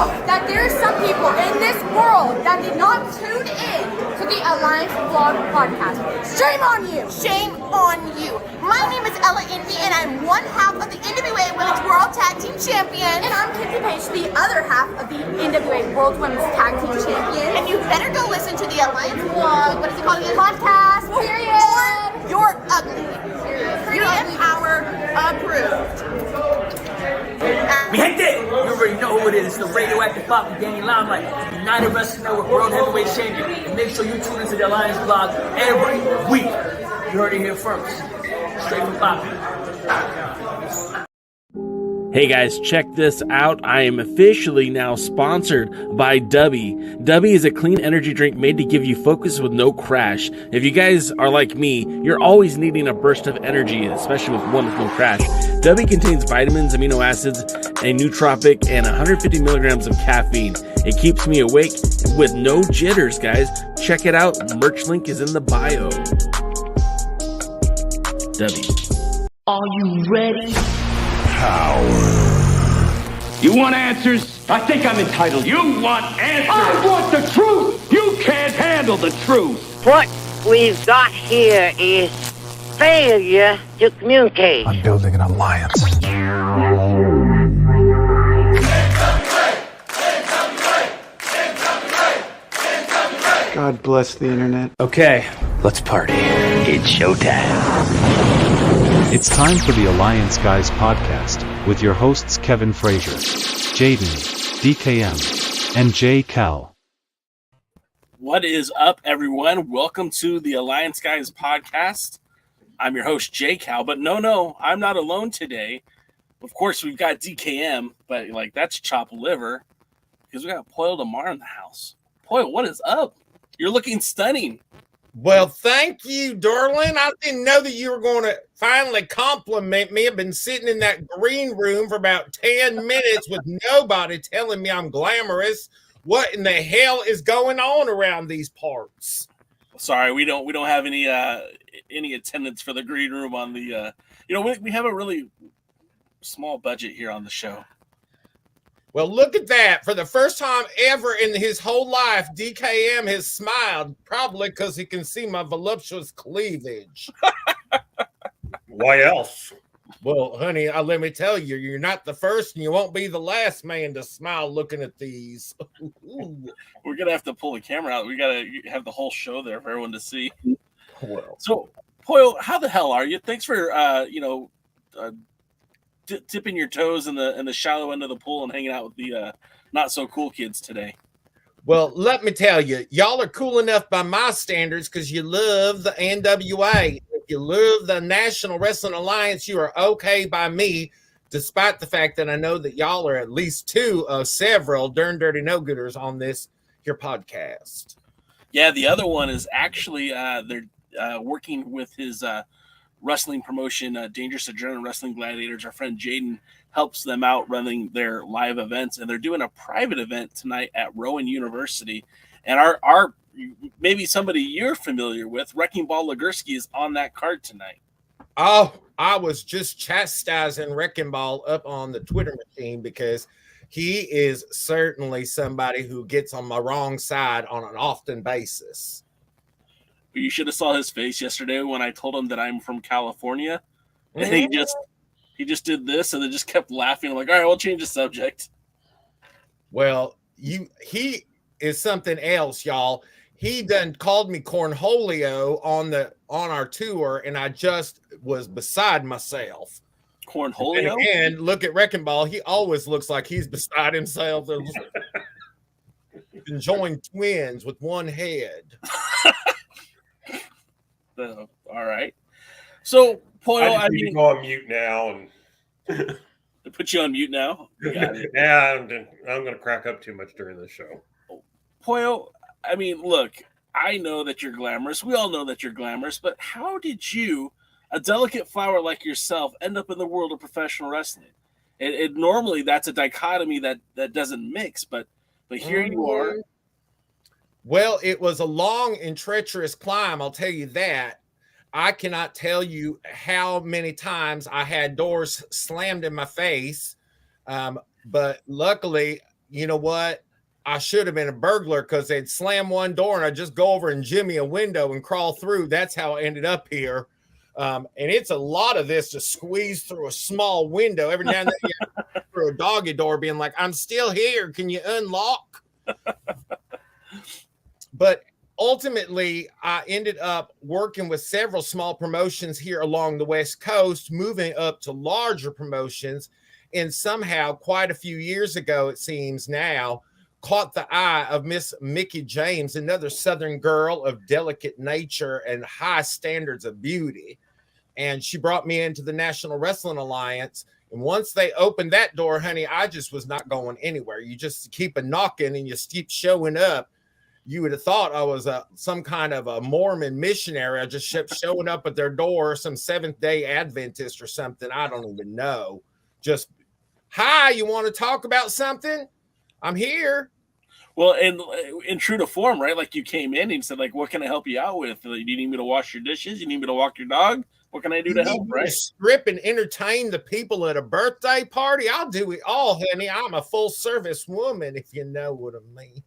know that there are some people in this world that did not tune in to the Alliance Vlog podcast. Shame on you! Shame on you. My name is Ella Envy, and I'm one half of the NWA Women's World Tag Team Champion. And I'm Kitty Page, the other half of the NWA World Women's Tag Team Champion. And you better go listen to the Alliance Vlog, what is it called again? Podcast, period. Or you're ugly. Pretty You're and Power approved. Mi gente, you already know who it is. It's the radioactive pop with Danny Limelight, United Wrestling Network World Heavyweight Champion. And make sure you tune into the Alliance Vlog every week. You heard it here first. Straight from Poppy. Hey guys, check this out. I am officially now sponsored by Dubby. Dubby is a clean energy drink made to give you focus with no crash. If you guys are like me, you're always needing a burst of energy, especially with one with no crash. Dubby contains vitamins, amino acids, a nootropic, and 150 milligrams of caffeine. It keeps me awake with no jitters, guys. Check it out. Merch link is in the bio. Dubby. Are you ready? You want answers? I think I'm entitled. You want answers? I want the truth! You can't handle the truth! What we've got here is failure to communicate. I'm building an alliance. God bless the internet. Okay, let's party. It's showtime. It's time for the Alliance Guys podcast with your hosts Kevin Frazier, Jaden, DKM, and J. Cal. What is up, everyone? Welcome to the Alliance Guys podcast. I'm your host, J. Cal, but no, I'm not alone today. Of course, we've got DKM, but that's chopped liver because we got POLLO tomorrow in the house. POLLO, what is up? You're looking stunning. Well, thank you, darling. I didn't know that you were going to finally compliment me. I've been sitting in that green room for about 10 minutes with nobody telling me I'm glamorous. What in the hell is going on around these parts? Sorry, we don't have any attendance for the green room on the we have a really small budget here on the show. Well, look at that. For the first time ever in his whole life, DKM has smiled, probably because he can see my voluptuous cleavage. Why else? Well, honey, let me tell you, you're not the first and you won't be the last man to smile looking at these. We're going to have to pull the camera out. We got to have the whole show there for everyone to see. Well. So, POLLO, how the hell are you? Thanks for, dipping your toes in the shallow end of the pool and hanging out with the not so cool kids today. Well, let me tell you, y'all are cool enough by my standards because you love the NWA. If you love the National Wrestling Alliance, you are okay by me, despite the fact that I know that y'all are at least two of several darn dirty no-gooders on this here podcast. Yeah, the other one is actually they're working with his wrestling promotion, Dangerous Adrenaline Wrestling Gladiators. Our friend Jaden helps them out running their live events, and they're doing a private event tonight at Rowan University. And our maybe somebody you're familiar with, Wrecking Ball Legursky, is on that card tonight. Oh, I was just chastising Wrecking Ball up on the Twitter machine because he is certainly somebody who gets on my wrong side on an often basis. You should have saw his face yesterday when I told him that I'm from California, and he just did this and then just kept laughing. I'm like, all right, we'll change the subject. Well, he is something else, y'all. He done called me Cornholio on our tour, and I just was beside myself. Cornholio? And look at Wrecking Ball. He always looks like he's beside himself. Enjoying twins with one head. All right. So, POLLO, I need to go on mute now. And they put you on mute now? Got it. Yeah, I'm going to crack up too much during this show. POLLO, I mean, look, I know that you're glamorous. We all know that you're glamorous, but how did you, a delicate flower like yourself, end up in the world of professional wrestling? It normally that's a dichotomy that doesn't mix, but here you are. Well, it was a long and treacherous climb, I'll tell you that. I cannot tell you how many times I had doors slammed in my face. But luckily, you know what? I should have been a burglar because they'd slam one door and I'd just go over and jimmy a window and crawl through. That's how I ended up here. And it's a lot of this to squeeze through a small window. Every now and then you have through a doggy door being like, I'm still here. Can you unlock? But ultimately, I ended up working with several small promotions here along the West Coast, moving up to larger promotions. And somehow, quite a few years ago, it seems now, caught the eye of Miss Mickie James, another Southern girl of delicate nature and high standards of beauty. And she brought me into the National Wrestling Alliance. And once they opened that door, honey, I just was not going anywhere. You just keep a knocking and you keep showing up. You would have thought I was some kind of a Mormon missionary. I just kept showing up at their door, some Seventh-day Adventist or something. I don't even know. Just, hi, you want to talk about something? I'm here. Well, and true to form, right? Like you came in and said, like, what can I help you out with? Do you need me to wash your dishes? You need me to walk your dog? What can I do to help, right? Strip and entertain the people at a birthday party? I'll do it all, honey. I'm a full-service woman, if you know what I mean.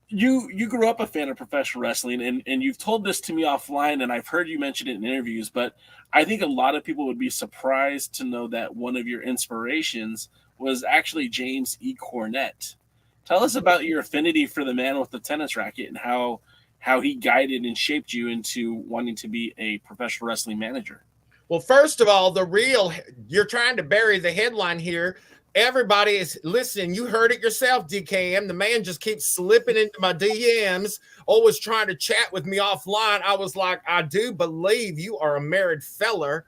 You grew up a fan of professional wrestling, and you've told this to me offline, and I've heard you mention it in interviews, but I think a lot of people would be surprised to know that one of your inspirations was actually James E. Cornette. Tell us about your affinity for the man with the tennis racket and how he guided and shaped you into wanting to be a professional wrestling manager. Well, first of all, you're trying to bury the headline here. Everybody is listening. You heard it yourself, DKM. The man just keeps slipping into my DMs, always trying to chat with me offline. I was like, I do believe you are a married feller.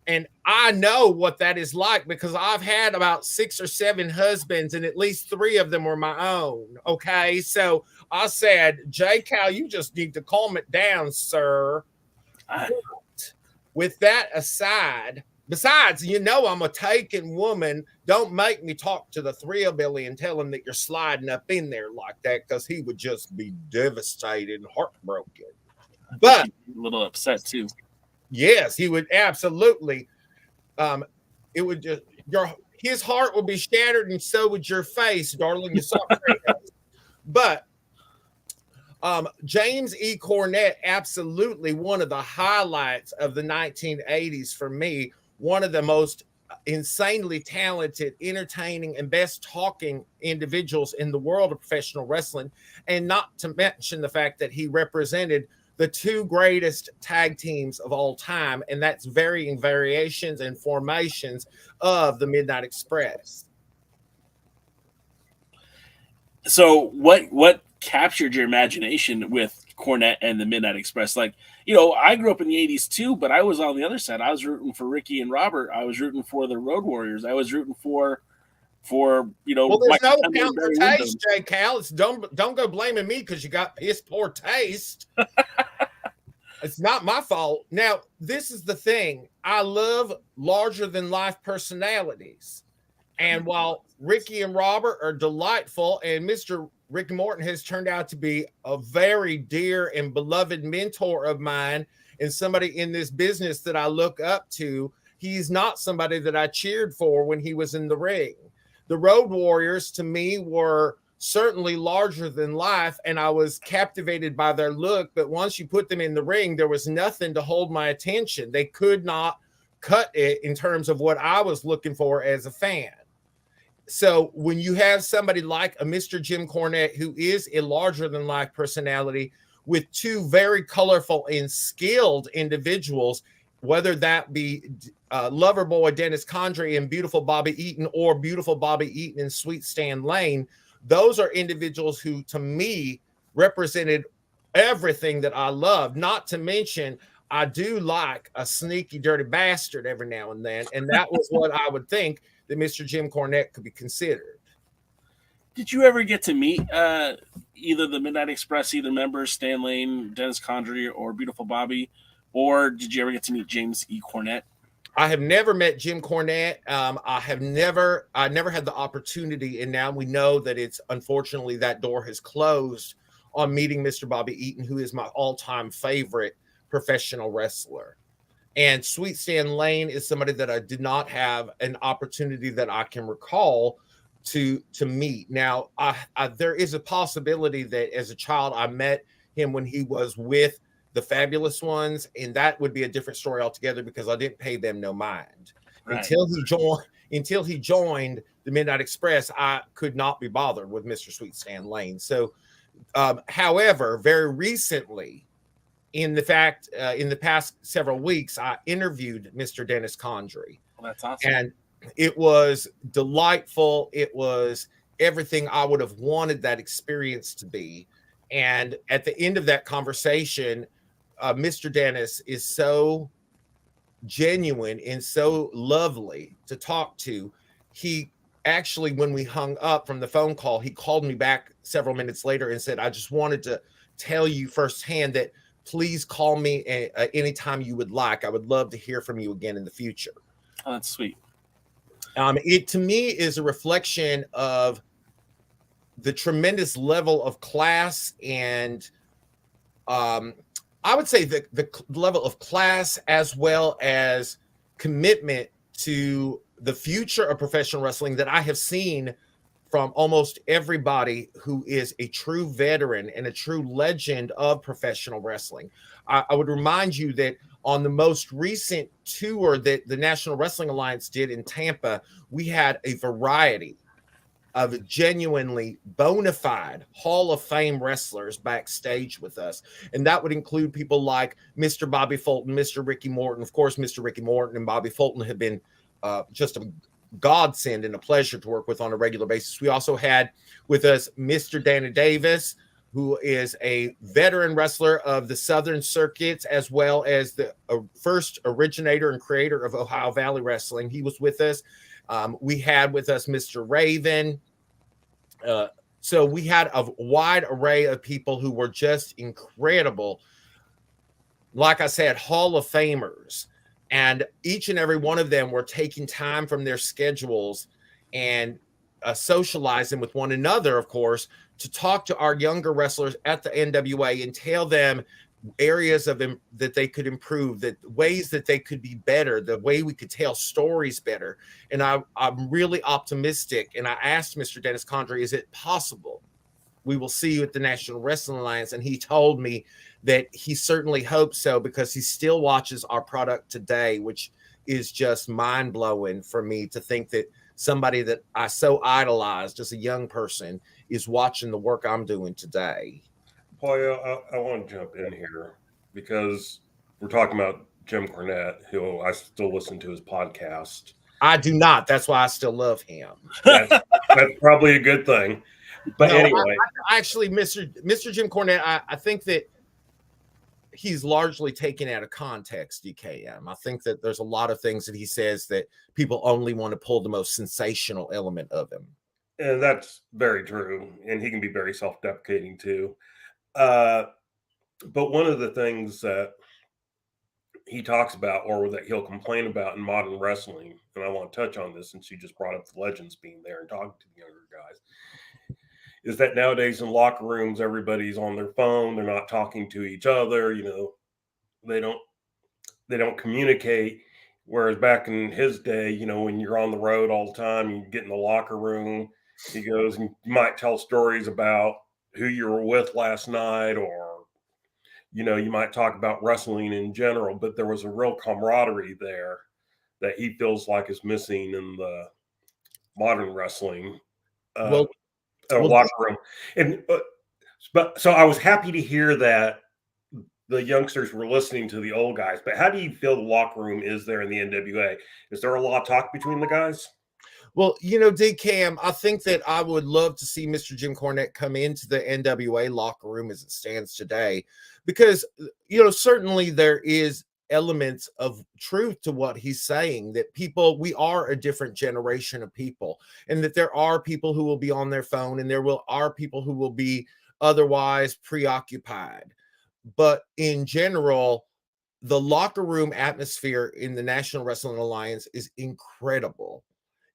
And I know what that is like because I've had about 6 or 7 husbands and at least 3 of them were my own. Okay. So I said, J. Cal, you just need to calm it down, sir. With that aside, besides, you know, I'm a taken woman. Don't make me talk to the Thrillbilly and tell him that you're sliding up in there like that because he would just be devastated and heartbroken. But a little upset too. Yes, he would absolutely. It would just his heart would be shattered, and so would your face, darling. You saw but James E. Cornette, absolutely one of the highlights of the 1980s for me. One of the most insanely talented, entertaining, and best talking individuals in the world of professional wrestling, and not to mention the fact that he represented the 2 greatest tag teams of all time, and that's varying variations and formations of the Midnight Express. So what captured your imagination with Cornette and the Midnight Express? Like, you know, I grew up in the 80s too, but I was on the other side. I was rooting for Ricky and Robert. I was rooting for the Road Warriors. I was rooting for you know. Well, there's no account for taste, J. Cal. It's don't go blaming me because you got piss poor taste. It's not my fault. Now, this is the thing. I love larger than life personalities. And while Ricky and Robert are delightful, and Mr. Rick Morton has turned out to be a very dear and beloved mentor of mine and somebody in this business that I look up to, he's not somebody that I cheered for when he was in the ring. The Road Warriors, to me, were certainly larger than life, and I was captivated by their look. But once you put them in the ring, there was nothing to hold my attention. They could not cut it in terms of what I was looking for as a fan. So when you have somebody like a Mr. Jim Cornette, who is a larger than life personality with 2 very colorful and skilled individuals, whether that be Loverboy Dennis Condrey and Beautiful Bobby Eaton, or Beautiful Bobby Eaton and Sweet Stan Lane, those are individuals who, to me, represented everything that I love. Not to mention, I do like a sneaky, dirty bastard every now and then. And that was what I would think that Mr. Jim Cornette could be considered. Did you ever get to meet either the Midnight Express, either members, Stan Lane, Dennis Condrey, or Beautiful Bobby? Or did you ever get to meet James E. Cornette? I have never met Jim Cornette. I never had the opportunity, and now we know that it's unfortunately that door has closed on meeting Mr. Bobby Eaton, who is my all-time favorite professional wrestler. And Sweet Stan Lane is somebody that I did not have an opportunity that I can recall to meet. Now, there is a possibility that as a child I met him when he was with the Fabulous Ones, and that would be a different story altogether because I didn't pay them no mind. Right. Until he joined the Midnight Express, I could not be bothered with Mr. Sweet Stan Lane. So, however, very recently, in the past several weeks, I interviewed Mr. Dennis Condrey. Well, that's awesome. And it was delightful. It was everything I would have wanted that experience to be. And at the end of that conversation, Mr. Dennis is so genuine and so lovely to talk to. He actually, when we hung up from the phone call, he called me back several minutes later and said, I just wanted to tell you firsthand that please call me anytime you would like. I would love to hear from you again in the future. Oh, that's sweet. It to me is a reflection of the tremendous level of class and I would say the level of class as well as commitment to the future of professional wrestling that I have seen from almost everybody who is a true veteran and a true legend of professional wrestling. I would remind you that on the most recent tour that the National Wrestling Alliance did in Tampa, we had a variety of genuinely bona fide Hall of Fame wrestlers backstage with us. And that would include people like Mr. Bobby Fulton, Mr. Ricky Morton. Of course, Mr. Ricky Morton and Bobby Fulton have been just a godsend and a pleasure to work with on a regular basis. We also had with us Mr. Danny Davis, who is a veteran wrestler of the Southern circuits, as well as the first originator and creator of Ohio Valley Wrestling. He was with us. We had with us Mr. Raven. So we had a wide array of people who were just incredible. Like I said, Hall of Famers. And each and every one of them were taking time from their schedules and socializing with one another, of course, to talk to our younger wrestlers at the NWA and tell them areas of them that they could improve, that ways that they could be better, the way we could tell stories better. And I'm really optimistic. And I asked Mr. Dennis Condrey, is it possible we will see you at the National Wrestling Alliance? And he told me that he certainly hopes so, because he still watches our product today, which is just mind-blowing for me to think that somebody that I so idolized as a young person is watching the work I'm doing today. Pollo, I want to jump in here because we're talking about Jim Cornette, who I still listen to his podcast. I do not. That's why I still love him. That's probably a good thing. But no, anyway. Actually, Mr. Jim Cornette, I think that he's largely taken out of context, DKM. I think that there's a lot of things that he says that people only want to pull the most sensational element of him. And that's very true. And he can be very self-deprecating too. But one of the things that he talks about, or that he'll complain about in modern wrestling, and I want to touch on this since you just brought up the legends being there and talking to the younger guys, is that nowadays in locker rooms, everybody's on their phone. They're not talking to each other. You know, they don't communicate. Whereas back in his day, you know, when you're on the road all the time, you get in the locker room, he goes and you might tell stories about who you were with last night, or, you know, you might talk about wrestling in general, but there was a real camaraderie there that he feels like is missing in the modern wrestling. Locker room. And but so I was happy to hear that the youngsters were listening to the old guys. But how do you feel the locker room is there in the NWA? Is there a lot of talk between the guys? Well, you know, DKM, I think that I would love to see Mr. Jim Cornette come into the NWA locker room as it stands today, because, you know, certainly there is elements of truth to what he's saying, that we are a different generation of people, and that there are people who will be on their phone, and are people who will be otherwise preoccupied. But in general, the locker room atmosphere in the National Wrestling Alliance is incredible.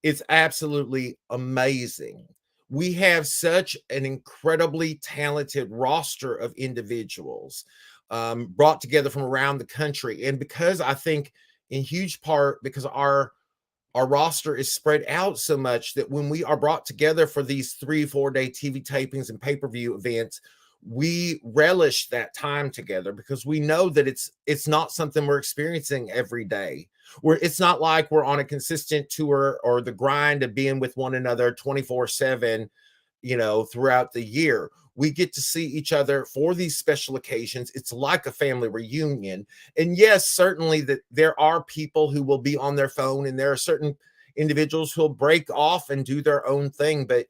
It's absolutely amazing. We have such an incredibly talented roster of individuals. brought together from around the country. And because I think in huge part because our roster is spread out so much that when we are brought together for these 3-4 day TV tapings and pay-per-view events, we relish that time together because we know that it's not something we're experiencing every day. It's not like we're on a consistent tour or the grind of being with one another 24/7, throughout the year. We get to see each other for these special occasions. It's like a family reunion. And yes, certainly that there are people who will be on their phone and there are certain individuals who'll break off and do their own thing. But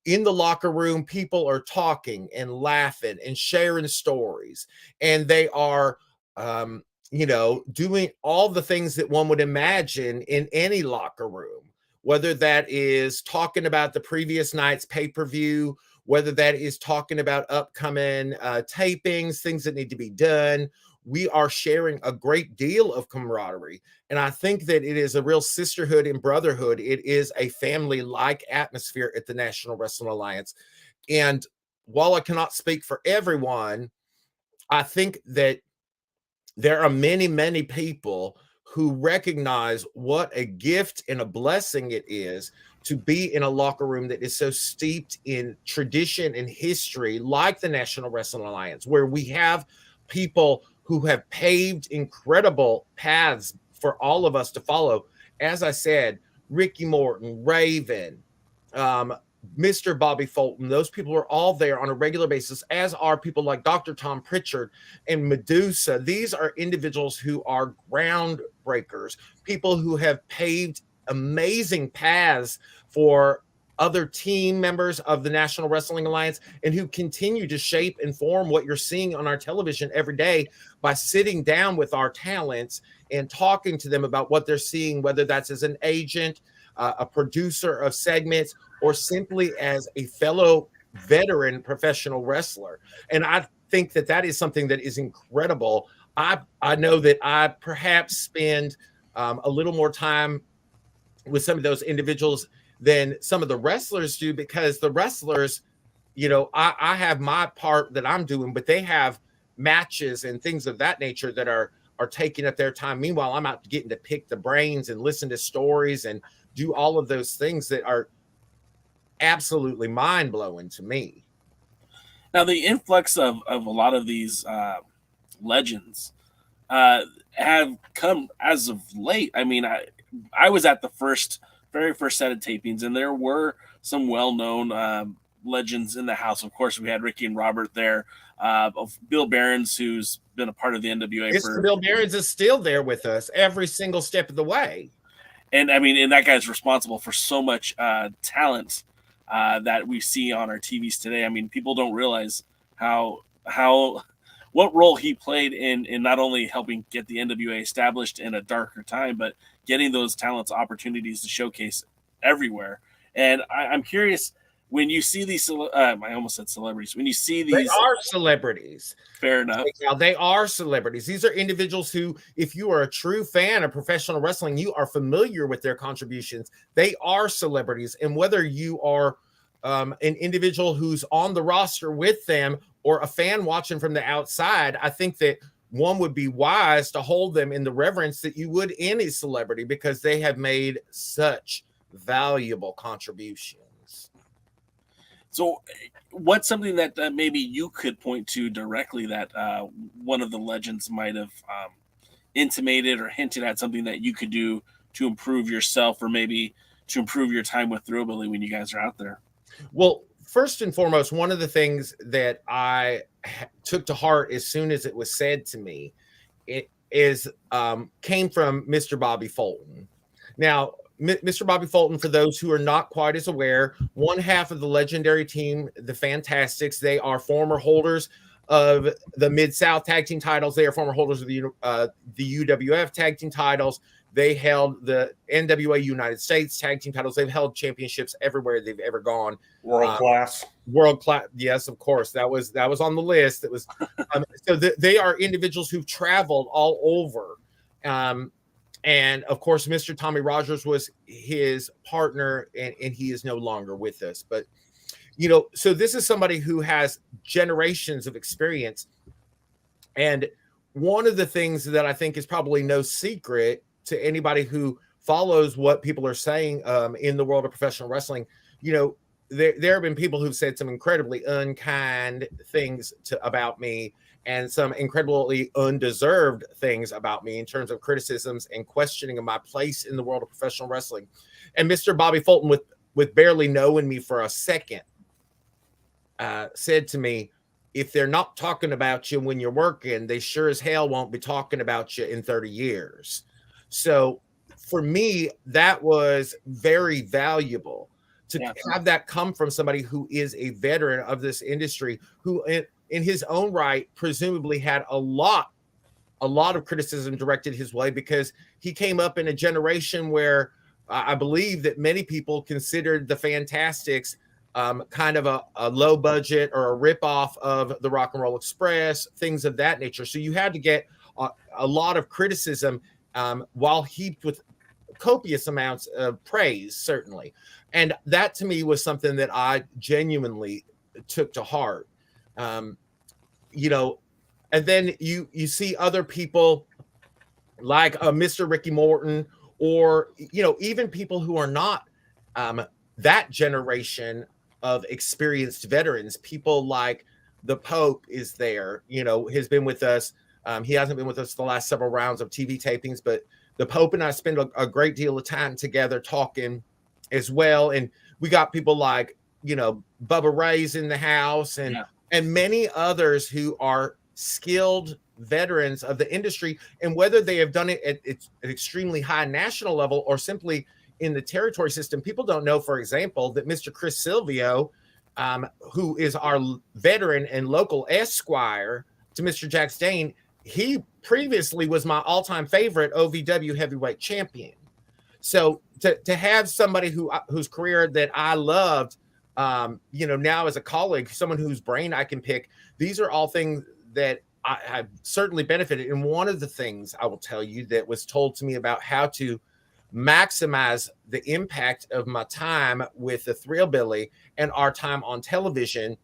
in the locker room, people are talking and laughing and sharing stories. And they are, doing all the things that one would imagine in any locker room, whether that is talking about the previous night's pay-per-view, whether that is talking about upcoming tapings, things that need to be done. We are sharing a great deal of camaraderie. And I think that it is a real sisterhood and brotherhood. It is a family-like atmosphere at the National Wrestling Alliance. And while I cannot speak for everyone, I think that there are many, many people who recognize what a gift and a blessing it is to be in a locker room that is so steeped in tradition and history, like the National Wrestling Alliance, where we have people who have paved incredible paths for all of us to follow. As I said, Ricky Morton, Raven, Mr. Bobby Fulton, those people are all there on a regular basis, as are people like Dr. Tom Pritchard and Medusa. These are individuals who are groundbreakers, people who have paved amazing paths for other team members of the National Wrestling Alliance and who continue to shape and form what you're seeing on our television every day by sitting down with our talents and talking to them about what they're seeing, whether that's as an agent, a producer of segments, or simply as a fellow veteran professional wrestler. And I think that that is something that is incredible. I know that I perhaps spend a little more time with some of those individuals than some of the wrestlers do, because the wrestlers, I have my part that I'm doing, but they have matches and things of that nature that are taking up their time. Meanwhile, I'm out getting to pick the brains and listen to stories and do all of those things that are absolutely mind-blowing to me. Now, the influx of a lot of these legends have come as of late. I mean, I was at the very first set of tapings, and there were some well-known legends in the house. Of course, we had Ricky and Robert there. Bill Behrens, who's been a part of the NWA. Bill Behrens is still there with us every single step of the way. And I mean, and that guy's responsible for so much talent that we see on our TVs today. I mean, people don't realize what role he played in not only helping get the NWA established in a darker time, but getting those talents opportunities to showcase everywhere. And I'm curious, when you see these, I almost said celebrities. When you see these, they are celebrities. Fair enough. They are celebrities. These are individuals who, if you are a true fan of professional wrestling, you are familiar with their contributions. They are celebrities. And whether you are an individual who's on the roster with them or a fan watching from the outside, I think that one would be wise to hold them in the reverence that you would any celebrity, because they have made such valuable contributions. So what's something that maybe you could point to directly that one of the legends might have intimated or hinted at, something that you could do to improve yourself or maybe to improve your time with Thrillbilly when you guys are out there? Well, first and foremost, one of the things that I took to heart as soon as it was said to me, it is came from Mr. Bobby Fulton. Now, Mr. Bobby Fulton, for those who are not quite as aware, one half of the legendary team, the Fantastics, they are former holders of the Mid-South Tag Team titles. They are former holders of the UWF Tag Team titles. They held the NWA United States Tag Team titles. They've held championships everywhere they've ever gone. World class. Yes, of course. That was on the list. It was they are individuals who've traveled all over. And of course, Mr. Tommy Rogers was his partner, and he is no longer with us. But, so this is somebody who has generations of experience. And one of the things that I think is probably no secret to anybody who follows what people are saying in the world of professional wrestling, you know, there have been people who've said some incredibly unkind things about me and some incredibly undeserved things about me in terms of criticisms and questioning of my place in the world of professional wrestling. And Mr. Bobby Fulton, with barely knowing me for a second, said to me, if they're not talking about you when you're working, they sure as hell won't be talking about you in 30 years. So for me, that was very valuable to have that come from somebody who is a veteran of this industry, who in his own right, presumably had a lot of criticism directed his way, because he came up in a generation where I believe that many people considered the Fantastics kind of a low budget or a ripoff of the Rock and Roll Express, things of that nature. So you had to get a lot of criticism while heaped with copious amounts of praise, certainly. And that to me was something that I genuinely took to heart. You know, and then you see other people like Mr. Ricky Morton, or, you know, even people who are not that generation of experienced veterans, people like the Pope is there, you know, has been with us. He hasn't been with us the last several rounds of TV tapings, but the Pope and I spend a great deal of time together talking as well. And we got people like, you know, Bubba Ray's in the house, and many others who are skilled veterans of the industry. And whether they have done it at an extremely high national level or simply in the territory system, people don't know, for example, that Mr. Chris Silvio, who is our veteran and local esquire to Mr. Jack Stain, he previously was my all-time favorite OVW heavyweight champion. So to have somebody whose career that I loved, you know, now as a colleague, someone whose brain I can pick, these are all things that I have certainly benefited. And one of the things I will tell you that was told to me about how to maximize the impact of my time with the Thrillbilly and our time on television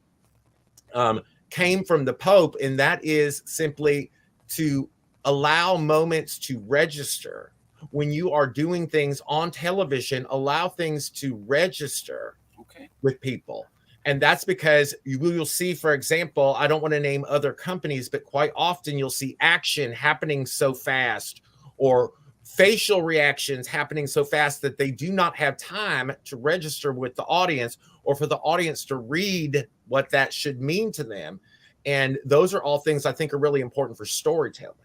came from the Pope, and that is simply to allow moments to register. When you are doing things on television, allow things to register with people. And that's because you will see, for example, I don't want to name other companies, but quite often you'll see action happening so fast, or facial reactions happening so fast that they do not have time to register with the audience, or for the audience to read what that should mean to them. And those are all things I think are really important for storytelling.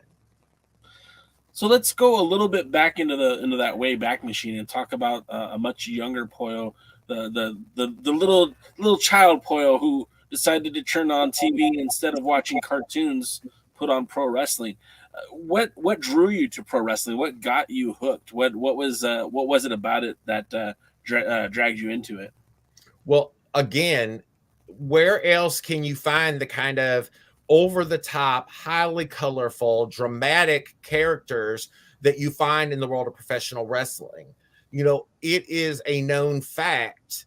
So let's go a little bit back into that way back machine and talk about a much younger Pollo, the little child Pollo who decided to turn on TV instead of watching cartoons, put on pro wrestling. What drew you to pro wrestling? What got you hooked? What was it about it that dragged you into it? Well, again, where else can you find the kind of over-the-top, highly colorful, dramatic characters that you find in the world of professional wrestling? You know, it is a known fact,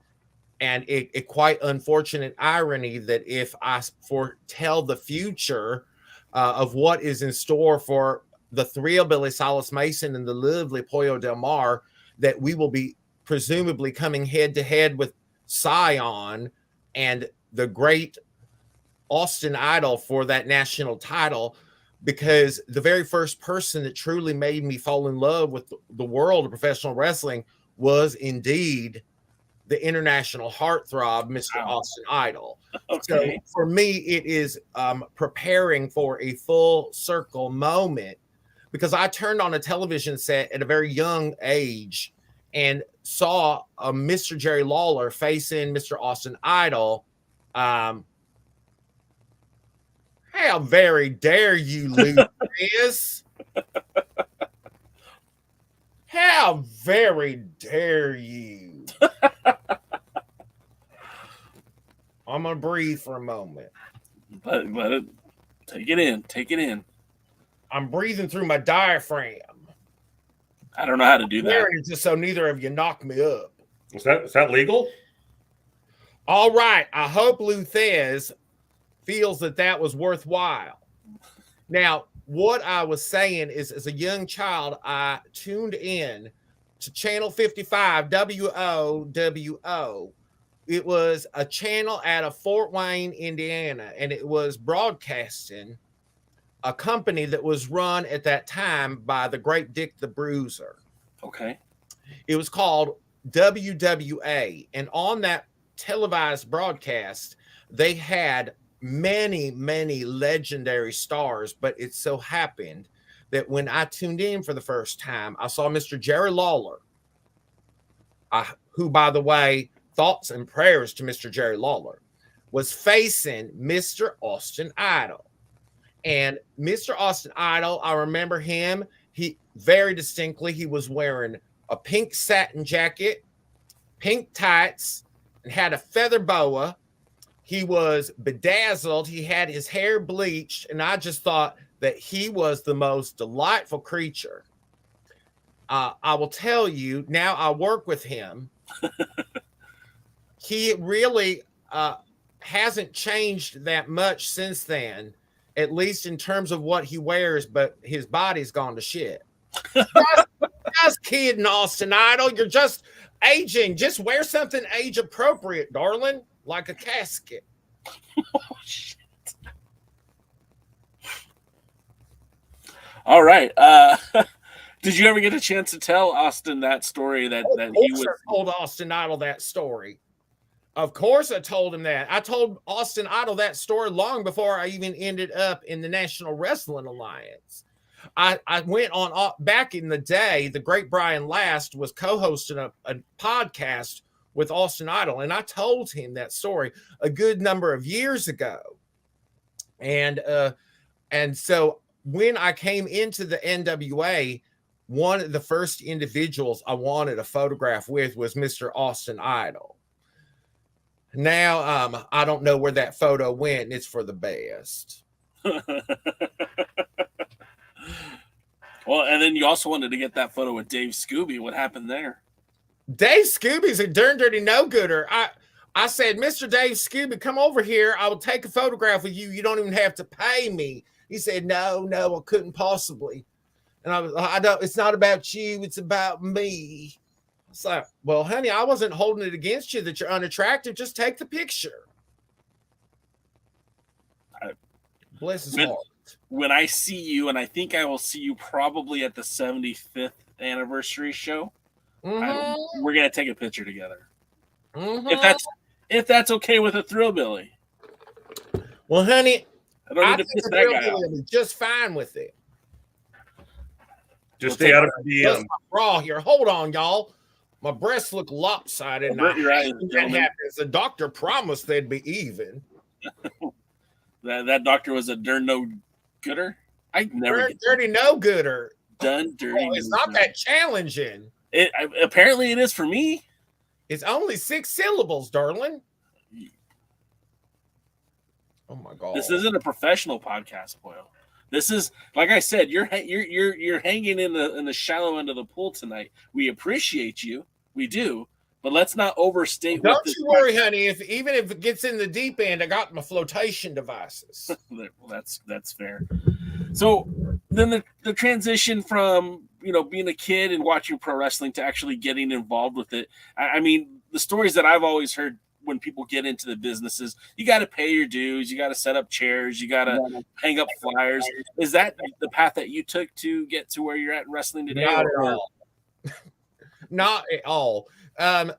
and it quite unfortunate irony that if I foretell the future of what is in store for the Thrillbilly Silas Mason and the lovely Pollo Del Mar, that we will be presumably coming head-to-head with Cyon and the great Austin Idol for that national title, because the very first person that truly made me fall in love with the world of professional wrestling was indeed the international heartthrob, Mr. Austin Idol. So for me, it is preparing for a full circle moment, because I turned on a television set at a very young age and saw Mr. Jerry Lawler facing Mr. Austin Idol. How very dare you, Lucas? How very dare you? I'm going to breathe for a moment. Let it, take it in. Take it in. I'm breathing through my diaphragm. I don't know how to do that. It's just so neither of you knock me up. Is that legal? All right. I hope Luthez feels that was worthwhile. Now, what I was saying is, as a young child, I tuned in to Channel 55, WOWO. It was a channel out of Fort Wayne, Indiana, and it was broadcasting a company that was run at that time by the great Dick the Bruiser. Okay. It was called WWA, and on that televised broadcast, they had many, many legendary stars, but it so happened that when I tuned in for the first time, I saw Mr. Jerry Lawler, who, by the way, thoughts and prayers to Mr. Jerry Lawler, was facing Mr. Austin Idol. And Mr. Austin Idol, I remember him, he very distinctly, he was wearing a pink satin jacket, pink tights, and had a feather boa. He was bedazzled. He had his hair bleached, and I just thought that he was the most delightful creature. I will tell you, now I work with him. He really hasn't changed that much since then, at least in terms of what he wears, but his body's gone to shit. Just kidding, Austin Idol. You're just aging. Just wear something age appropriate, darling, like a casket. Oh, shit. All right. Did you ever get a chance to tell Austin that story that he was told Austin Idol that story? Of course I told him that. I told Austin Idol that story long before I even ended up in the National Wrestling Alliance. I went on back in the day, the great Brian Last was co-hosting a podcast with Austin Idol, and I told him that story a good number of years ago. And so when I came into the NWA, one of the first individuals I wanted a photograph with was Mr. Austin Idol. Now, I don't know where that photo went, and it's for the best. Well, and then you also wanted to get that photo with Dave Scooby. What happened there? Dave Scooby's a darn dirty no-gooder. I said, Mr. Dave Scooby, come over here. I will take a photograph with you. You don't even have to pay me. He said, no, I couldn't possibly. And I don't. It's not about you. It's about me. It's like, well, honey, I wasn't holding it against you that you're unattractive. Just take the picture. Bless his heart. When I see you, and I think I will see you probably at the 75th anniversary show, we're gonna take a picture together. If that's okay with a Thrillbilly. Well, honey, I don't need to piss that guy off. Just fine with it. Just stay out of the bra here. Hold on, y'all. My breasts look lopsided. And that happens. The doctor promised they'd be even. that doctor was a darn no gooder. I never dirty no gooder. Done dirty. Oh, it's not that challenging. Apparently, it is for me. It's only 6 syllables, darling. Oh my god! This isn't a professional podcast, Boyle. This is, like I said, you're hanging in the shallow end of the pool tonight. We appreciate you, we do, but let's not overstate. Don't you worry, honey. Even if it gets in the deep end, I got my flotation devices. Well, that's fair. So then the transition from being a kid and watching pro wrestling to actually getting involved with it. I mean, the stories that I've always heard when people get into the businesses, you got to pay your dues, you got to set up chairs, you got to hang up flyers. Is that the path that you took to get to where you're at in wrestling today? Not at all. Not at all. I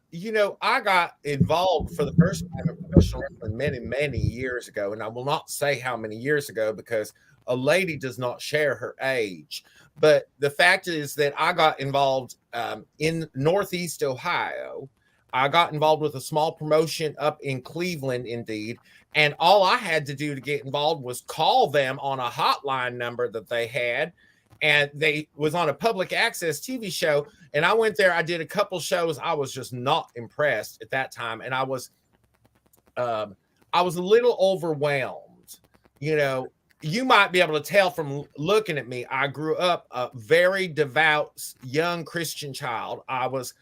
got involved for the first time in professional wrestling many, many years ago, and I will not say how many years ago because a lady does not share her age. But the fact is that I got involved in Northeast Ohio. I got involved with a small promotion up in Cleveland, indeed. And all I had to do to get involved was call them on a hotline number that they had. And they was on a public access TV show. And I went there. I did a couple shows. I was just not impressed at that time. And I was a little overwhelmed. You might be able to tell from looking at me. I grew up a very devout young Christian child. I was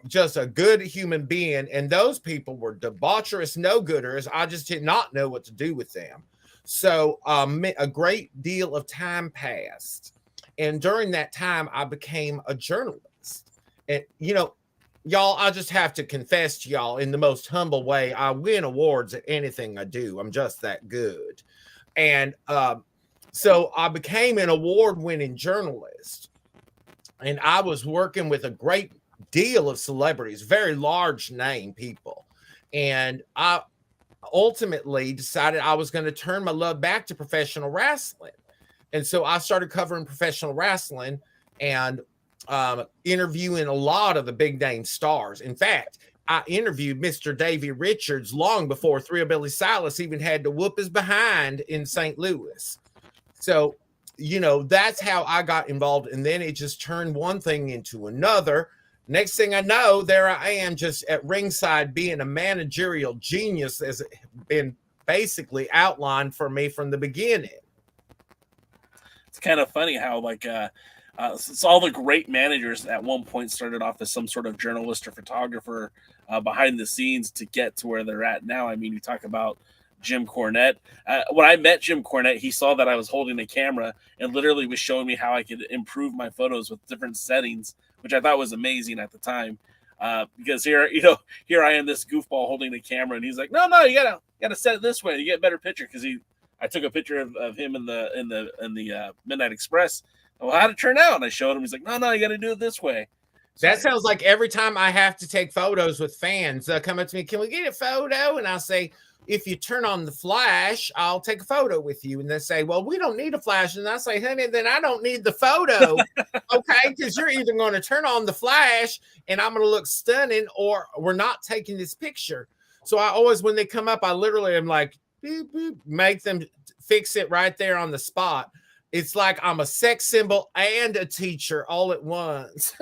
just a good human being, and those people were debaucherous no-gooders. I just did not know what to do with them. So a great deal of time passed. And during that time, I became a journalist. And, you know, y'all, I just have to confess to y'all in the most humble way, I win awards at anything I do. I'm just that good. And so I became an award-winning journalist. And I was working with a great deal of celebrities, very large name people. And I ultimately decided I was going to turn my love back to professional wrestling. And so I started covering professional wrestling and interviewing a lot of the big name stars. In fact, I interviewed Mr. Davey Richards long before Thrillbilly Silas even had to whoop his behind in St. Louis. So, you know, that's how I got involved. And then it just turned one thing into another. Next thing I know, there I am just at ringside being a managerial genius, as it been basically outlined for me from the beginning. It's kind of funny how like it's all the great managers at one point started off as some sort of journalist or photographer behind the scenes to get to where they're at now. I mean, you talk about Jim Cornette. When I met Jim Cornette, he saw that I was holding a camera and literally was showing me how I could improve my photos with different settings, which I thought was amazing at the time. Because here I am, this goofball holding a camera, and he's like, no, you gotta set it this way. You get a better picture. Because I took a picture of him in the Midnight Express. Well, how'd it turn out? And I showed him. He's like, no, you got to do it this way. So that sounds like every time I have to take photos with fans, they'll come up to me, can we get a photo? And I'll say, if you turn on the flash, I'll take a photo with you. And they say, well, we don't need a flash. And I say, honey, then I don't need the photo. Okay, because you're either going to turn on the flash and I'm going to look stunning, or we're not taking this picture. So I always, when they come up, I literally am like, beep, beep, make them fix it right there on the spot. It's like I'm a sex symbol and a teacher all at once.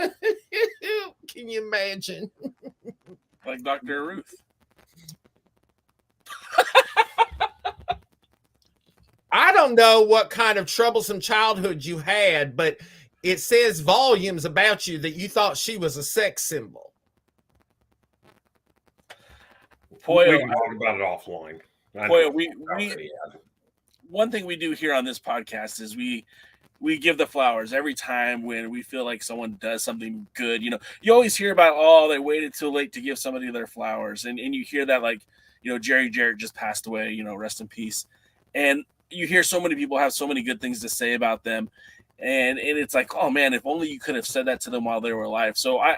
Can you imagine? Like Dr. Ruth. I don't know what kind of troublesome childhood you had, but it says volumes about you that you thought she was a sex symbol. Boy, we can talk about it offline. One thing we do here on this podcast is we give the flowers every time when we feel like someone does something good. You know, you always hear about, oh, they waited too late to give somebody their flowers. And you hear that, like, you know, Jerry Jarrett just passed away, you know, rest in peace. And you hear so many people have so many good things to say about them. And it's like, oh man, if only you could have said that to them while they were alive. So I,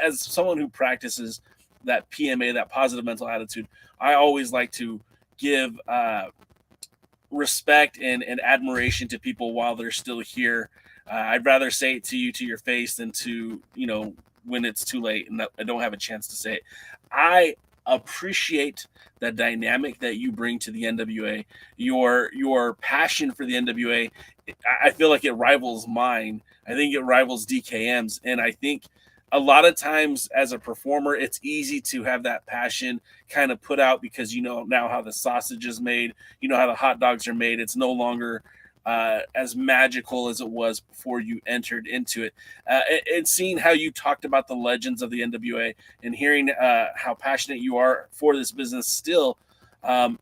as someone who practices that PMA, that positive mental attitude, I always like to give respect and admiration to people while they're still here. I'd rather say it to you to your face than to, you know, when it's too late and I don't have a chance to say it. I appreciate the dynamic that you bring to the NWA, your passion for the NWA. I feel like it rivals mine. I think it rivals DKM's. And I think a lot of times as a performer, it's easy to have that passion kind of put out because you know now how the sausage is made, you know how the hot dogs are made. It's no longer as magical as it was before you entered into it. And seeing how you talked about the legends of the NWA and hearing how passionate you are for this business still,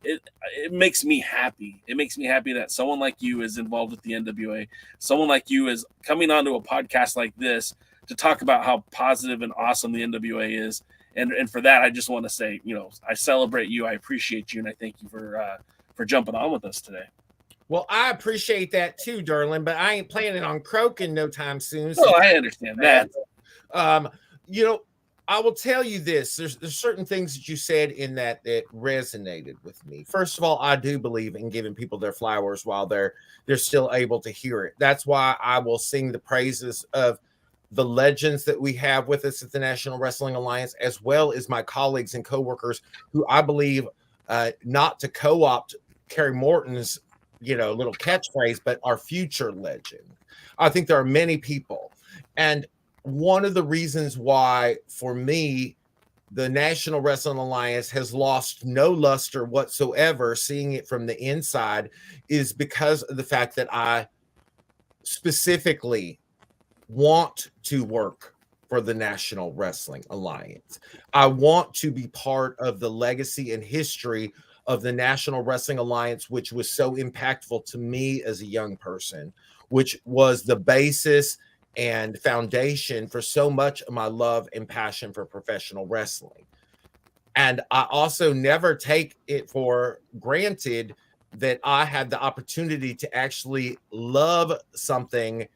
it makes me happy. It makes me happy that someone like you is involved with the NWA. Someone like you is coming onto a podcast like this to talk about how positive and awesome the NWA is. And for that, I just want to say, you know, I celebrate you. I appreciate you. And I thank you for jumping on with us today. Well, I appreciate that too, darling, but I ain't planning on croaking no time soon. So I understand that. You know, I will tell you this. There's certain things that you said in that resonated with me. First of all, I do believe in giving people their flowers while they're still able to hear it. That's why I will sing the praises of the legends that we have with us at the National Wrestling Alliance, as well as my colleagues and coworkers who I believe not to co-opt Kerry Morton's, you know, little catchphrase, but our future legend. I think there are many people. And one of the reasons why, for me, the National Wrestling Alliance has lost no luster whatsoever, seeing it from the inside, is because of the fact that I specifically want to work for the National Wrestling Alliance. I want to be part of the legacy and history of the National Wrestling Alliance, which was so impactful to me as a young person, which was the basis and foundation for so much of my love and passion for professional wrestling. And I also never take it for granted that I had the opportunity to actually love something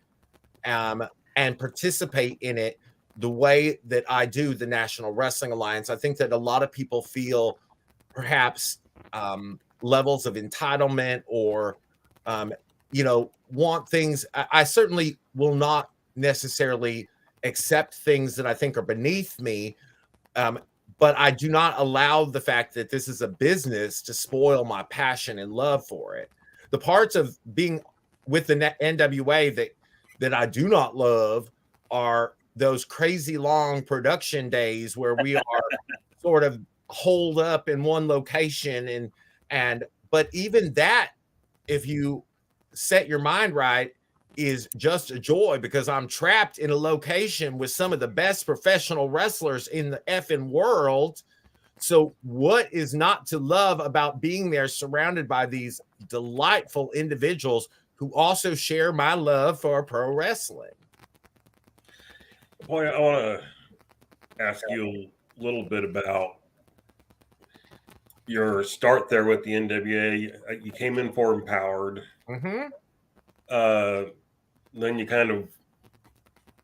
and participate in it the way that I do, the National Wrestling Alliance. I think that a lot of people feel perhaps levels of entitlement or, want things. I certainly will not necessarily accept things that I think are beneath me. But I do not allow the fact that this is a business to spoil my passion and love for it. The parts of being with the NWA that I do not love are those crazy long production days where we are sort of holed up in one location. But even that, if you set your mind right, is just a joy because I'm trapped in a location with some of the best professional wrestlers in the effing world. So what is not to love about being there surrounded by these delightful individuals who also share my love for pro wrestling? Boy, I want to ask you a little bit about your start there with the NWA. You came in for Empowered. Then you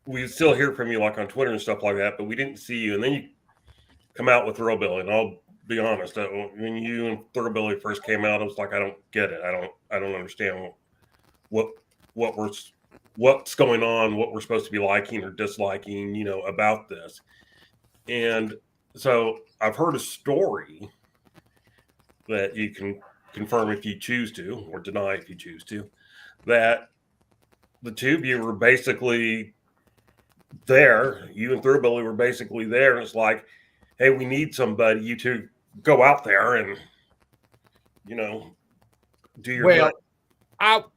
we still hear from you like on Twitter and stuff like that, but we didn't see you. And then you come out with Thrillbilly. And I'll be honest, when you and Thrillbilly first came out, I was like, I don't get it. I don't understand what's going on, what we're supposed to be liking or disliking, about this. And so I've heard a story that you can confirm if you choose to, or deny if you choose to, that the two of you were basically there. You and Thrillbilly were basically there. And it's like, hey, we need somebody. You two go out there and, do your well, job.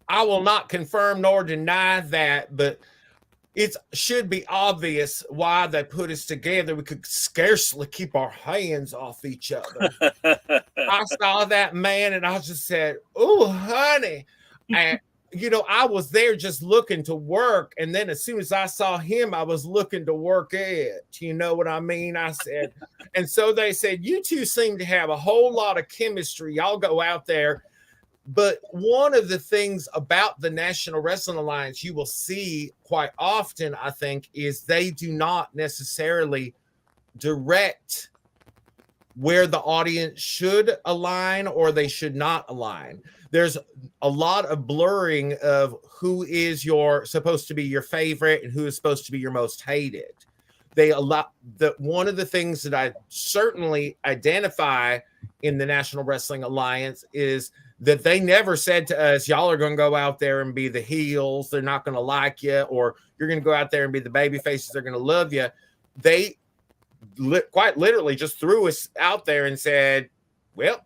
I will not confirm nor deny that, but it should be obvious why they put us together. We could scarcely keep our hands off each other. I saw that man and I just said, "Oh, honey." And I was there just looking to work. And then as soon as I saw him, I was looking to work it. You know what I mean? I said, and so they said, you two seem to have a whole lot of chemistry. Y'all go out there. But one of the things about the National Wrestling Alliance you will see quite often, I think, is they do not necessarily direct where the audience should align or they should not align. There's a lot of blurring of who is supposed to be your favorite and who is supposed to be your most hated. One of the things that I certainly identify in the National Wrestling Alliance is that they never said to us, y'all are going to go out there and be the heels. They're not going to like you, or you're going to go out there and be the baby faces. They're going to love you. They quite literally just threw us out there and said, well,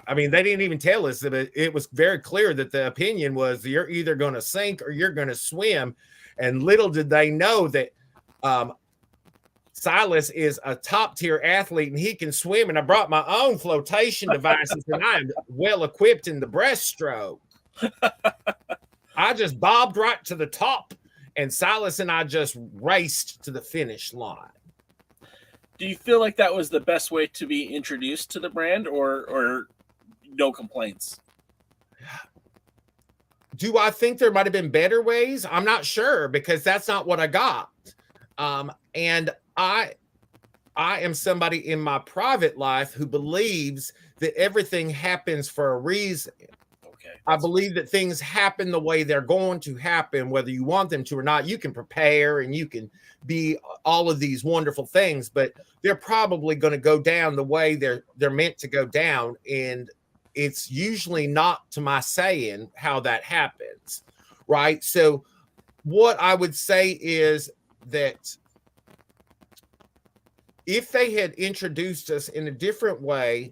I mean, they didn't even tell us that it was very clear that the opinion was you're either going to sink or you're going to swim. And little did they know that Silas is a top tier athlete and he can swim. And I brought my own flotation devices and I am well equipped in the breaststroke. I just bobbed right to the top and Silas and I just raced to the finish line. Do you feel like that was the best way to be introduced to the brand or no complaints? Do I think there might have been better ways? I'm not sure because that's not what I got. And I am somebody in my private life who believes that everything happens for a reason. Okay. I believe that things happen the way they're going to happen, whether you want them to or not. You can prepare and you can be all of these wonderful things, but they're probably going to go down the way they're meant to go down. And it's usually not to my saying how that happens, right? So what I would say is that if they had introduced us in a different way,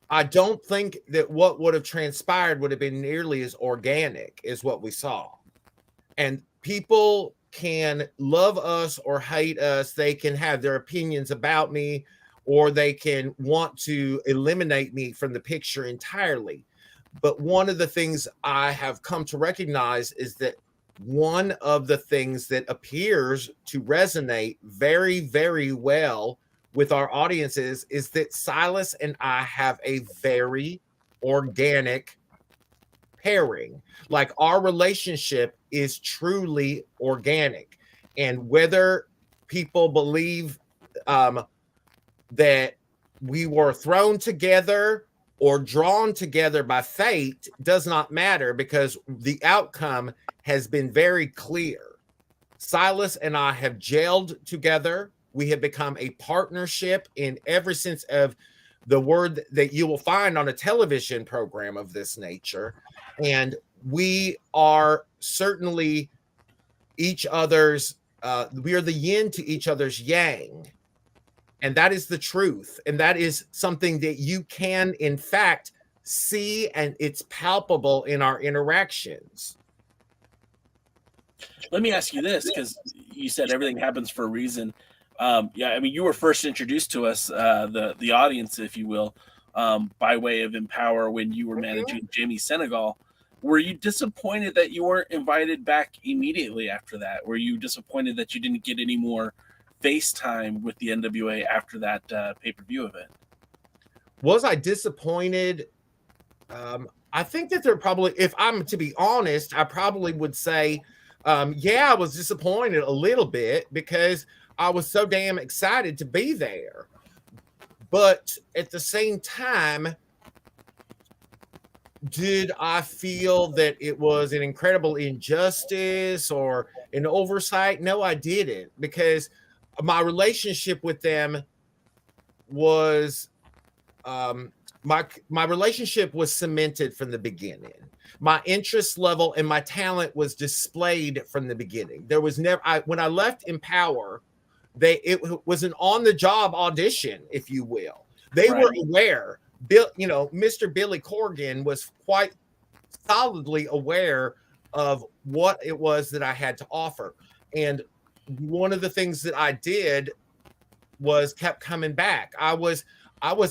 I don't think that what would have transpired would have been nearly as organic as what we saw. And people can love us or hate us. They can have their opinions about me or they can want to eliminate me from the picture entirely. But one of the things I have come to recognize is that one of the things that appears to resonate very, very well with our audiences is that Silas and I have a very organic pairing. Like, our relationship is truly organic. And whether people believe that we were thrown together or drawn together by fate does not matter, because the outcome has been very clear. Silas and I have gelled together. We have become a partnership in every sense of the word that you will find on a television program of this nature. And we are certainly each other's, we are the yin to each other's yang. And that is the truth. And that is something that you can, in fact, see, and it's palpable in our interactions. Let me ask you this, because you said everything happens for a reason. Yeah, I mean, you were first introduced to us, the audience, if you will, by way of Empower when you were managing Jimmy Senegal. Were you disappointed that you weren't invited back immediately after that? Were you disappointed that you didn't get any more FaceTime with the NWA after that pay-per-view event? Was I disappointed? I think that there probably, if I'm to be honest, I probably would say, yeah, I was disappointed a little bit because I was so damn excited to be there. But at the same time, did I feel that it was an incredible injustice or an oversight? No, I didn't, because my relationship with them was my relationship was cemented from the beginning. My interest level and my talent was displayed from the beginning. There was never, when I left Empower, it was an on-the-job audition, if you will. They were aware. Mr. Billy Corgan was quite solidly aware of what it was that I had to offer. And one of the things that I did was kept coming back. I was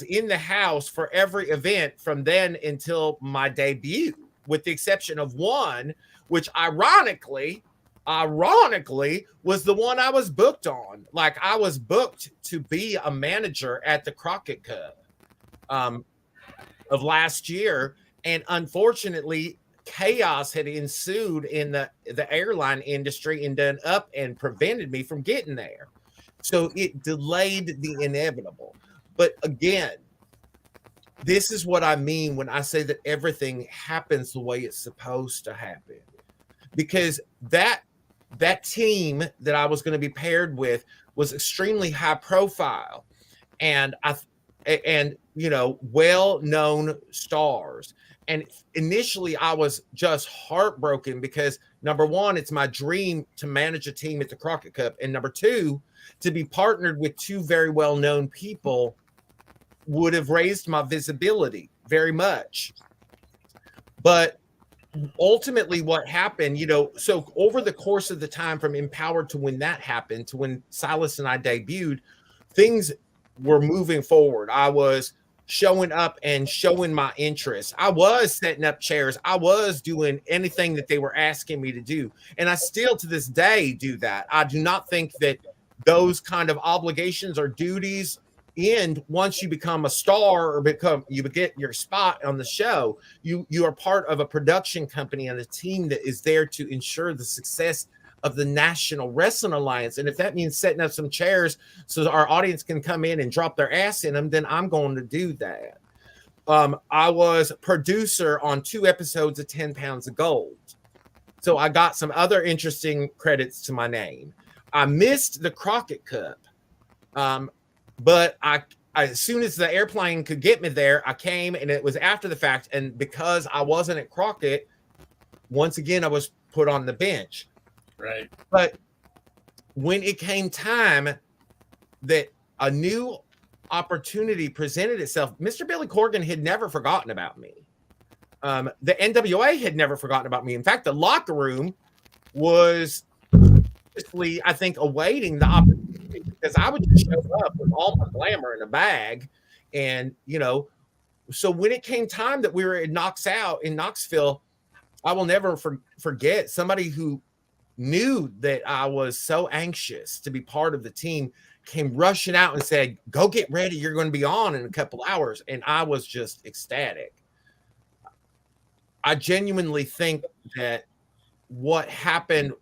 in the house for every event from then until my debut, with the exception of one, which ironically was the one I was booked on. Like, I was booked to be a manager at the Crockett Cup of last year. And unfortunately, chaos had ensued in the airline industry and done up and prevented me from getting there. So it delayed the inevitable. But again, this is what I mean when I say that everything happens the way it's supposed to happen. Because that team that I was going to be paired with was extremely high profile and well-known stars. And initially I was just heartbroken because, number one, it's my dream to manage a team at the Crockett Cup. And number two, to be partnered with two very well-known people would have raised my visibility very much. But ultimately what happened, so over the course of the time from Empowered to when that happened, to when Silas and I debuted, things were moving forward. I was showing up and showing my interest. I was setting up chairs. I was doing anything that they were asking me to do. And I still to this day do that. I do not think that those kind of obligations or duties end once you become a star or you get your spot on the show. You are part of a production company and a team that is there to ensure the success of the National Wrestling Alliance. And if that means setting up some chairs so that our audience can come in and drop their ass in them, then I'm going to do that. I was producer on 2 episodes of 10 Pounds of Gold. So I got some other interesting credits to my name. I missed the Crockett Cup. But I, as soon as the airplane could get me there, I came, and it was after the fact. And because I wasn't at Crockett, once again, I was put on the bench. Right. But when it came time that a new opportunity presented itself, Mr. Billy Corgan had never forgotten about me. The NWA had never forgotten about me. In fact, the locker room was, I think, awaiting the opportunity me because I would just show up with all my glamour in a bag. And, so when it came time that we were in Knoxville, I will never forget somebody who knew that I was so anxious to be part of the team came rushing out and said, "Go get ready. You're going to be on in a couple hours." And I was just ecstatic. I genuinely think that what happened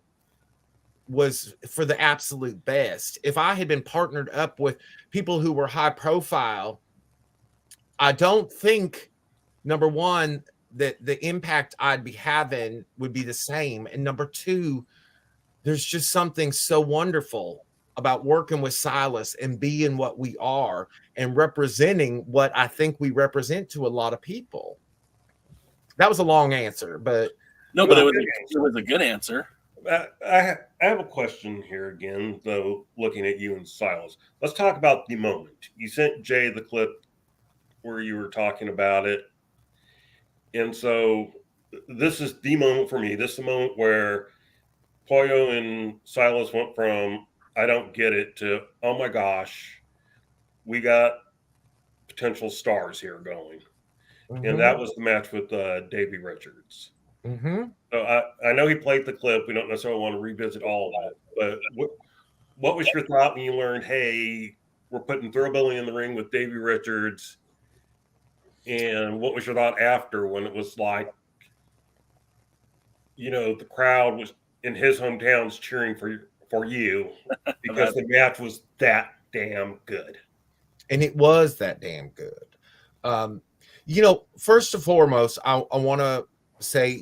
was for the absolute best. If I had been partnered up with people who were high profile, I don't think, number one, that the impact I'd be having would be the same. And number two, there's just something so wonderful about working with Silas and being what we are and representing what I think we represent to a lot of people. That was a long answer, but no, but it was a good answer. I have a question here again, though, looking at you and Silas. Let's talk about the moment. You sent Jay the clip where you were talking about it. And so this is the moment for me. This is the moment where POLLO and Silas went from, I don't get it, to, oh my gosh, we got potential stars here going. Mm-hmm. And that was the match with Davey Richards. Mm-hmm. So I know he played the clip. We don't necessarily want to revisit all of it, but what was your thought when you learned, hey, we're putting Thrillbilly in the ring with Davey Richards? And what was your thought after when it was like, the crowd was in his hometowns cheering for you because the match was that damn good? And it was that damn good. First and foremost, I want to say,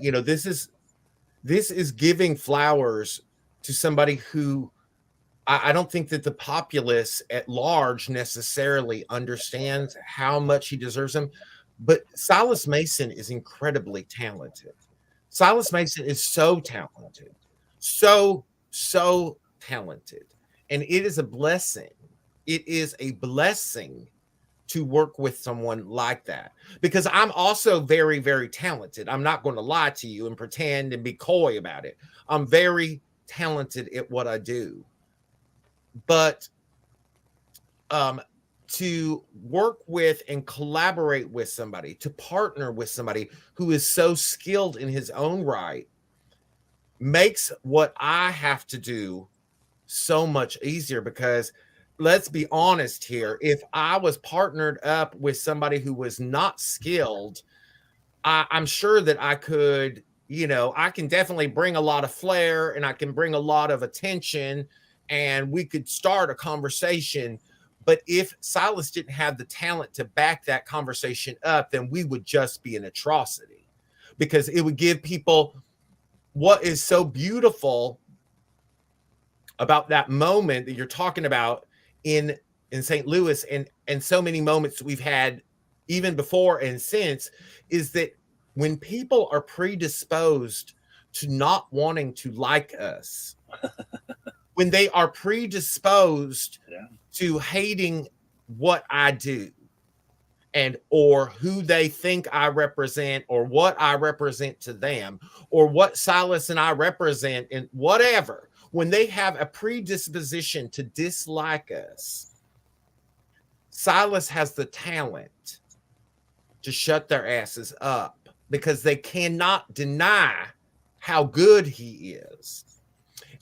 this is giving flowers to somebody who I don't think that the populace at large necessarily understands how much he deserves them. But Silas Mason is incredibly talented. Silas Mason is so talented, so talented. And it is a blessing. It is a blessing to work with someone like that, because I'm also very, very talented. I'm not going to lie to you and pretend and be coy about it. I'm very talented at what I do. But to work with and collaborate with somebody, to partner with somebody who is so skilled in his own right, makes what I have to do so much easier. Because let's be honest here, if I was partnered up with somebody who was not skilled, I'm sure that I could, I can definitely bring a lot of flair and I can bring a lot of attention and we could start a conversation. But if Silas didn't have the talent to back that conversation up, then we would just be an atrocity, because it would give people what is so beautiful about that moment that you're talking about in St. Louis and so many moments we've had even before and since, is that when people are predisposed to not wanting to like us, when they are predisposed to hating what I do and or who they think I represent or what I represent to them or what Silas and I represent and whatever, when they have a predisposition to dislike us, Silas has the talent to shut their asses up, because they cannot deny how good he is.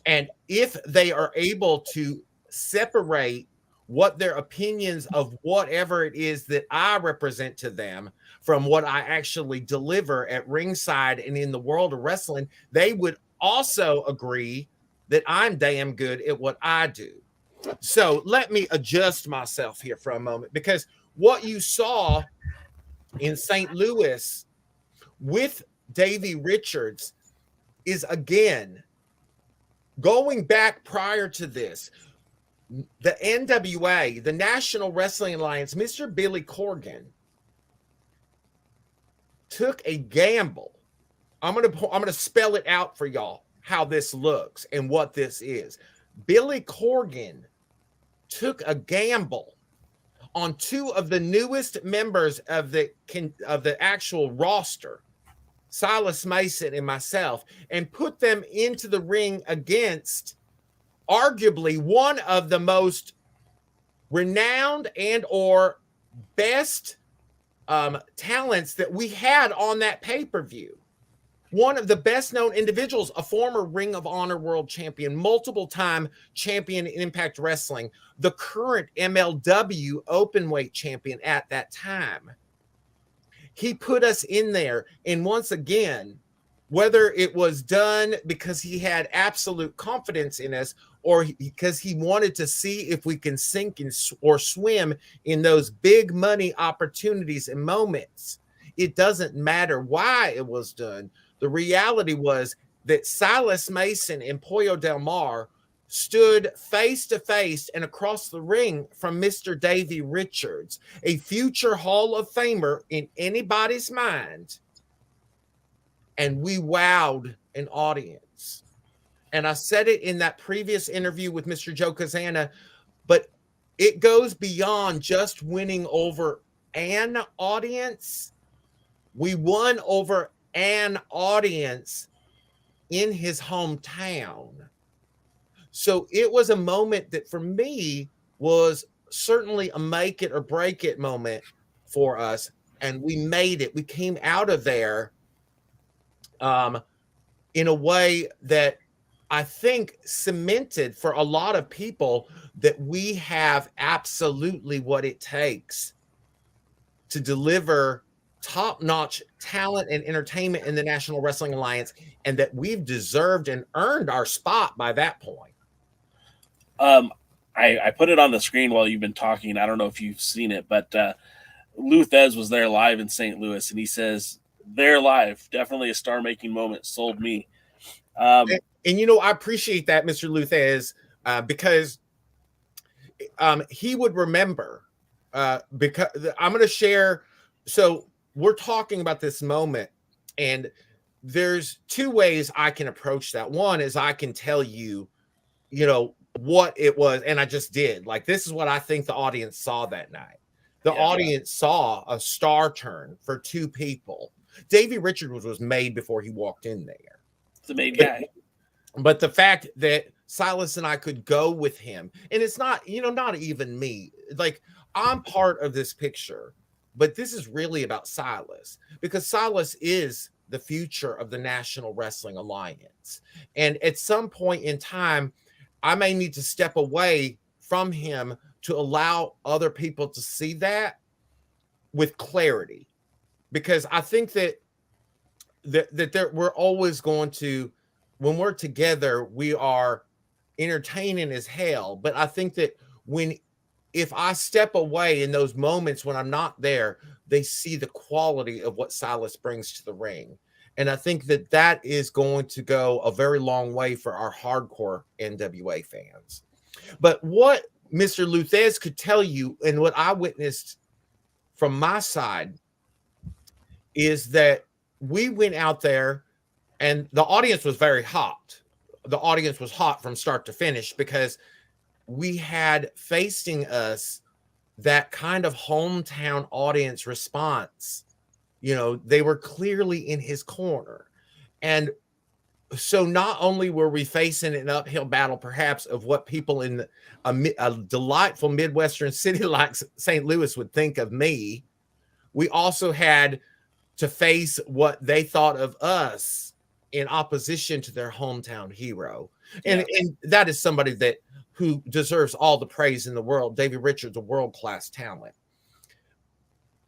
And if they are able to separate what their opinions of whatever it is that I represent to them from what I actually deliver at ringside and in the world of wrestling, they would also agree that I'm damn good at what I do. So let me adjust myself here for a moment, because what you saw in St. Louis with Davey Richards is, again, going back prior to this, the NWA, the National Wrestling Alliance, Mr. Billy Corgan took a gamble. I'm gonna spell it out for y'all how this looks and what this is. Billy Corgan took a gamble on two of the newest members of the actual roster, Silas Mason and myself, and put them into the ring against arguably one of the most renowned and or best talents that we had on that pay-per-view. One of the best known individuals, a former Ring of Honor world champion, multiple time champion in Impact Wrestling, the current MLW openweight champion at that time. He put us in there. And once again, whether it was done because he had absolute confidence in us or because he wanted to see if we can sink or swim in those big money opportunities and moments, it doesn't matter why it was done. The reality was that Silas Mason and Pollo Del Mar stood face to face and across the ring from Mr. Davey Richards, a future Hall of Famer in anybody's mind. And we wowed an audience. And I said it in that previous interview with Mr. Joe Kazana, but it goes beyond just winning over an audience. We won over an audience in his hometown. So it was a moment that for me was certainly a make it or break it moment for us. And we made it. We came out of there in a way that I think cemented for a lot of people that we have absolutely what it takes to deliver top-notch talent and entertainment in the National Wrestling Alliance, and that we've deserved and earned our spot by that point. I put it on the screen while you've been talking. I don't know if you've seen it, but Lou Thez was there live in St. Louis, and he says, "There live, definitely a star-making moment, sold me." And you know, I appreciate that, Mr. Lou Thez, because he would remember, because I'm going to share. So we're talking about this moment, and there's two ways I can approach that. One is I can tell you, you know, what it was, and I just did. Like, this is what I think the audience saw that night. The audience saw a star turn for two people. Davey Richards was made before he walked in there. It's a made guy. But the fact that Silas and I could go with him, and it's not, you know, not even me. Like, I'm part of this picture, but this is really about Silas, because Silas is the future of the National Wrestling Alliance. And at some point in time, I may need to step away from him to allow other people to see that with clarity, because I think that we're always going to, when we're together, we are entertaining as hell. But I think that if I step away in those moments when I'm not there, they see the quality of what Silas brings to the ring. And I think that that is going to go a very long way for our hardcore NWA fans. But what Mr. Lou Thez could tell you, and what I witnessed from my side, is that we went out there and the audience was very hot. The audience was hot from start to finish, because we had facing us that kind of hometown audience response. You know, they were clearly in his corner. And so not only were we facing an uphill battle, perhaps, of what people in a delightful Midwestern city like St. Louis would think of me, we also had to face what they thought of us in opposition to their hometown hero. And that is somebody who deserves all the praise in the world. Davey Richards, a world-class talent.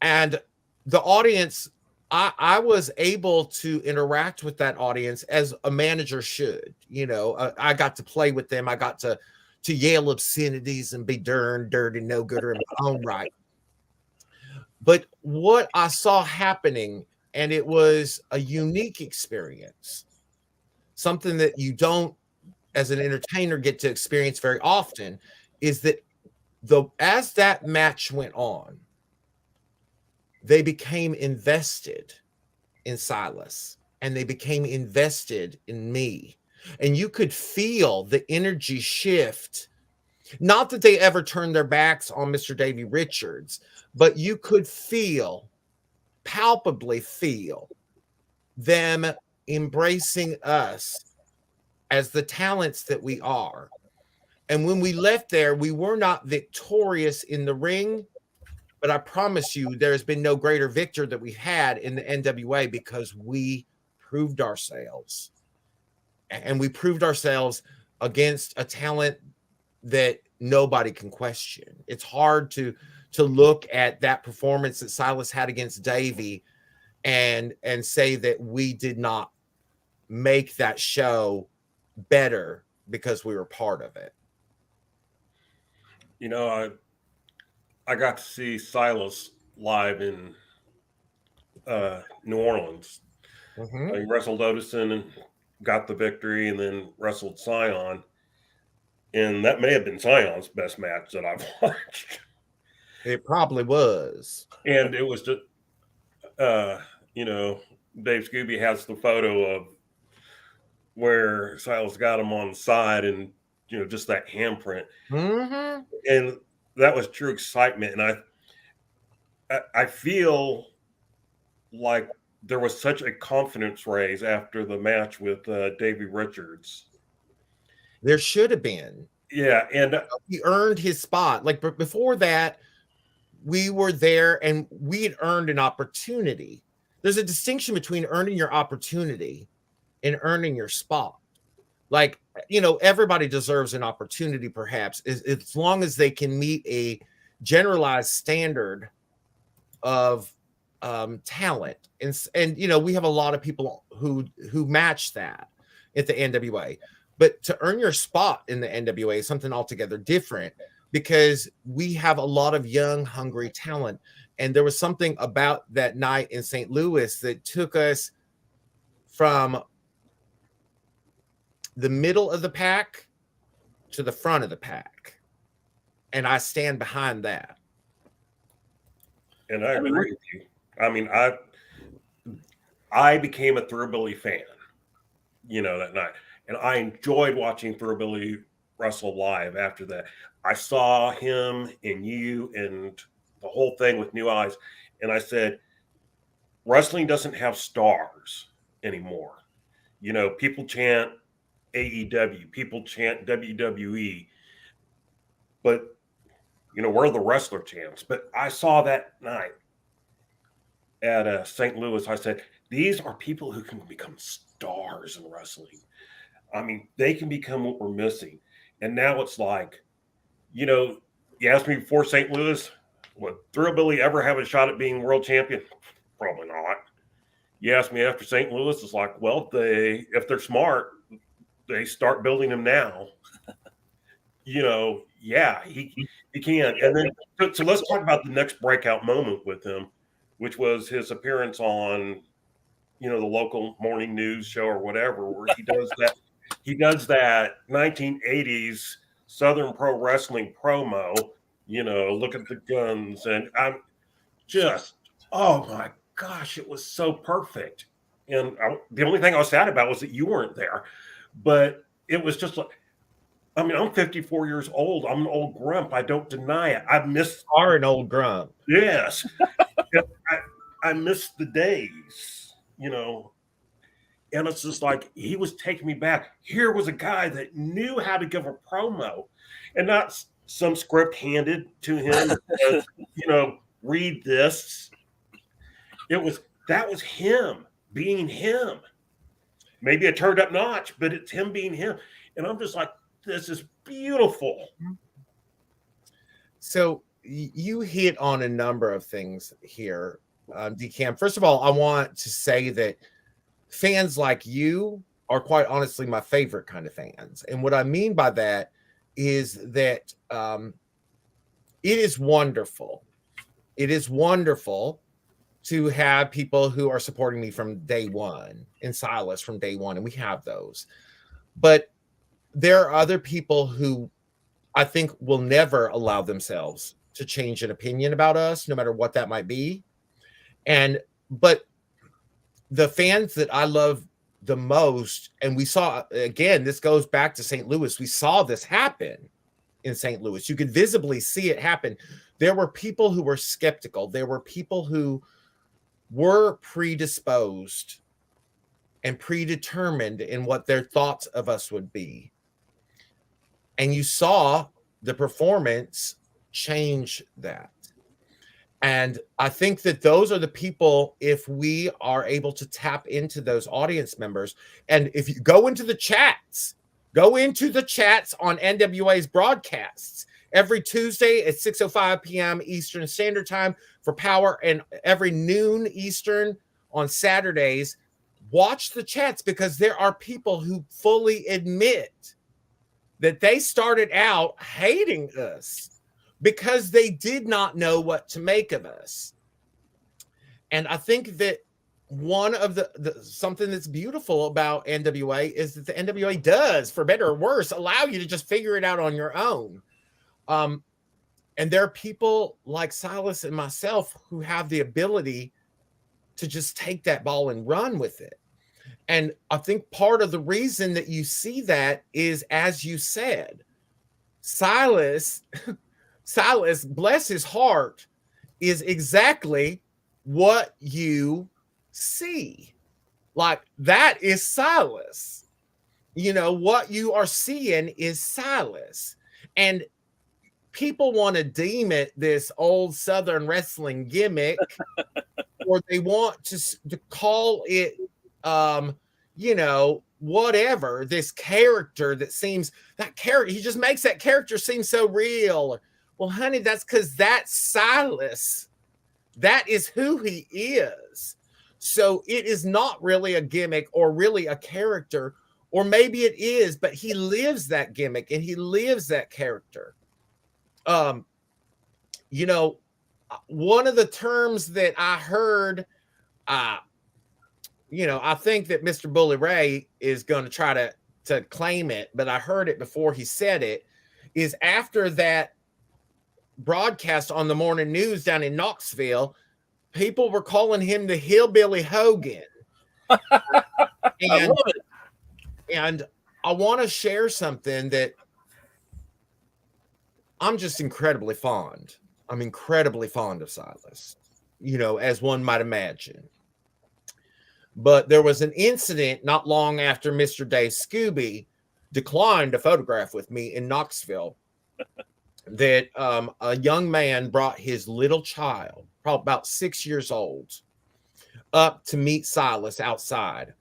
And the audience, I was able to interact with that audience as a manager should. You know, I got to play with them. I got to yell obscenities and be darn dirty, no gooder in my own right. But what I saw happening, and it was a unique experience, something that you don't, as an entertainer, get to experience very often, is that as that match went on, they became invested in Silas, and they became invested in me. And you could feel the energy shift. Not that they ever turned their backs on Mr. Davey Richards, but you could palpably feel them embracing us as the talents that we are. And when we left there, we were not victorious in the ring, but I promise you, there's been no greater victor that we've had in the NWA because we proved ourselves. And we proved ourselves against a talent that nobody can question. It's hard to look at that performance that Silas had against Davey and say that we did not make that show better because we were part of it. You know, I got to see Silas live in New Orleans. He wrestled Odison and got the victory, and then wrestled Cyon. And that may have been Cyon's best match that I've watched. It probably was. And it was just, you know, Dave Scooby has the photo of where Silas got him on the side and, you know, just that handprint. Mm-hmm. And that was true excitement. And I feel like there was such a confidence raise after the match with Davey Richards. There should have been. Yeah. And he earned his spot. Like before that, we were there and we had earned an opportunity. There's a distinction between earning your opportunity and earning your spot. Like, you know, everybody deserves an opportunity, perhaps, as long as they can meet a generalized standard of talent. And you know, we have a lot of people who match that at the NWA. But to earn your spot in the NWA is something altogether different, because we have a lot of young, hungry talent. And there was something about that night in St. Louis that took us from the middle of the pack to the front of the pack. And I stand behind that. And I agree with you. I mean, I became a Thrillbilly fan, you know, that night. And I enjoyed watching Thrillbilly wrestle live after that. I saw him and you and the whole thing with new eyes. And I said, wrestling doesn't have stars anymore. You know, people chant AEW, people chant WWE, but, you know, we're the wrestler chants. But I saw that night at St. Louis, I said, these are people who can become stars in wrestling. I mean, they can become what we're missing. And now it's like, you know, you asked me before St. Louis, would Thrillbilly ever have a shot at being world champion? Probably not. You asked me after St. Louis, it's like, well, if they're smart, they start building him now. You know, yeah, he can. And then, so let's talk about the next breakout moment with him, which was his appearance on, you know, the local morning news show or whatever, where he does that. He does that 1980s Southern Pro Wrestling promo, you know, look at the guns. And I'm just, oh my gosh, it was so perfect. And the only thing I was sad about was that you weren't there. But it was just like, I mean, I'm 54 years old. I'm an old grump. I don't deny it. I miss. Are an old grump. Yes. I miss the days, you know. And it's just like, he was taking me back. Here was a guy that knew how to give a promo and not some script handed to him, you know, read this. That was him being him. Maybe a turned up notch, but it's him being him. And I'm just like, this is beautiful. So you hit on a number of things here, DCAM. First of all, I want to say that fans like you are quite honestly my favorite kind of fans. And what I mean by that is that it is wonderful. It is wonderful to have people who are supporting me from day one, and Silas from day one, and we have those. But there are other people who I think will never allow themselves to change an opinion about us, no matter what that might be. But the fans that I love the most, and we saw, again, this goes back to St. Louis. We saw this happen in St. Louis. You could visibly see it happen. There were people who were skeptical. There were people who were predisposed and predetermined in what their thoughts of us would be. And you saw the performance change that. And I think that those are the people, if we are able to tap into those audience members, and if you go into the chats on NWA's broadcasts every Tuesday at 6:05 p.m. Eastern Standard Time for Power, and every noon Eastern on Saturdays, watch the chats, because there are people who fully admit that they started out hating us because they did not know what to make of us. And I think that one of the something that's beautiful about NWA is that the NWA does, for better or worse, allow you to just figure it out on your own. And there are people like Silas and myself who have the ability to just take that ball and run with it. And I think part of the reason that you see that is, as you said, Silas, bless his heart, is exactly what you see. Like, that is Silas. You know, what you are seeing is Silas. And people want to deem it this old Southern wrestling gimmick, or they want to call it, you know, whatever, this character that seems, that character, he just makes that character seem so real. Well, honey, that's because that's Silas. That is who he is. So it is not really a gimmick or really a character, or maybe it is, but he lives that gimmick and he lives that character. You know, one of the terms that I heard, you know, I think that Mr. Bully Ray is going to try to claim it, but I heard it before he said it, is after that broadcast on the morning news down in Knoxville, people were calling him the Hillbilly Hogan. And I love it. And I want to share something that I'm just incredibly fond. I'm incredibly fond of Silas, you know, as one might imagine. But there was an incident not long after Mr. Dave Scooby declined a photograph with me in Knoxville that a young man brought his little child, probably about 6 years old, up to meet Silas outside.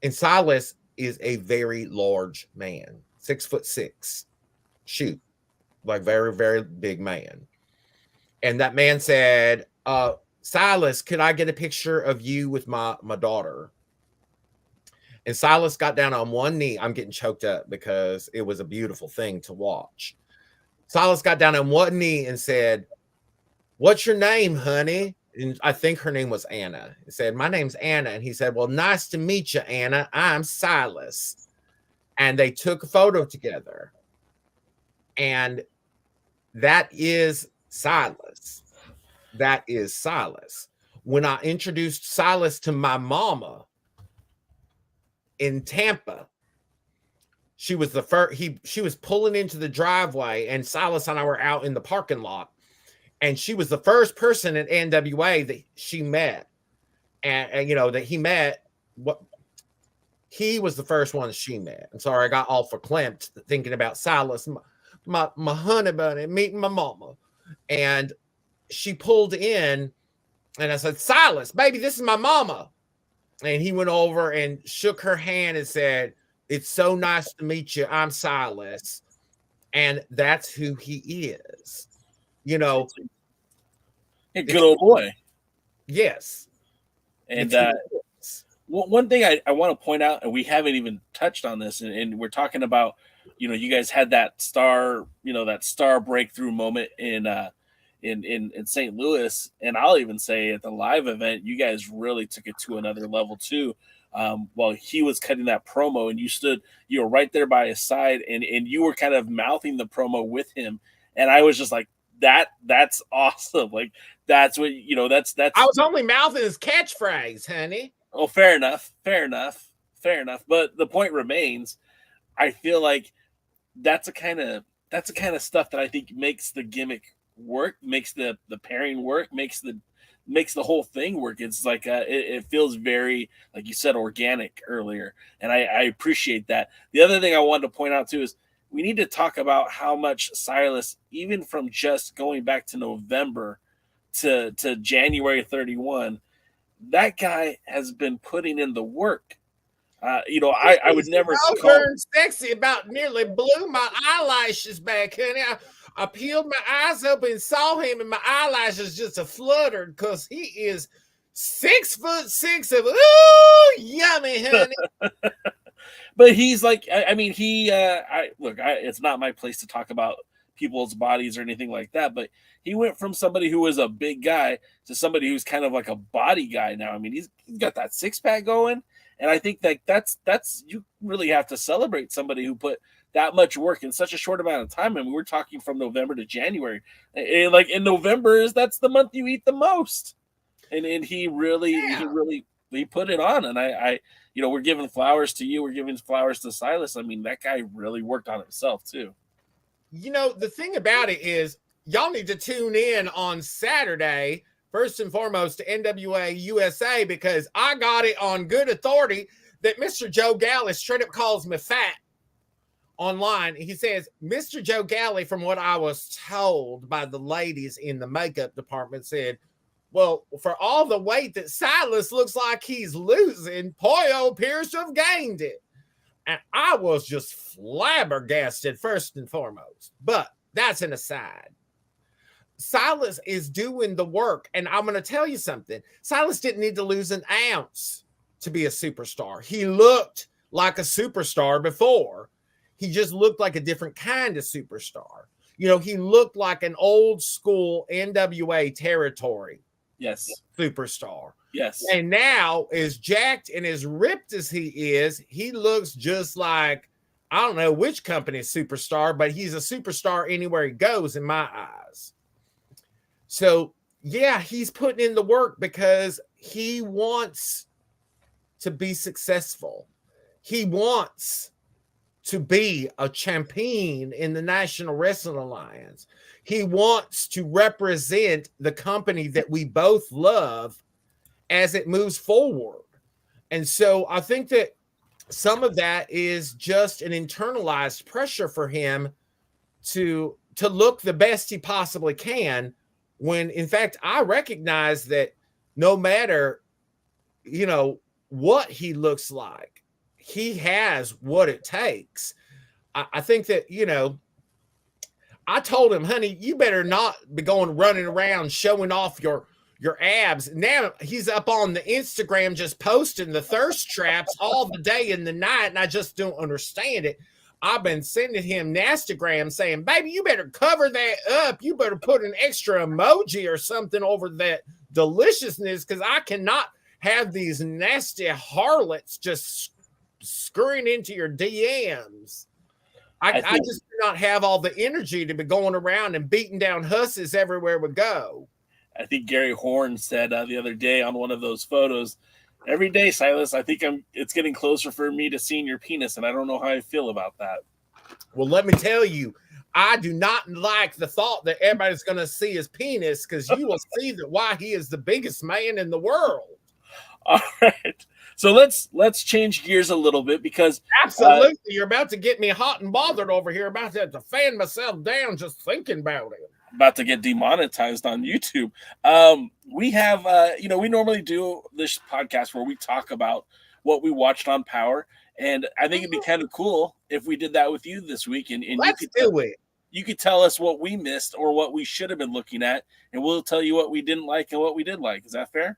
And Silas is a very large man, 6'6", shoot, like very, very big man. And that man said, Silas, could I get a picture of you with my daughter? And Silas got down on one knee. I'm getting choked up because it was a beautiful thing to watch. Silas got down on one knee and said, "What's your name, honey?" And I think her name was Anna. He said, "My name's Anna." And he said, "Well, nice to meet you, Anna. I'm Silas." And they took a photo together. And that is Silas. That is Silas. When I introduced Silas to my mama in Tampa, she was the first, she was pulling into the driveway, and Silas and I were out in the parking lot, and she was the first person at NWA that she met. And you know, that he met, what he was the first one she met. I'm sorry, I got all verklempt thinking about Silas, my honey bunny, meeting my mama. And she pulled in, and I said, "Silas, baby, this is my mama." And he went over and shook her hand and said, "It's so nice to meet you. I'm Silas." And that's who he is. You know, a good old boy. Yes. And one thing I want to point out, and we haven't even touched on this, and we're talking about, you know, you guys had that star, you know, that star breakthrough moment in St. Louis, and I'll even say at the live event, you guys really took it to another level too. While he was cutting that promo, and you were right there by his side, and you were kind of mouthing the promo with him, and I was just like, that's awesome. Like, that's what, you know, that's I was only mouthing his catchphrase, honey. Oh, fair enough. But the point remains, I feel like that's the kind of stuff that I think makes the gimmick work, makes the pairing work, makes the whole thing work. It's like it feels very, like you said, organic earlier, and I appreciate that. The other thing I wanted to point out too is we need to talk about how much Silas, even from just going back to November to January 31, that guy has been putting in the work. I would never call sexy, about nearly blew my eyelashes back, honey. I peeled my eyes open and saw him, and my eyelashes just fluttered because he is 6'6" of yummy, honey. But he's like, it's not my place to talk about people's bodies or anything like that, but he went from somebody who was a big guy to somebody who's kind of like a body guy now. I mean, he's got that six-pack going, and I think that's you really have to celebrate somebody who put that much work in such a short amount of time. I mean, we're talking from November to January. And like in November, that's the month you eat the most. And he put it on. And I we're giving flowers to you. We're giving flowers to Silas. I mean, that guy really worked on himself too. The thing about it is y'all need to tune in on Saturday, first and foremost, to NWA USA, because I got it on good authority that Mr. Joe Galley straight up calls me fat online. He says, Mr. Joe Galley, from what I was told by the ladies in the makeup department, said, well, for all the weight that Silas looks like he's losing, Pollo appears to have gained it. And I was just flabbergasted, first and foremost. But that's an aside. Silas is doing the work. And I'm going to tell you something. Silas didn't need to lose an ounce to be a superstar. He looked like a superstar before. He just looked like a different kind of superstar. He looked like an old school NWA territory. Yes. Superstar. Yes. And now, as jacked and as ripped as he is, he looks just like, I don't know which company's superstar, but he's a superstar anywhere he goes in my eyes. So, yeah, he's putting in the work because he wants to be successful. He wants to be a champion in the National Wrestling Alliance. He wants to represent the company that we both love as it moves forward. And so I think that some of that is just an internalized pressure for him to look the best he possibly can, when in fact I recognize that no matter what he looks like, he has what it takes. I think that I told him, honey, you better not be running around showing off your abs. Now he's up on the Instagram just posting the thirst traps all the day and the night, and I just don't understand it. I've been sending him Nastagram saying, baby, you better cover that up. You better put an extra emoji or something over that deliciousness, because I cannot have these nasty harlots just scurrying into your DMs. I just do not have all the energy to be going around and beating down hussies everywhere we go. I think Gary Horn said the other day on one of those photos, every day, Silas, I think it's getting closer for me to seeing your penis, and I don't know how I feel about that. Well, let me tell you, I do not like the thought that everybody's going to see his penis, because you will see that why he is the biggest man in the world. All right. So let's change gears a little bit, because absolutely, you're about to get me hot and bothered over here. About to have to fan myself down just thinking about it. About to get demonetized on YouTube. We have, we normally do this podcast where we talk about what we watched on Power, and I think it'd be kind of cool if we did that with you this week. And let's do it. You could tell us what we missed or what we should have been looking at, and we'll tell you what we didn't like and what we did like. Is that fair?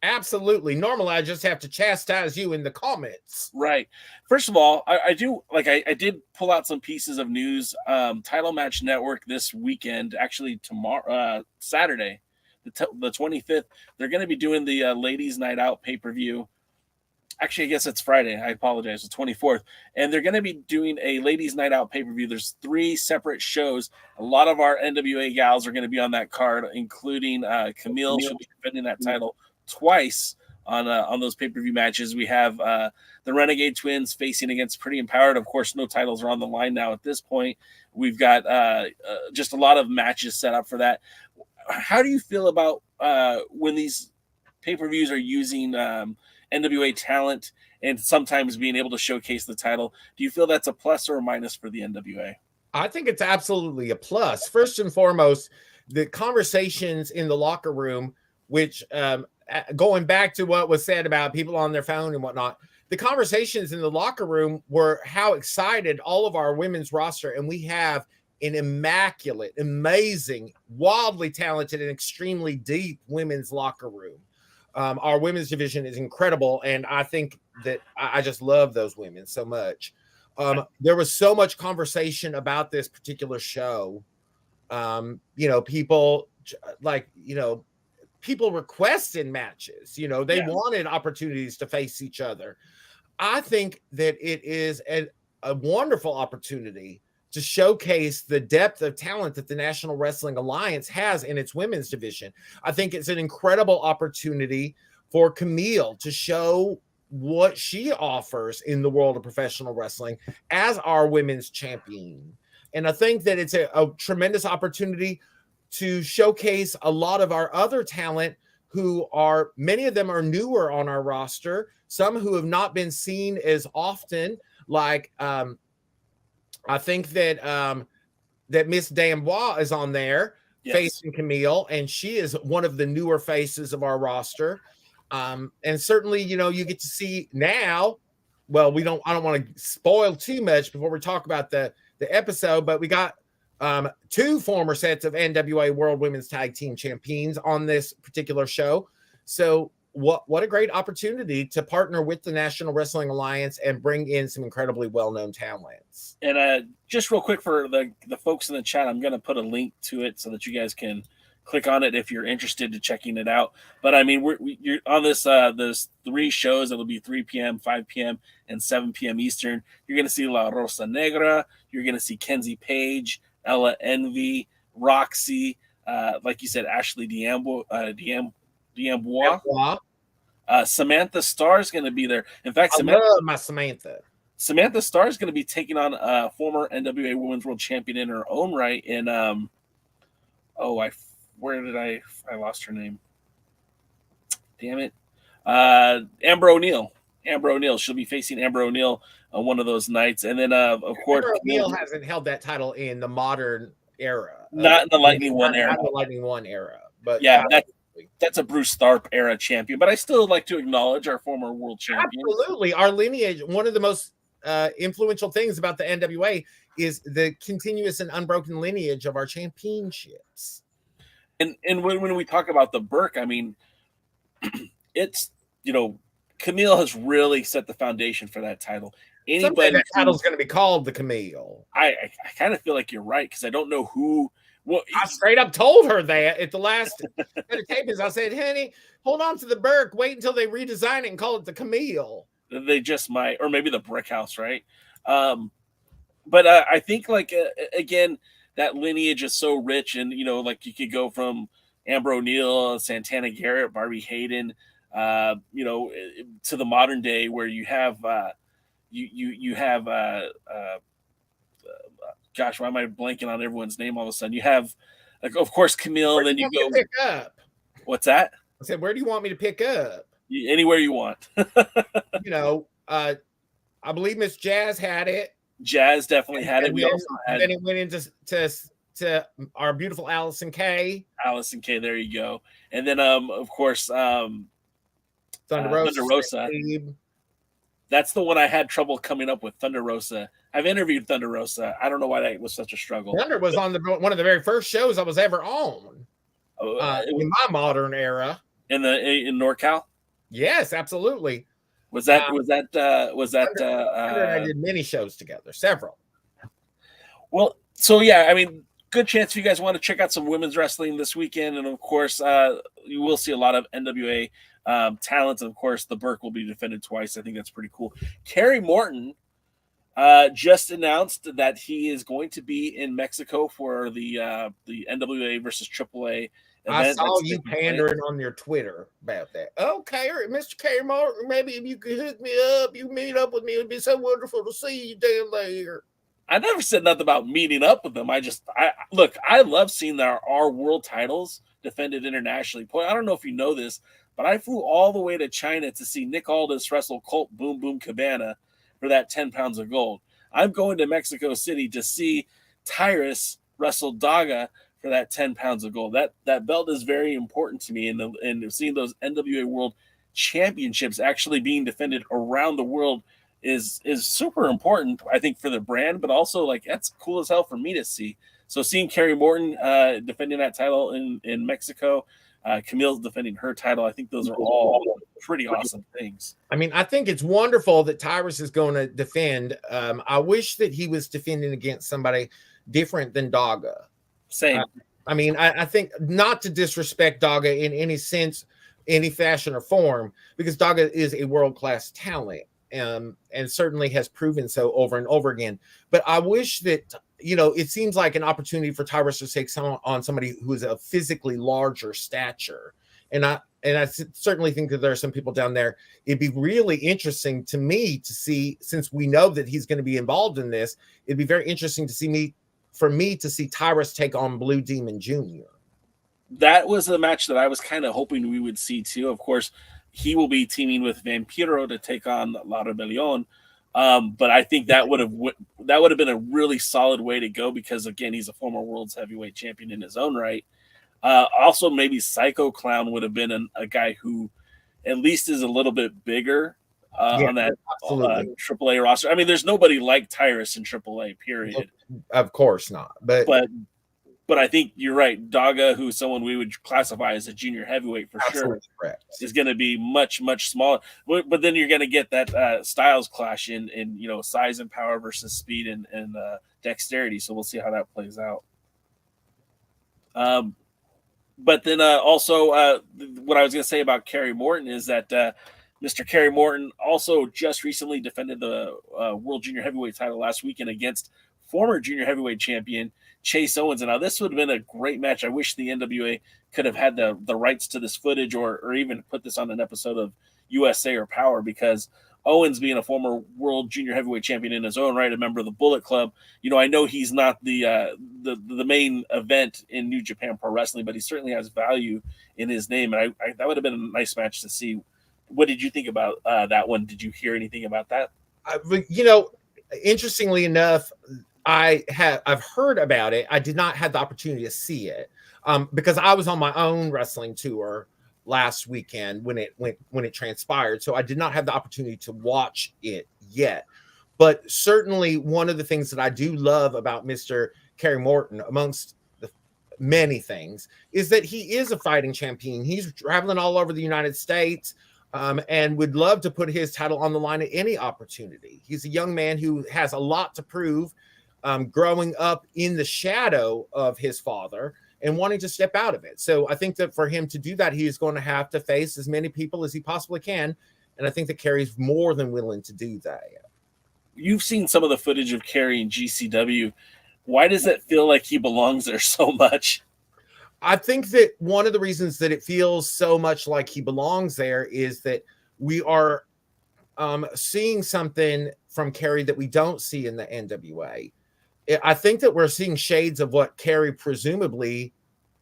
Absolutely. Normally, I just have to chastise you in the comments. Right. First of all, I did pull out some pieces of news. Title Match Network this weekend, actually tomorrow, Saturday, the 25th, they're going to be doing the Ladies Night Out pay-per-view. Actually, I guess it's Friday. I apologize. The 24th. And they're going to be doing a Ladies Night Out pay-per-view. There's 3 separate shows. A lot of our NWA gals are going to be on that card, including Kamille. She'll be defending that title twice on those pay-per-view matches. We have the Renegade Twins facing against Pretty Empowered. Of course, no titles are on the line now at this point. We've got just a lot of matches set up for that. How do you feel about when these pay-per-views are using NWA talent and sometimes being able to showcase the title? Do you feel that's a plus or a minus for the NWA? I think it's absolutely a plus. First and foremost, the conversations in the locker room, which going back to what was said about people on their phone and whatnot, the conversations in the locker room were how excited all of our women's roster, and we have an immaculate, amazing, wildly talented, and extremely deep women's locker room. Our women's division is incredible, and I think that I just love those women so much. There was so much conversation about this particular show. People people requested matches. They wanted opportunities to face each other. I think that it is a wonderful opportunity to showcase the depth of talent that the National Wrestling Alliance has in its women's division. I think it's an incredible opportunity for Kamille to show what she offers in the world of professional wrestling as our women's champion. And I think that it's a tremendous opportunity to showcase a lot of our other talent many of them are newer on our roster, some who have not been seen as often, like I think that Miss NWA is on there, facing Kamille, and she is one of the newer faces of our roster. And certainly, you get to see now. Well, I don't want to spoil too much before we talk about the episode, but we got 2 former sets of NWA World Women's Tag Team Champions on this particular show. So what a great opportunity to partner with the National Wrestling Alliance and bring in some incredibly well-known talents. And just real quick for the folks in the chat, I'm going to put a link to it so that you guys can click on it if you're interested in checking it out. But I mean, you're on this there's 3 shows. It'll be 3 p.m., 5 p.m., and 7 p.m. Eastern. You're going to see La Rosa Negra. You're going to see Kenzie Page, Ella Envy, Roxy, like you said, Ashley Diambois. Samantha Starr is going to be there. In fact, I love my Samantha. Samantha Starr is going to be taking on a former NWA Women's World Champion in her own right. In I lost her name. Damn it, Amber O'Neal. Amber O'Neal. She'll be facing Amber O'Neal on one of those nights, and then of course, Amber O'Neal hasn't held that title in the modern era. Not in the Lightning One era. Not the Lightning One era, but yeah, that's a Bruce Tharp era champion. But I still like to acknowledge our former world champion. Absolutely, our lineage. One of the most influential things about the NWA is the continuous and unbroken lineage of our championships. And when we talk about the Burke, I mean, it's Kamille has really set the foundation for that title. Someday that title's going to be called the Kamille. I kind of feel like you're right because I don't know who. Well, I straight up told her that at the last tapings. I said, "Honey, hold on to the Burke. Wait until they redesign it and call it the Kamille." They just might, or maybe the Brick House, right? But I think again, that lineage is so rich, and like you could go from Amber O'Neal, Santana Garrett, Barbie Hayden, to the modern day where you have you have gosh, why am I blanking on everyone's name all of a sudden? You have, of course, Kamille, and then you go pick up. What's that? I said, where do you want me to pick up? Anywhere you want. I believe Miss Jazz had it. Jazz definitely had it. Then it went into to our beautiful Allison K. Allison K. There you go. And then, of course, Thunder Rosa. That's the one I had trouble coming up with. Thunder Rosa. I've interviewed Thunder Rosa. I don't know why that was such a struggle. Thunder was on one of the very first shows I was ever on. In my modern era. In NorCal. Yes, absolutely. Was that Thunder and I did many shows together, several. Well, so yeah, I mean, good chance if you guys want to check out some women's wrestling this weekend, and of course, you will see a lot of NWA talents. And of course, the Burke will be defended twice. I think that's pretty cool. Kerry Morton just announced that he is going to be in Mexico for the NWA versus AAA. I saw you pandering on your Twitter about that. Okay, Mr. Kerry Morton, maybe if you could hook me up, you meet up with me. It'd be so wonderful to see you down there. I never said nothing about meeting up with them. I love seeing our world titles defended internationally. Boy, I don't know if you know this, but I flew all the way to China to see Nick Aldis wrestle Colt Boom Boom Cabana for that 10 pounds of gold. I'm going to Mexico City to see Tyrus wrestled Daga for that 10 pounds of gold. That belt is very important to me, and seeing those NWA World Championships actually being defended around the world is super important, I think, for the brand, but also like that's cool as hell for me to see. So seeing Carrie Morton defending that title in Mexico, Kamille's defending her title, I think those are all pretty awesome things. I mean, I think it's wonderful that Tyrus is going to defend. I wish that he was defending against somebody different than Daga. Same. I mean, I think not to disrespect Daga in any sense, any fashion or form, because Daga is a world-class talent. And certainly has proven so over and over again. But I wish that, it seems like an opportunity for Tyrus to take on somebody who is a physically larger stature. And I certainly think that there are some people down there. It'd be really interesting to me to see, since we know that he's going to be involved in this, it'd be very interesting to see Tyrus take on Blue Demon Jr. That was a match that I was kind of hoping we would see too. Of course, he will be teaming with Vampiro to take on La Rebellion. But I think that would have been a really solid way to go, because again, he's a former world's heavyweight champion in his own right. Also, maybe Psycho Clown would have been a guy who at least is a little bit bigger on that AAA roster. I mean, there's nobody like Tyrus in AAA, period. Of course not. But I think you're right. Daga, who's someone we would classify as a junior heavyweight for sure, is going to be much, much smaller. But then you're going to get that styles clash in size and power versus speed and dexterity. So we'll see how that plays out. But then also what I was going to say about Kerry Morton is that Mr. Kerry Morton also just recently defended the World Junior Heavyweight title last weekend against former junior heavyweight champion Chase Owens. And now this would have been a great match. I wish the NWA could have had the rights to this footage or even put this on an episode of USA or Power, because Owens, being a former world junior heavyweight champion in his own right, a member of the Bullet Club, I know he's not the main event in New Japan Pro Wrestling, but he certainly has value in his name. And that would have been a nice match to see. What did you think about that one? Did you hear anything about that? Interestingly enough, I've heard about it. I did not have the opportunity to see it because I was on my own wrestling tour last weekend when it transpired. So I did not have the opportunity to watch it yet. But certainly one of the things that I do love about Mr. Kerry Morton, amongst the many things, is that he is a fighting champion. He's traveling all over the United States and would love to put his title on the line at any opportunity. He's a young man who has a lot to prove, growing up in the shadow of his father and wanting to step out of it. So I think that for him to do that, he is going to have to face as many people as he possibly can. And I think that Kerry's more than willing to do that. You've seen some of the footage of Kerry in GCW. Why does it feel like he belongs there so much? I think that one of the reasons that it feels so much like he belongs there is that we are seeing something from Kerry that we don't see in the NWA. I think that we're seeing shades of what Kerry presumably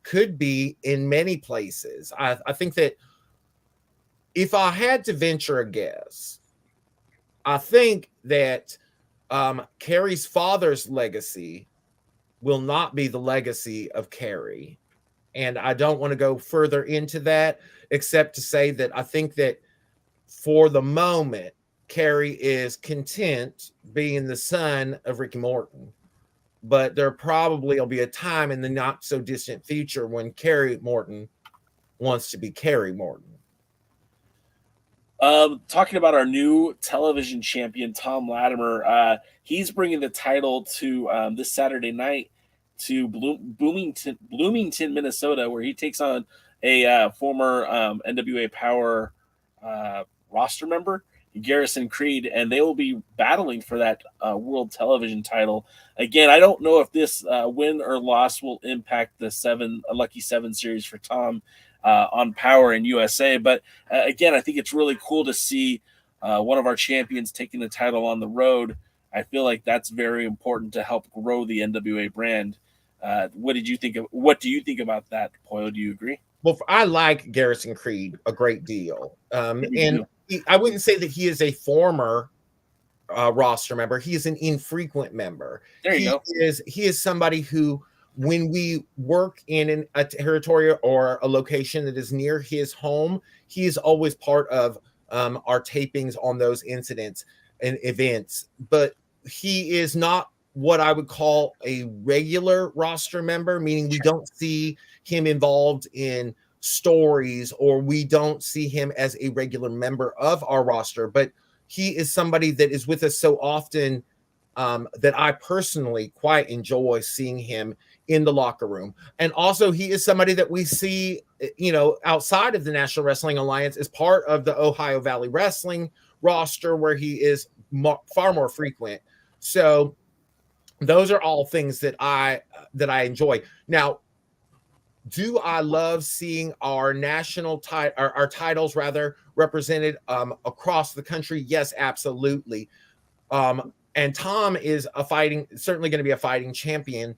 could be in many places. I think that if I had to venture a guess, I think that Kerry's father's legacy will not be the legacy of Kerry. And I don't want to go further into that, except to say that I think that for the moment, Kerry is content being the son of Ricky Morton. But there probably will be a time in the not so distant future when Kerry Morton wants to be Kerry Morton. Talking about our new television champion, Tom Latimer, he's bringing the title to this Saturday night to Bloomington, Minnesota, where he takes on a former NWA Power roster member, Garrison Creed, and they will be battling for that world television title. Again, I don't know if this win or loss will impact the Lucky Seven series for Tom on Power and USA. But again, I think it's really cool to see one of our champions taking the title on the road. I feel like that's very important to help grow the NWA brand. What do you think about that, Poyo? Do you agree? Well, I like Garrison Creed a great deal. And I wouldn't say that he is a former roster member. He is an infrequent member. There you go. He is somebody who, when we work in a territory or a location that is near his home, he is always part of our tapings on those incidents and events. But he is not what I would call a regular roster member, meaning we don't see him involved in stories, or we don't see him as a regular member of our roster. But he is somebody that is with us so often that I personally quite enjoy seeing him in the locker room. And also, he is somebody that we see, outside of the National Wrestling Alliance as part of the Ohio Valley Wrestling roster, where he is far more frequent. So those are all things that I enjoy. Now, do I love seeing our national our titles rather represented across the country? Yes, absolutely. And Tom is certainly going to be a fighting champion.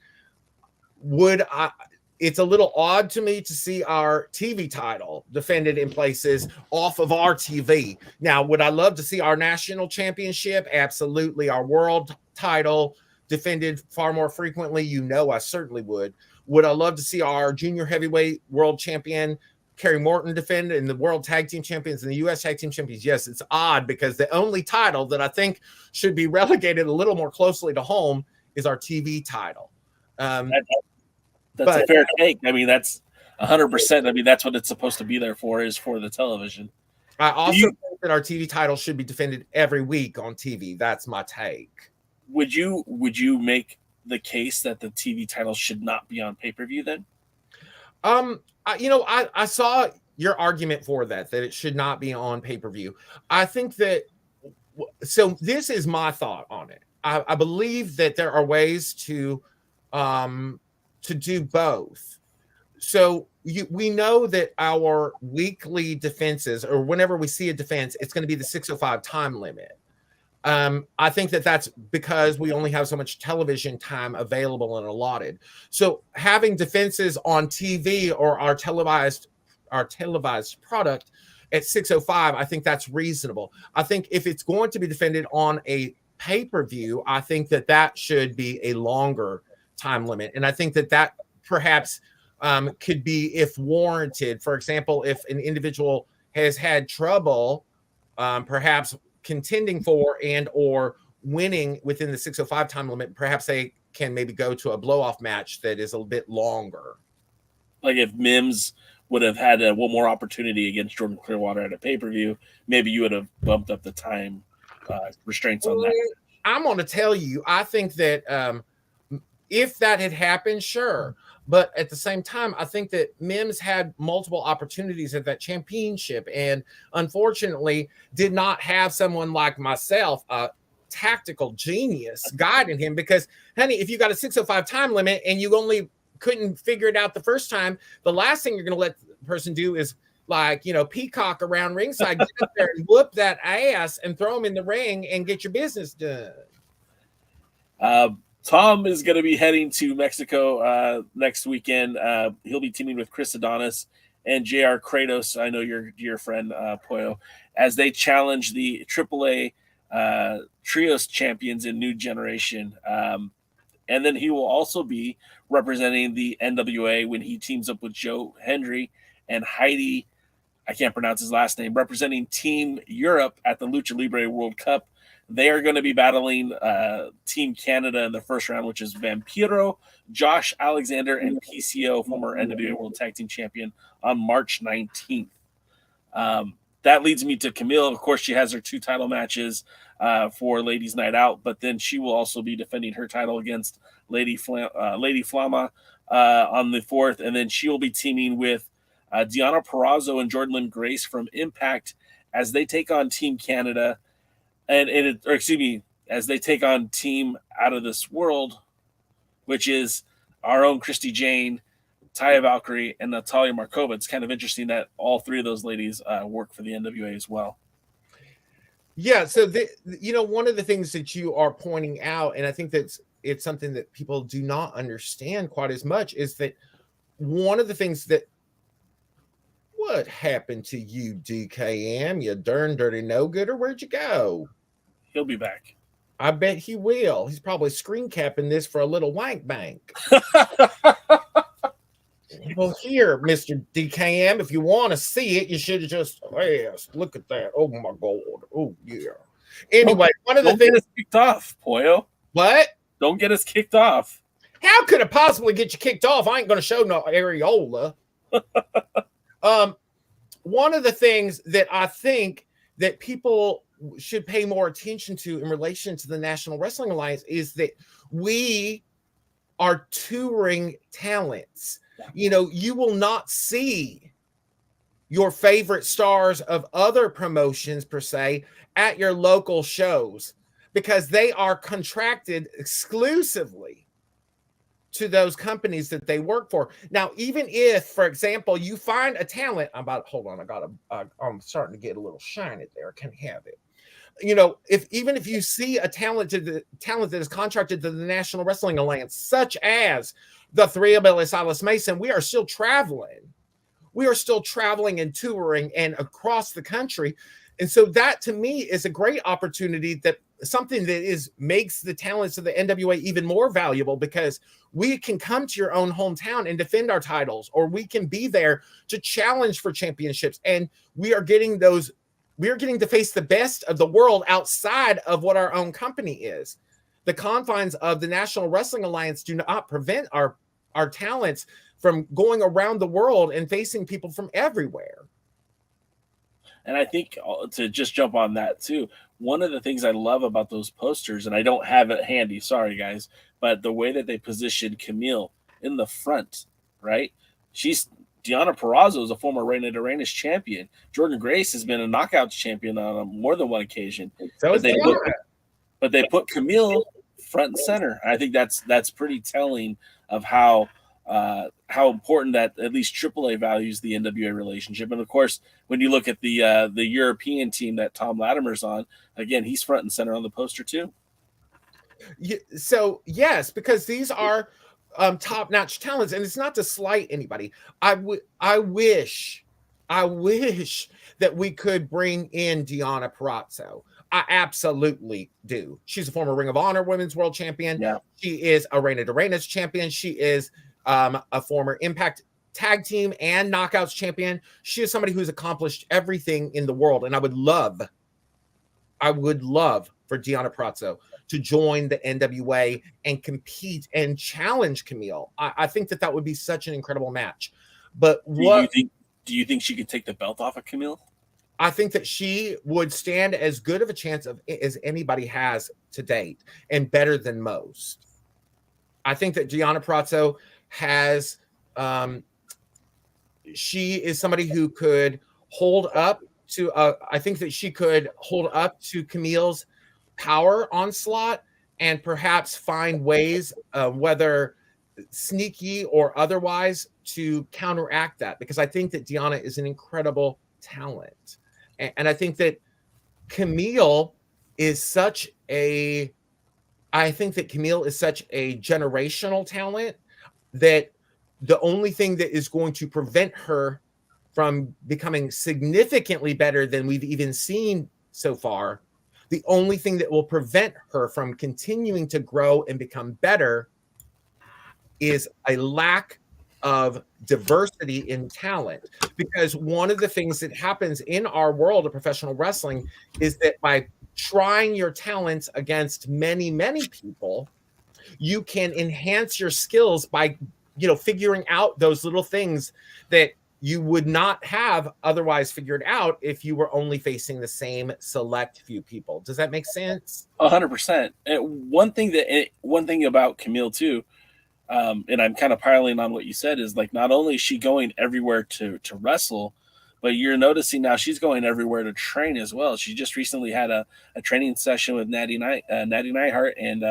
It's a little odd to me to see our TV title defended in places off of our TV. Now, would I love to see our national championship? Absolutely. Our world title defended far more frequently? I certainly would. Would I love to see our junior heavyweight world champion, Kerry Morton, defend, and the world tag team champions and the U.S. tag team champions? Yes, it's odd because the only title that I think should be relegated a little more closely to home is our TV title. That's a fair take. I mean, that's 100%. I mean, that's what it's supposed to be there for, is for the television. I also think that our TV title should be defended every week on TV. That's my take. Would you make the case that the TV title should not be on pay-per-view then? I saw your argument for that it should not be on pay-per-view. I think that, so this is my thought on it. I believe that there are ways to do both. So we know that our weekly defenses, or whenever we see a defense, it's going to be the 6:05 time limit. I think that that's because we only have so much television time available and allotted. So having defenses on TV or our televised product at 6:05, I think that's reasonable. I think if it's going to be defended on a pay-per-view, I think that should be a longer time limit. And I think that perhaps could be, if warranted. For example, if an individual has had trouble perhaps contending for and or winning within the 6:05 time limit, perhaps they can maybe go to a blow-off match that is a bit longer. Like if Mims would have had one more opportunity against Jordan Clearwater at a pay-per-view, maybe you would have bumped up the time restraints on that. I'm going to tell you, I think that if that had happened, sure. But at the same time, I think that Mims had multiple opportunities at that championship and unfortunately did not have someone like myself, a tactical genius, guiding him. Because, honey, if you got a 6:05 time limit and you only couldn't figure it out the first time, the last thing you're going to let the person do is peacock around ringside, get up there and whoop that ass and throw him in the ring and get your business done. Tom is going to be heading to Mexico next weekend. He'll be teaming with Chris Adonis and JR Kratos. I know your dear friend, Pollo, as they challenge the AAA Trios champions in New Generation. And then he will also be representing the NWA when he teams up with Joe Hendry and Heidi, I can't pronounce his last name, representing Team Europe at the Lucha Libre World Cup. They are going to be battling Team Canada in the first round, which is Vampiro, Josh Alexander, and PCO, former NWA World Tag Team Champion, on March 19th. That leads me to Kamille. Of course, she has her 2 title matches for Ladies Night Out, but then she will also be defending her title against Lady Flama on the 4th, and then she will be teaming with Deonna Purrazzo and Jordan Lynn Grace from Impact as they take on Team Canada. As they take on Team Out of This World, which is our own Christy Jane, Taya Valkyrie, and Natalia Markova. It's kind of interesting that all 3 of those ladies work for the NWA as well. Yeah, so one of the things that you are pointing out, and I think that it's something that people do not understand quite as much, is that one of the things that what happened to you, DKM? You darn dirty no gooder. Where'd you go? He'll be back. I bet he will. He's probably screen capping this for a little wank bank. Well, here, Mr. DKM, if you want to see it, you should have just, yes, look at that. Oh, my God. Oh, yeah. Anyway, one of the things. Don't get us kicked off, Pollo. What? Don't get us kicked off. How could it possibly get you kicked off? I ain't going to show no areola. One of the things that I think that people should pay more attention to in relation to the National Wrestling Alliance is that we are touring talents. You know, you will not see your favorite stars of other promotions per se at your local shows because they are contracted exclusively to those companies that they work for. Now, even if, for example, you find a talent, I'm starting to get a little shiny there. I can have it. You know, even if you see a talent that is contracted to the National Wrestling Alliance, such as the Thrillbilly Silas Mason, we are still traveling. We are still traveling and touring and across the country. And so that to me is a great opportunity, that something that makes the talents of the NWA even more valuable, because we can come to your own hometown and defend our titles, or we can be there to challenge for championships. And we are getting to face the best of the world outside of what our own company is. The confines of the National Wrestling Alliance do not prevent our talents from going around the world and facing people from everywhere. And I think, to just jump on that too, one of the things I love about those posters, and I don't have it handy, sorry guys, but the way that they positioned Kamille in the front, right? Deonna Purrazzo is a former Renegade Twins champion. Jordan Grace has been a knockout champion on more than one occasion. But they put Kamille front and center. I think that's pretty telling of how important that at least AAA values the NWA relationship. And of course, when you look at the European team that Tom Latimer's on, again, he's front and center on the poster too. So yes, because these are top-notch talents, and it's not to slight anybody. I wish that we could bring in Deonna Purrazzo. I absolutely do. She's a former Ring of Honor Women's World Champion. Yeah. She is a Reina de Reinas champion. She is a former Impact Tag Team and Knockouts champion. She is somebody who's accomplished everything in the world, and I would love for Deonna Purrazzo to join the NWA and compete and challenge Kamille. I think that would be such an incredible match. But do you think she could take the belt off of Kamille? I think that she would stand as good of a chance as anybody has to date, and better than most. I think that Deonna Purrazzo has, she is somebody who could hold up to, I think that she could hold up to Kamille's power onslaught and perhaps find ways, whether sneaky or otherwise, to counteract that, because I think that Deonna is an incredible talent. And I think that Kamille is such a generational talent that the only thing that is going to prevent her from becoming significantly better than we've even seen so far, the only thing that will prevent her from continuing to grow and become better is a lack of diversity in talent. Because one of the things that happens in our world of professional wrestling is that by trying your talents against many, many people, you can enhance your skills by, figuring out those little things that you would not have otherwise figured out if you were only facing the same select few people. Does that make sense? 100%. One thing about Kamille too, and I'm kind of piling on what you said, is like, not only is she going everywhere to wrestle, but you're noticing now she's going everywhere to train as well. She just recently had a training session with Natty Neidhart and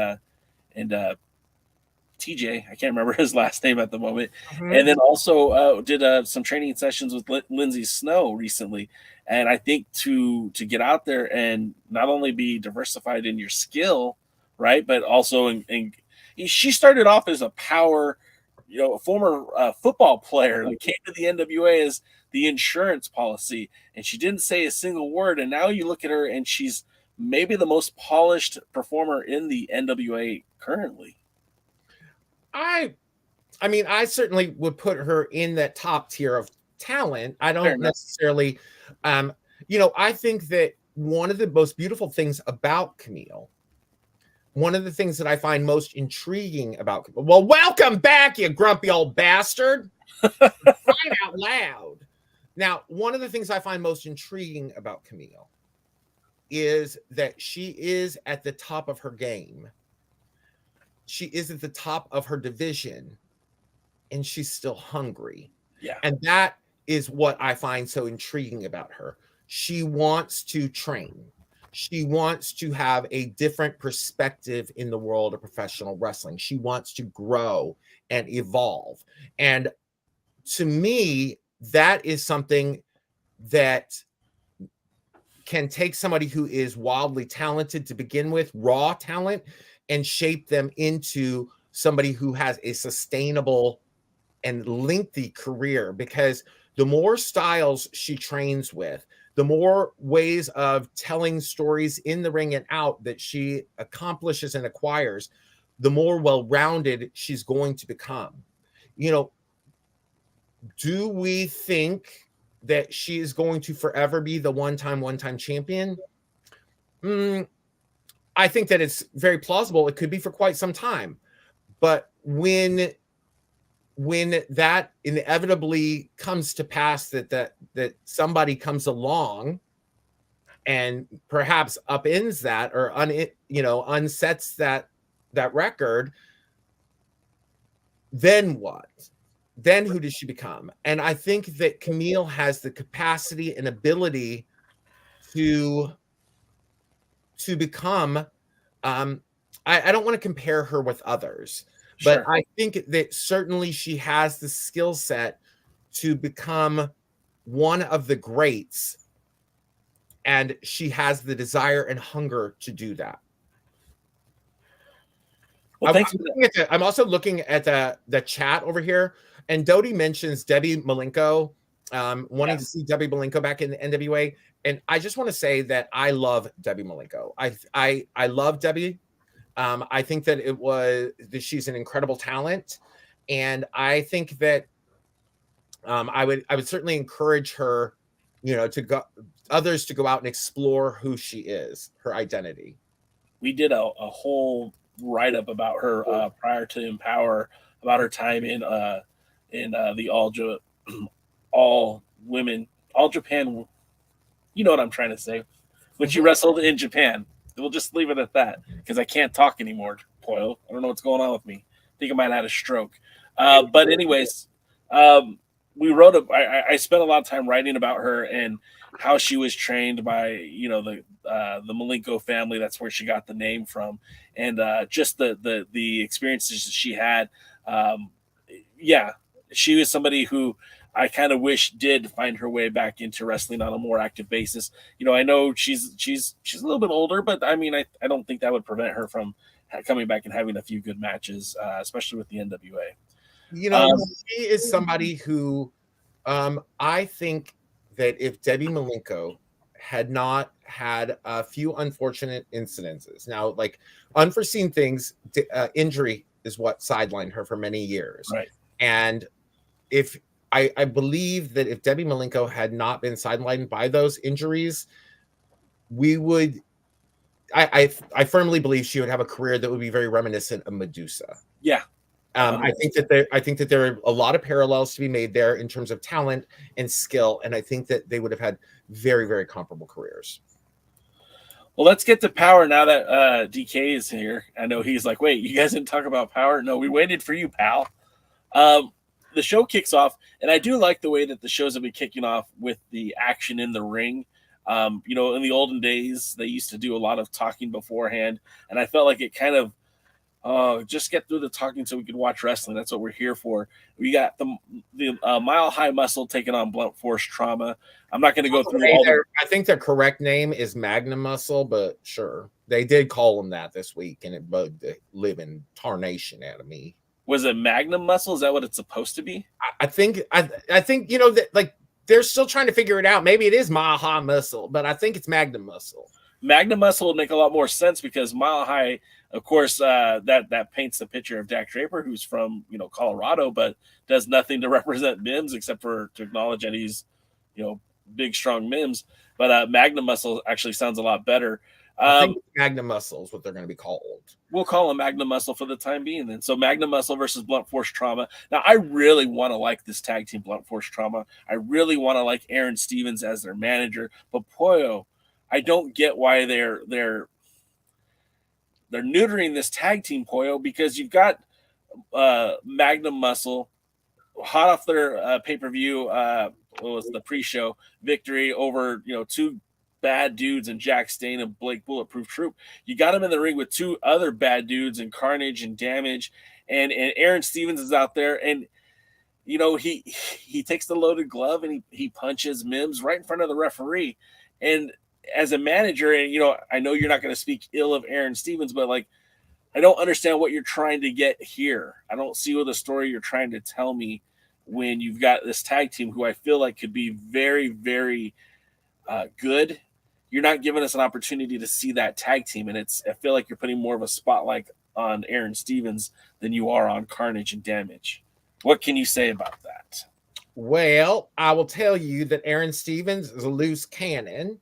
TJ. I can't remember his last name at the moment. Mm-hmm. And then also did some training sessions with Lindsay Snow recently. And I think to get out there and not only be diversified in your skill, right, but also she started off as a power, a former football player that came to the NWA as the insurance policy, and she didn't say a single word. And now you look at her and she's maybe the most polished performer in the NWA currently. I mean, I certainly would put her in that top tier of talent. I don't necessarily, I think that one of the most beautiful things about Kamille, one of the things that I find most intriguing about, well, welcome back, you grumpy old bastard. Crying out loud. Now, one of the things I find most intriguing about Kamille is that she is at the top of her game. She is at the top of her division, and she's still hungry. Yeah. And that is what I find so intriguing about her. She wants to train. She wants to have a different perspective in the world of professional wrestling. She wants to grow and evolve. And to me, that is something that can take somebody who is wildly talented to begin with, raw talent, and shape them into somebody who has a sustainable and lengthy career. Because the more styles she trains with, the more ways of telling stories in the ring and out that she accomplishes and acquires, the more well-rounded she's going to become. Do we think that she is going to forever be the one-time champion? I think that it's very plausible. It could be for quite some time. But when that inevitably comes to pass, that somebody comes along and perhaps upends that or unsets that record, then what? Then who does she become? And I think that Kamille has the capacity and ability to become, I don't want to compare her with others, but I think that certainly she has the skill set to become one of the greats, and she has the desire and hunger to do that. Well, I'm also looking at the chat over here, and Dodie mentions Debbie Malenko, wanting to see Debbie Malenko back in the NWA. And I just want to say that I love Debbie Malenko. I love Debbie. I think that she's an incredible talent, and I think that I would certainly encourage her, others to go out and explore who she is, her identity. We did a whole write-up about her prior to Empower, about her time in the all Japan. You know what I'm trying to say. When she wrestled in Japan. We'll just leave it at that because I can't talk anymore, POLLO. I don't know what's going on with me. I think I might have had a stroke. But anyways, I spent a lot of time writing about her and how she was trained by, the Malenko family. That's where she got the name from. And just the experiences that she had. She was somebody who I kind of wish did find her way back into wrestling on a more active basis. I know she's a little bit older, but I mean, I don't think that would prevent her from coming back and having a few good matches, especially with the NWA. She is somebody who I think that if Debbie Malenko had not had a few unfortunate incidences, now like unforeseen things, injury is what sidelined her for many years. Right. And if I believe that if Debbie Malenko had not been sidelined by those injuries, I firmly believe she would have a career that would be very reminiscent of Medusa. Yeah. I think that there are a lot of parallels to be made there in terms of talent and skill, and I think that they would have had very, very comparable careers. Well, let's get to Power now that DK is here. I know he's like, wait, you guys didn't talk about Power? No, we waited for you, pal. The show kicks off, and I do like the way that the shows have been kicking off with the action in the ring. In the olden days, they used to do a lot of talking beforehand, and I felt like it kind of just get through the talking so we could watch wrestling. That's what we're here for. We got the Mile High Muscle taking on Blunt Force Trauma. I'm not going to go through all I think their correct name is Magnum Muscle, but sure. They did call them that this week, and it bugged the living tarnation out of me. Was it Magnum Muscle? Is that what it's supposed to be? I think that like they're still trying to figure it out. Maybe it is Mile High Muscle, but I think it's Magnum Muscle. Magnum Muscle would make a lot more sense because Mile High, of course, that paints the picture of Dak Draper, who's from Colorado, but does nothing to represent Mims except for to acknowledge that he's big strong Mims. But Magnum Muscle actually sounds a lot better. I think Magnum Muscle is what they're going to be called. We'll call him Magnum Muscle for the time being then. So Magnum Muscle versus Blunt Force Trauma. Now, I really want to like this tag team, Blunt Force Trauma. I really want to like Aaron Stevens as their manager. But Pollo, I don't get why they're neutering this tag team, Pollo, because you've got Magnum Muscle hot off their pay-per-view, what was the pre-show victory over, two bad dudes and Jack Stain and Blake Bulletproof Troop. You got him in the ring with two other bad dudes and Carnage and Damage, and Aaron Stevens is out there, and he takes the loaded glove and he punches Mims right in front of the referee. And as a manager, and I know you're not going to speak ill of Aaron Stevens, but like, I don't understand what you're trying to get here. I don't see what the story you're trying to tell me when you've got this tag team who I feel like could be very, very good. You're not giving us an opportunity to see that tag team, and I feel like you're putting more of a spotlight on Aaron Stevens than you are on Carnage and Damage. What can you say about that? Well, I will tell you that Aaron Stevens is a loose cannon,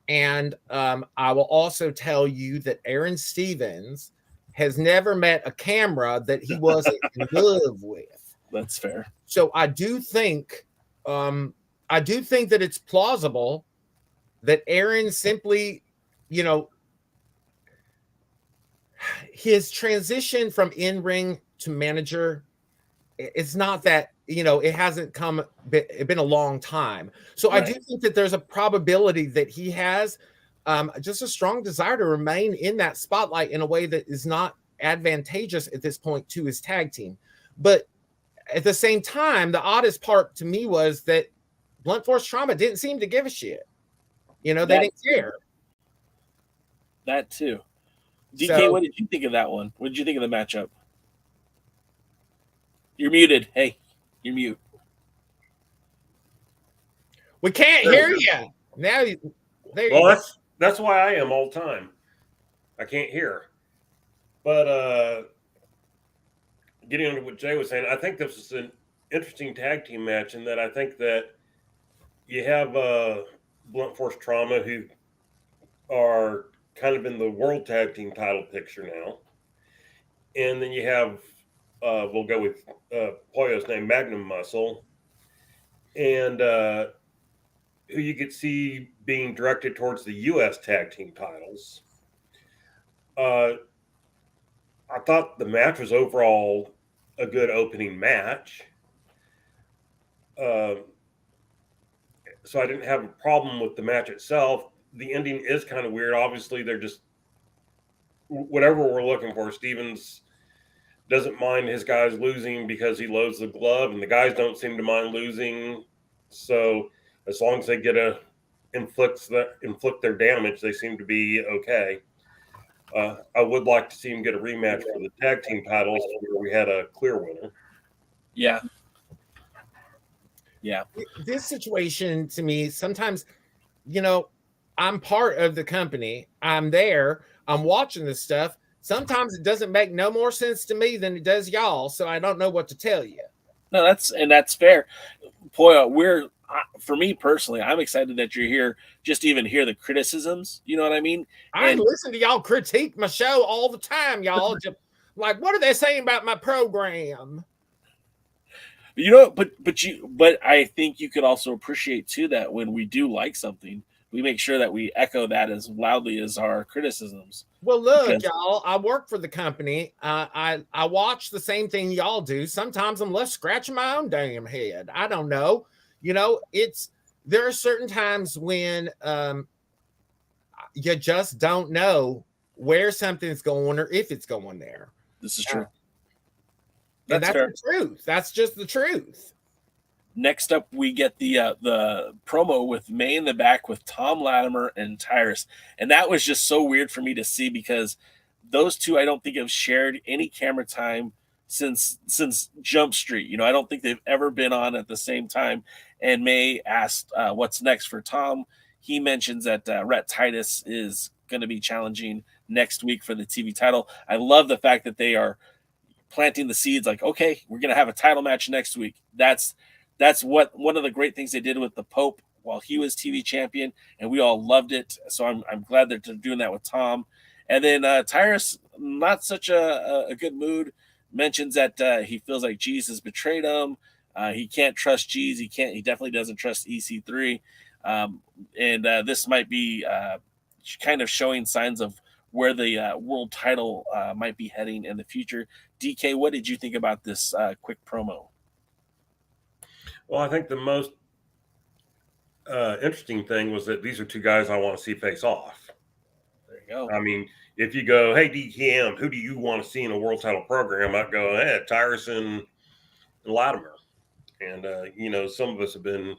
and I will also tell you that Aaron Stevens has never met a camera that he wasn't in love with. That's fair. So I do think that it's plausible that Aaron simply, his transition from in-ring to manager, it's not that, it hasn't been a long time. So right. I do think that there's a probability that he has just a strong desire to remain in that spotlight in a way that is not advantageous at this point to his tag team. But at the same time, the oddest part to me was that Blunt Force Trauma didn't seem to give a shit. They didn't care. That too. DK, what did you think of that one? What did you think of the matchup? You're muted. Hey, you're mute. We can't hear you. Now, that's why I am all the time. I can't hear. But getting into what Jay was saying, I think this is an interesting tag team match in that I think that you have Blunt Force Trauma, who are kind of in the world tag team title picture now. And then you have, we'll go with Pollo's name, Magnum Muscle, and who you could see being directed towards the U.S. tag team titles. I thought the match was overall a good opening match. So I didn't have a problem with the match itself. The ending is kind of weird. Obviously, they're just whatever we're looking for. Stevens doesn't mind his guys losing because he loads the glove, and the guys don't seem to mind losing. So as long as they get inflict their damage, they seem to be okay. I would like to see him get a rematch for the tag team titles where we had a clear winner. Yeah. This situation to me, sometimes, I'm part of the company. I'm there. I'm watching this stuff. Sometimes it doesn't make no more sense to me than it does y'all. So I don't know what to tell you. No, that's fair. Boy, for me personally, I'm excited that you're here just to even hear the criticisms. You know what I mean? I listen to y'all critique my show all the time, y'all. Just like, what are they saying about my program? But I think you could also appreciate too that when we do like something, we make sure that we echo that as loudly as our criticisms. Well, look, y'all, I work for the company. I watch the same thing y'all do. Sometimes I'm left scratching my own damn head. I don't know. There are certain times when you just don't know where something's going or if it's going there. This is true. And that's the truth. That's just the truth. Next up, we get the promo with May in the back with Tom Latimer and Tyrus. And that was just so weird for me to see because those two, I don't think have shared any camera time since Jump Street. I don't think they've ever been on at the same time. And May asked what's next for Tom. he mentions that Rhett Titus is going to be challenging next week for the TV title. I love the fact that they are planting the seeds like, okay, we're going to have a title match next week. That's what one of the great things they did with the Pope while he was TV champion, and we all loved it. So I'm glad that they're doing that with Tom. And then Tyrus, not such a good mood, mentions that he feels like Jeez has betrayed him. He can't trust Jeez. He definitely doesn't trust EC3. And this might be kind of showing signs of where the world title might be heading in the future. DK, what did you think about this quick promo? Well, I think the most interesting thing was that these are two guys I want to see face off. There you go. I mean, if you go, hey, DKM, who do you want to see in a world title program? I'd go, hey, Tyrus and Latimer. And, some of us have been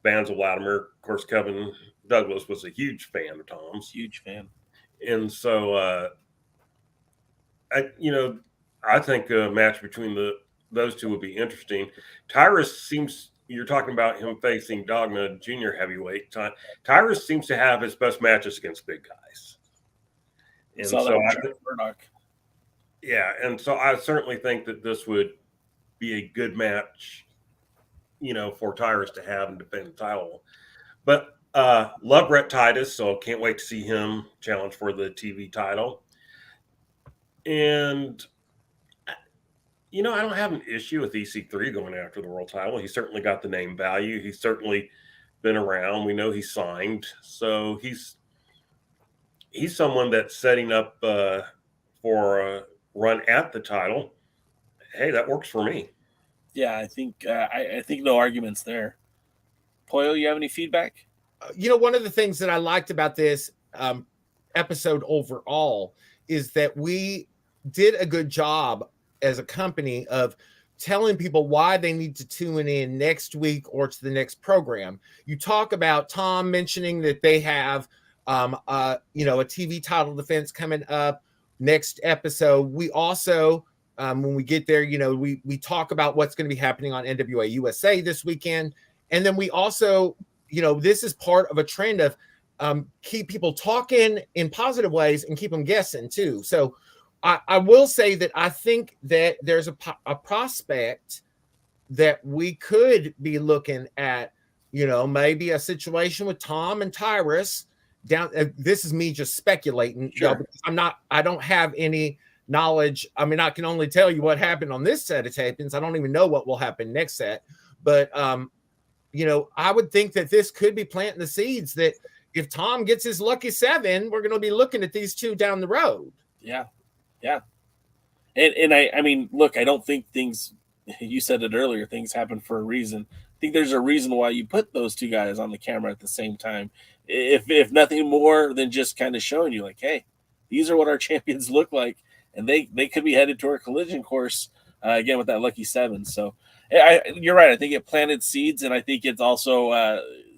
fans of Latimer. Of course, Kevin Douglas was a huge fan of Tom's. Huge fan. And so, I think a match between those two would be interesting. Tyrus seems, you're talking about him facing Dogma junior heavyweight. Tyrus seems to have his best matches against big guys. And so I certainly think that this would be a good match, for Tyrus to have and defend the title. But love Rhett Titus, so can't wait to see him challenge for the TV title. And I don't have an issue with EC3 going after the world title. He certainly got the name value. He's certainly been around. We know he's signed. So he's someone that's setting up for a run at the title. Hey, that works for me. Yeah, I think no arguments there. Pollo, you have any feedback? One of the things that I liked about this episode overall is that we did a good job as a company of telling people why they need to tune in next week or to the next program. You talk about Tom mentioning that they have a TV title defense coming up next episode. We also when we get there, we talk about what's going to be happening on NWA USA this weekend. And then we also, this is part of a trend of keep people talking in positive ways and keep them guessing too. So I will say that I think that there's a prospect that we could be looking at, maybe a situation with Tom and Tyrus down. This is me just speculating. Sure. Because I don't have any knowledge. I mean, I can only tell you what happened on this set of tapings. I don't even know what will happen next set. But, I would think that this could be planting the seeds that if Tom gets his lucky 7, we're going to be looking at these two down the road. Yeah. Yeah. And I mean, look, I don't think things, you said it earlier, things happen for a reason. I think there's a reason why you put those two guys on the camera at the same time. If nothing more than just kind of showing you like, hey, these are what our champions look like. And they could be headed to our collision course again with that lucky 7. So you're right. I think it planted seeds. And I think it's also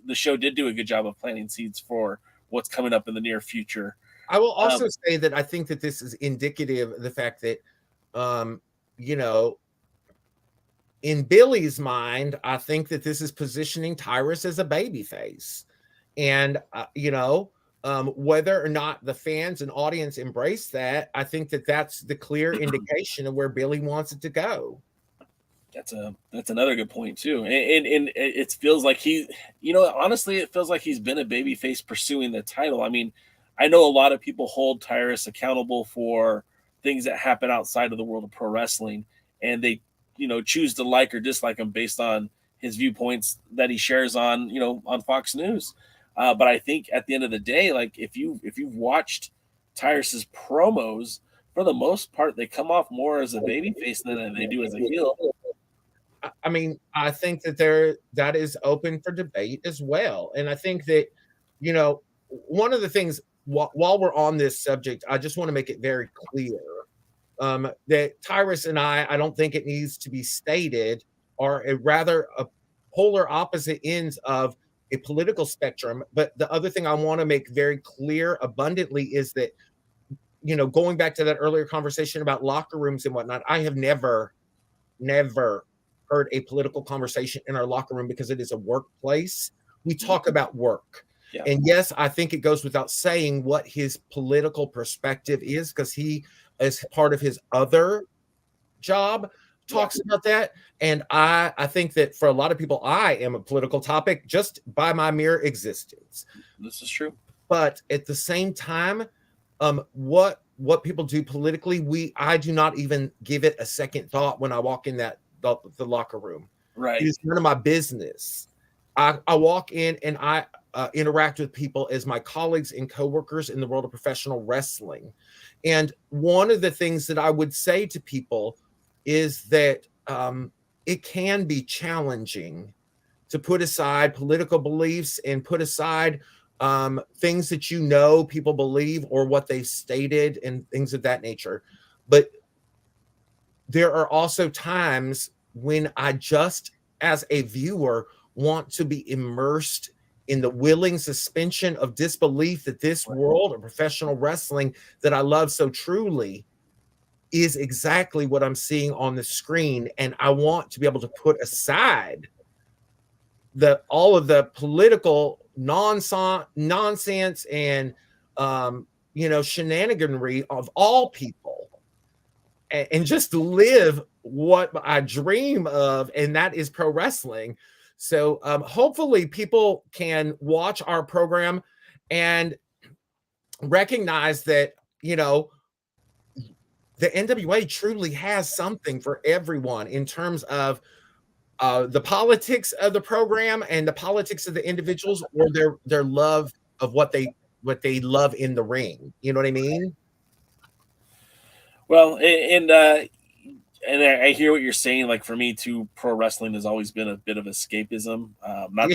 the show did do a good job of planting seeds for what's coming up in the near future. I will also say that I think that this is indicative of the fact that, in Billy's mind, I think that this is positioning Tyrus as a babyface. And, whether or not the fans and audience embrace that, I think that that's the clear indication of where Billy wants it to go. That's another good point too. And it feels like honestly, it feels like he's been a babyface pursuing the title. I mean, I know a lot of people hold Tyrus accountable for things that happen outside of the world of pro wrestling, and they, choose to like or dislike him based on his viewpoints that he shares on, on Fox News. But I think at the end of the day, like if you've watched Tyrus's promos, for the most part, they come off more as a babyface than they do as a heel. I mean, I think that that is open for debate as well. And I think that, one of the things while we're on this subject, I just want to make it very clear that Tyrus and I don't think it needs to be stated, are rather a polar opposite ends of a political spectrum. But the other thing I want to make very clear abundantly is that, going back to that earlier conversation about locker rooms and whatnot, I have never heard a political conversation in our locker room because it is a workplace. We talk about work. Yeah. And yes, I think it goes without saying what his political perspective is, because he, as part of his other job, talks about that. And I think that for a lot of people, I am a political topic just by my mere existence. This is true. But at the same time, what people do politically, I do not even give it a second thought when I walk in the locker room. Right. It is none of my business. I walk in and I interact with people as my colleagues and coworkers in the world of professional wrestling. And one of the things that I would say to people is that it can be challenging to put aside political beliefs and put aside things that people believe or what they've stated and things of that nature. But there are also times when I just, as a viewer, want to be immersed in the willing suspension of disbelief that this world of professional wrestling that I love so truly is exactly what I'm seeing on the screen. And I want to be able to put aside all of the political nonsense and shenaniganry of all people, and just live what I dream of, and that is pro wrestling. So hopefully people can watch our program and recognize that, the NWA truly has something for everyone in terms of the politics of the program and the politics of the individuals, or their love of what they love in the ring. You know what I mean? Well, and I hear what you're saying. Like for me too, pro wrestling has always been a bit of escapism. Not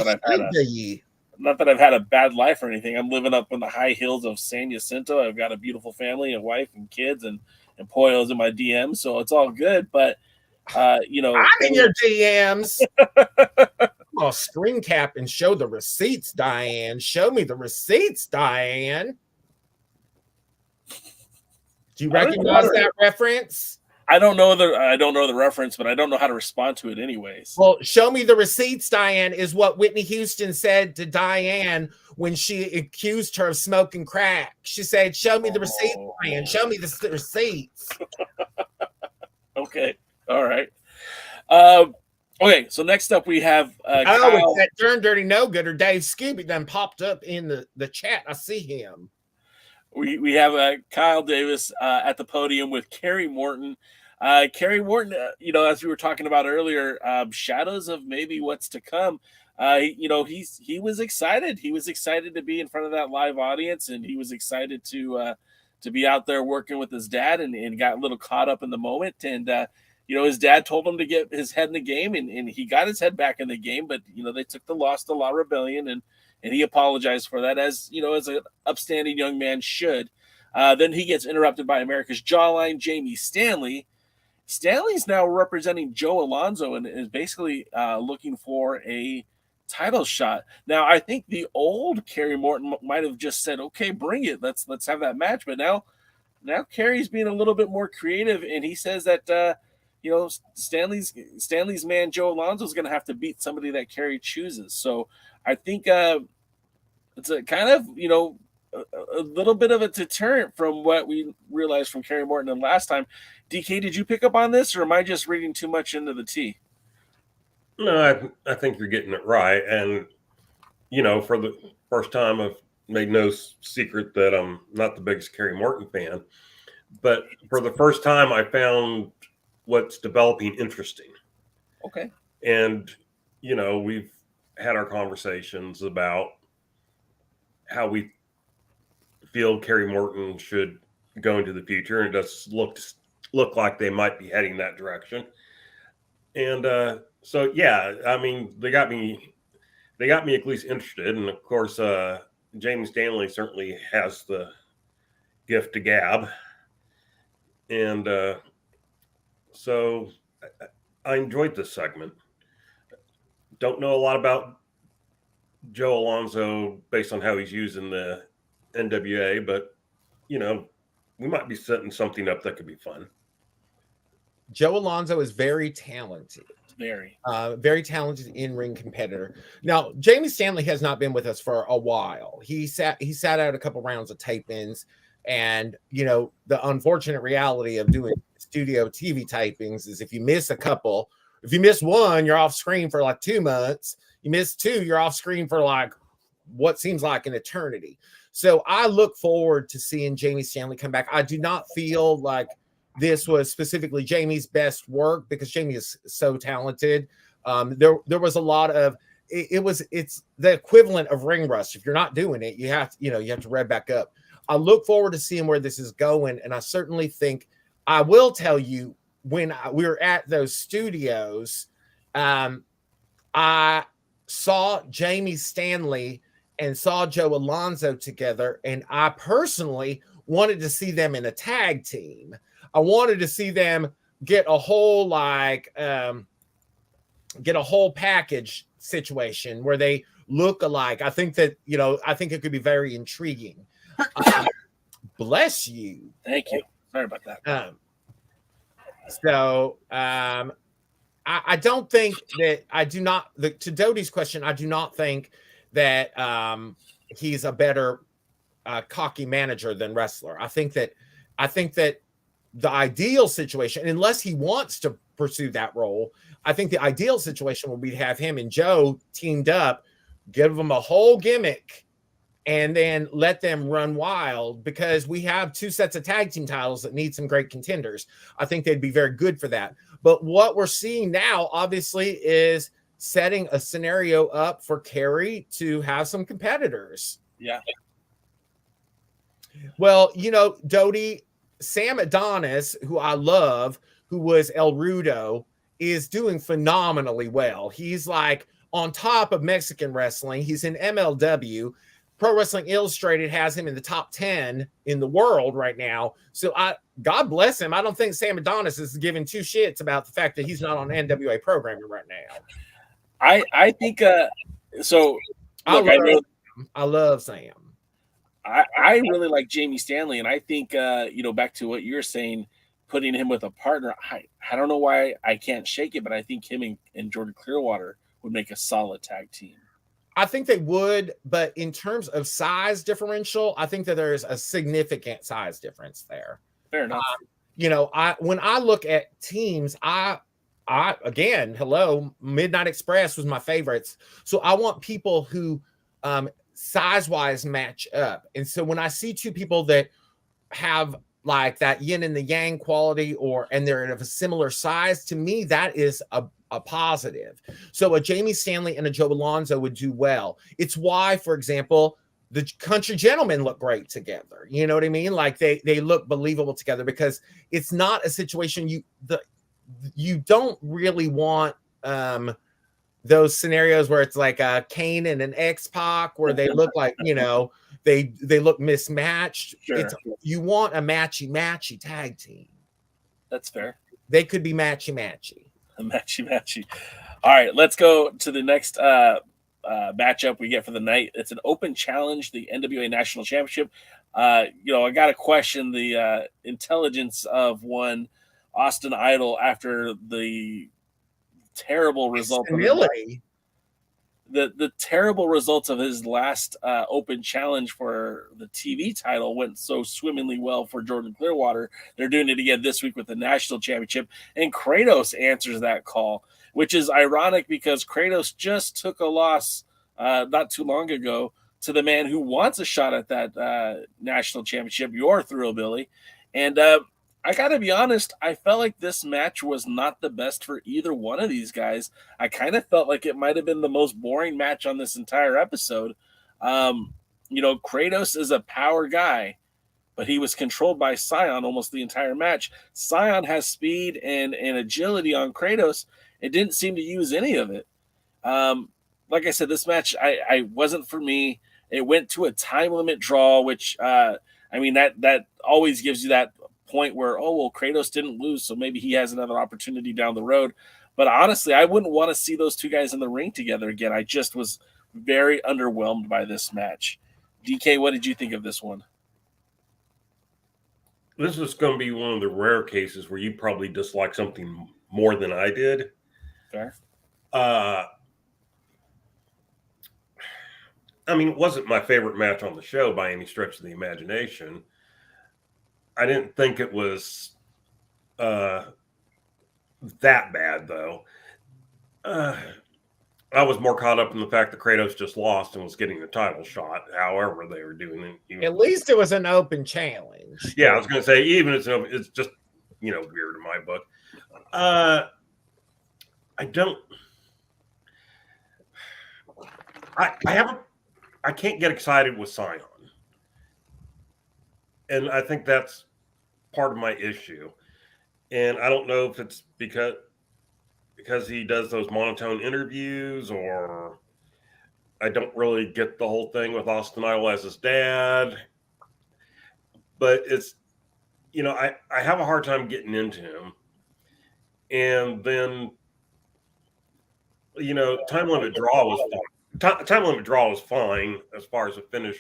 that I've had a bad life or anything. I'm living up in the high hills of San Jacinto. I've got a beautiful family, a wife and kids, and Pollo's in my DMs, so it's all good. But I'm in your DMs. I'll screen cap and show the receipts, Diane. Show me the receipts, Diane. Do you recognize that reference? I don't know the reference, but I don't know how to respond to it anyways. Well, show me the receipts, Diane, is what Whitney Houston said to Diane when she accused her of smoking crack. She said, show me the receipts, Diane. Show me the receipts. Okay. All right. Okay, so next up we have Kyle. That darn dirty no-gooder Dave Scooby done popped up in the chat. I see him. We have Kyle Davis at the podium with Kerry Morton. Kerry Morton, as we were talking about earlier, shadows of maybe what's to come. He was excited. He was excited to be in front of that live audience, and he was excited to be out there working with his dad, and got a little caught up in the moment. And his dad told him to get his head in the game, and he got his head back in the game. But they took the loss to La Rebellion, and he apologized for that, as as an upstanding young man should. Then he gets interrupted by America's Jawline, Jamie Stanley. Stanley's now representing Joe Alonzo and is basically looking for a title shot. Now, I think the old Kerry Morton might have just said, "Okay, bring it. Let's have that match." But now Kerry's being a little bit more creative, and he says that Stanley's man Joe Alonzo is going to have to beat somebody that Kerry chooses. So I think it's a kind of a little bit of a deterrent from what we realized from Kerry Morton and last time. DK, did you pick up on this, or am I just reading too much into the tea? No, I think you're getting it right. And, for the first time, I've made no secret that I'm not the biggest Kerry Morton fan. But for the first time, I found what's developing interesting. Okay. And, we've had our conversations about how we feel Kerry Morton should go into the future, and it does look like they might be heading that direction. And so yeah, I mean, they got me at least interested. And of course, Jamie Stanley certainly has the gift to gab. And so I enjoyed this segment. Don't know a lot about Joe Alonzo based on how he's using the NWA, but we might be setting something up that could be fun. Joe Alonzo is very talented. Very talented in-ring competitor. Now, Jamie Stanley has not been with us for a while. He sat out a couple rounds of tape-ins, and the unfortunate reality of doing studio TV tapings is if you miss a couple, if you miss one, you're off screen for like 2 months. You miss two, you're off screen for like what seems like an eternity. So I look forward to seeing Jamie Stanley come back. I do not feel like this was specifically Jamie's best work because Jamie is so talented. There was a lot of it's the equivalent of ring rust. If you're not doing it, you have to rev back up. I look forward to seeing where this is going, and I certainly think I will tell you when we were at those studios, I saw Jamie Stanley and saw Joe Alonzo together, and I personally wanted to see them in a tag team. I wanted to see them get a whole package situation where they look alike. I think that I think it could be very intriguing. Bless you. Thank you. Sorry about that. I don't think that to Doty's question, I do not think that he's a better cocky manager than wrestler. I think that the ideal situation, unless he wants to pursue that role, I think the ideal situation would be to have him and Joe teamed up, give them a whole gimmick, and then let them run wild, because we have 2 sets of tag team titles that need some great contenders. I think they'd be very good for that. But what we're seeing now, obviously, is setting a scenario up for Kerry to have some competitors. Yeah. Well, Doty, Sam Adonis, who I love, who was El Rudo, is doing phenomenally well. He's like on top of Mexican wrestling. He's in MLW. Pro Wrestling Illustrated has him in the top 10 in the world right now. So God bless him. I don't think Sam Adonis is giving 2 shits about the fact that he's not on NWA programming right now. I think so. Look, I love Sam. I really like Jamie Stanley, and I think back to what you're saying, putting him with a partner. I don't know why I can't shake it, but I think him and Jordan Clearwater would make a solid tag team. I think they would, but in terms of size differential, I think that there's a significant size difference there. Fair enough. When I look at teams, again, Midnight Express was my favorites. So I want people who size-wise match up. And so when I see 2 people that have like that yin and the yang quality, and they're of a similar size, to me, that is a positive. So a Jamie Stanley and a Joe Alonzo would do well. It's why, for example, the Country Gentlemen look great together. You know what I mean? Like they look believable together, because it's not a situation you don't really want those scenarios where it's like a Kane and an X-Pac where they look like, they look mismatched. Sure. You want a matchy tag team. That's fair. They could be matchy. Matchy. All right, let's go to the next matchup we get for the night. It's an open challenge, the NWA National Championship. I got to question the intelligence of one Austin Idol after the terrible result. The terrible results of his last open challenge for the TV title went so swimmingly well for Jordan Clearwater. They're doing it again this week with the national championship, and Kratos answers that call, which is ironic because Kratos just took a loss not too long ago to the man who wants a shot at that national championship, your Thrillbilly. And I got to be honest, I felt like this match was not the best for either one of these guys. I kind of felt like it might have been the most boring match on this entire episode. Kratos is a power guy, but he was controlled by Cyon almost the entire match. Cyon has speed and agility on Kratos. It didn't seem to use any of it. Like I said, this match, I wasn't for me. It went to a time limit draw, which, that always gives you that point where, Kratos didn't lose, so maybe he has another opportunity down the road. But honestly, I wouldn't want to see those 2 guys in the ring together again. I just was very underwhelmed by this match. DK, what did you think of this one? This is going to be one of the rare cases where you probably dislike something more than I did. Fair. I mean, it wasn't my favorite match on the show by any stretch of the imagination. I didn't think it was that bad, though. I was more caught up in the fact that Kratos just lost and was getting the title shot, however they were doing it. At least it was an open challenge. Yeah, I was going to say, even it's just, weird in my book. I can't get excited with Cyon. And I think that's part of my issue. And I don't know if it's because he does those monotone interviews, or I don't really get the whole thing with Austin Idol as his dad. But it's, I have a hard time getting into him. And then, Time Limit Draw was fine. Time Limit Draw was fine as far as the finish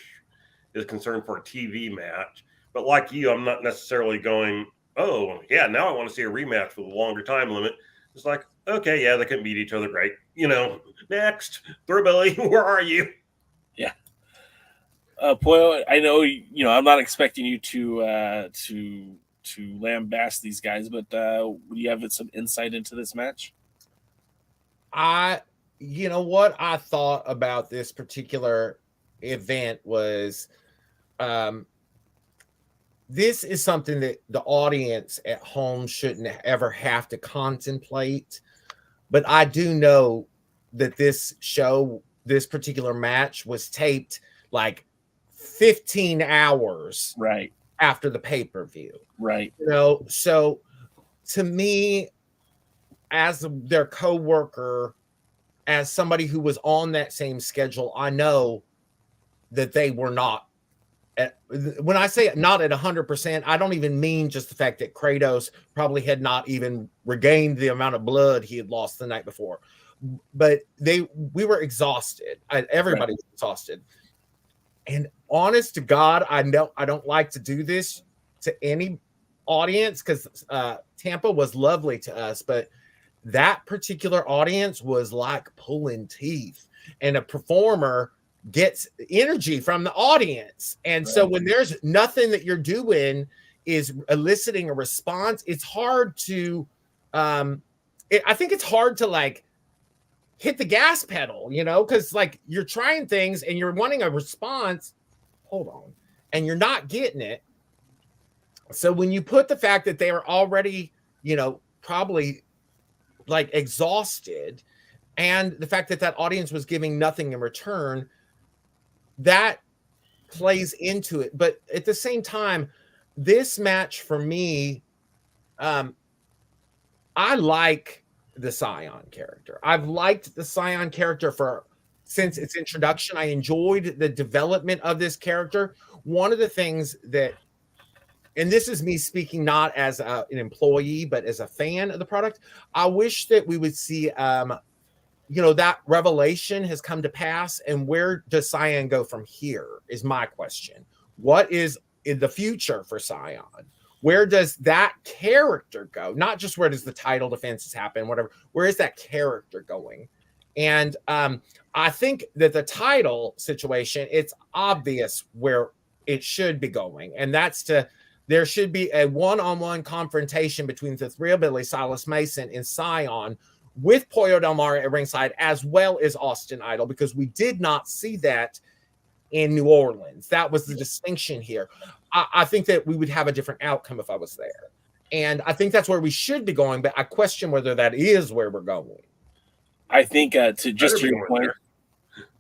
is concerned for a TV match. But like you, I'm not necessarily going, oh, yeah, now I want to see a rematch with a longer time limit. It's like, okay, yeah, they couldn't beat each other great. Next, Thrillbilly, where are you? Yeah. Pollo, I know, I'm not expecting you to lambaste these guys, but do you have some insight into this match? You know what I thought about this particular event was, this is something that the audience at home shouldn't ever have to contemplate. But I do know that this particular match was taped like 15 hours right after the pay-per-view. Right. So to me, as their co-worker, as somebody who was on that same schedule, I know that they were not. When I say not at 100%, I don't even mean just the fact that Kratos probably had not even regained the amount of blood he had lost the night before. But we were exhausted. Everybody was exhausted. And honest to God, I don't like to do this to any audience because Tampa was lovely to us, but that particular audience was like pulling teeth, and a performer gets energy from the audience. And so when there's nothing that you're doing is eliciting a response, it's hard to, I think it's hard to like hit the gas pedal, because like you're trying things and you're wanting a response, and you're not getting it. So when you put the fact that they are already, probably like exhausted, and the fact that audience was giving nothing in return, that plays into it. But at the same time, this match for me, I like the Cyon character. I've liked the Cyon character since its introduction. I enjoyed the development of this character. One of the things that, and this is me speaking not as an employee, but as a fan of the product, I wish that we would see, that revelation has come to pass. And where does Cyon go from here is my question. What is in the future for Cyon? Where does that character go? Not just where does the title defenses happen, whatever. Where is that character going? And I think that the title situation, it's obvious where it should be going. And there should be a one-on-one confrontation between the Thrillbilly, Silas Mason, and Cyon, with Pollo Del Mar at ringside, as well as Austin Idol, because we did not see that in New Orleans. That was the distinction here. I think that we would have a different outcome if I was there. And I think that's where we should be going, but I question whether that is where we're going. I think to your point,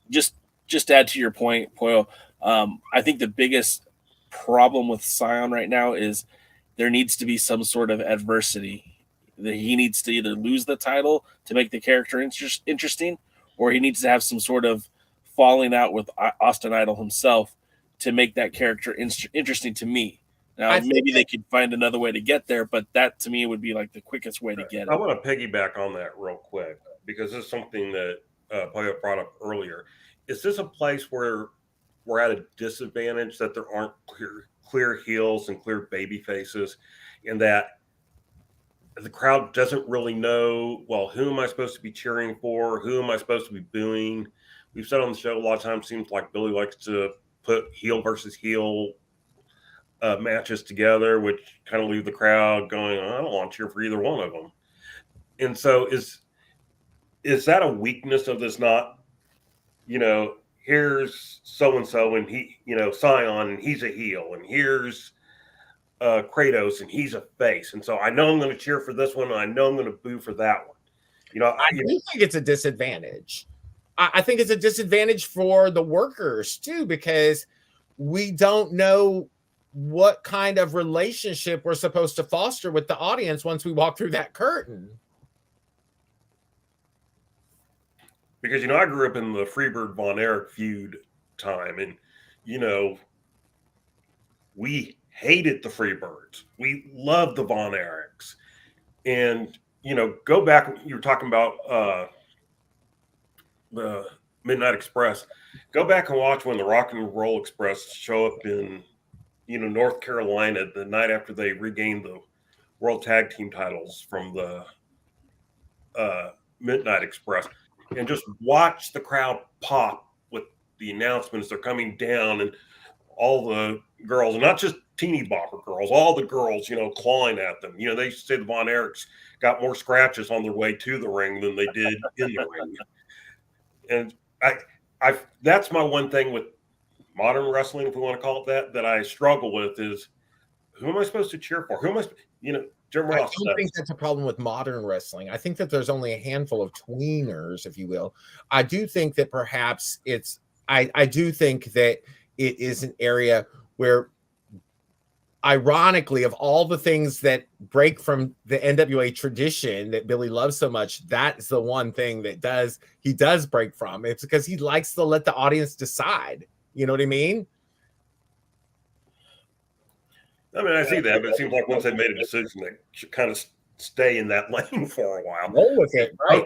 just add to your point, Pollo, I think the biggest problem with Cyon right now is there needs to be some sort of adversity. That he needs to either lose the title to make the character interesting, or he needs to have some sort of falling out with Austin Idol himself to make that character interesting to me. Now, maybe they could find another way to get there, but that to me would be like the quickest way to get it. I want to piggyback on that real quick because this is something that Pollo brought up earlier. Is this a place where we're at a disadvantage that there aren't clear heels and clear baby faces, in that the crowd doesn't really know, well, who am I supposed to be cheering for? Who am I supposed to be booing? We've said on the show a lot of times, seems like Billy likes to put heel versus heel matches together, which kind of leave the crowd going, I don't want to cheer for either one of them. And so is that a weakness of this? Not, here's so-and-so and he, Cyon, and he's a heel, and here's Kratos and he's a face. And so I know I'm going to cheer for this one, and I know I'm going to boo for that one. I do think it's a disadvantage. I think it's a disadvantage for the workers too, because we don't know what kind of relationship we're supposed to foster with the audience once we walk through that curtain. Because, I grew up in the Freebird Von Erich feud time, and, we hated the Freebirds. We loved the Von Erichs. And, go back, you were talking about the Midnight Express. Go back and watch when the Rock and Roll Express show up in, North Carolina the night after they regained the World Tag Team titles from the Midnight Express, and just watch the crowd pop with the announcements. They're coming down, and all the girls, and not just teeny bopper girls, all the girls, clawing at them. They used to say the Von Erichs got more scratches on their way to the ring than they did in the ring. And I that's my one thing with modern wrestling, if we want to call it that I struggle with, is who am I supposed to cheer for? Who am I, Jim Ross. I don't think that's a problem with modern wrestling. I think that there's only a handful of tweeners, if you will. I do think that perhaps I do think that it is an area where, ironically, of all the things that break from the NWA tradition that Billy loves so much, that's the one thing that he does break from. It's because he likes to let the audience decide. You know what I mean? I see that, but it seems like once they made a decision, they should kind of stay in that lane for a while. Roll with it, right?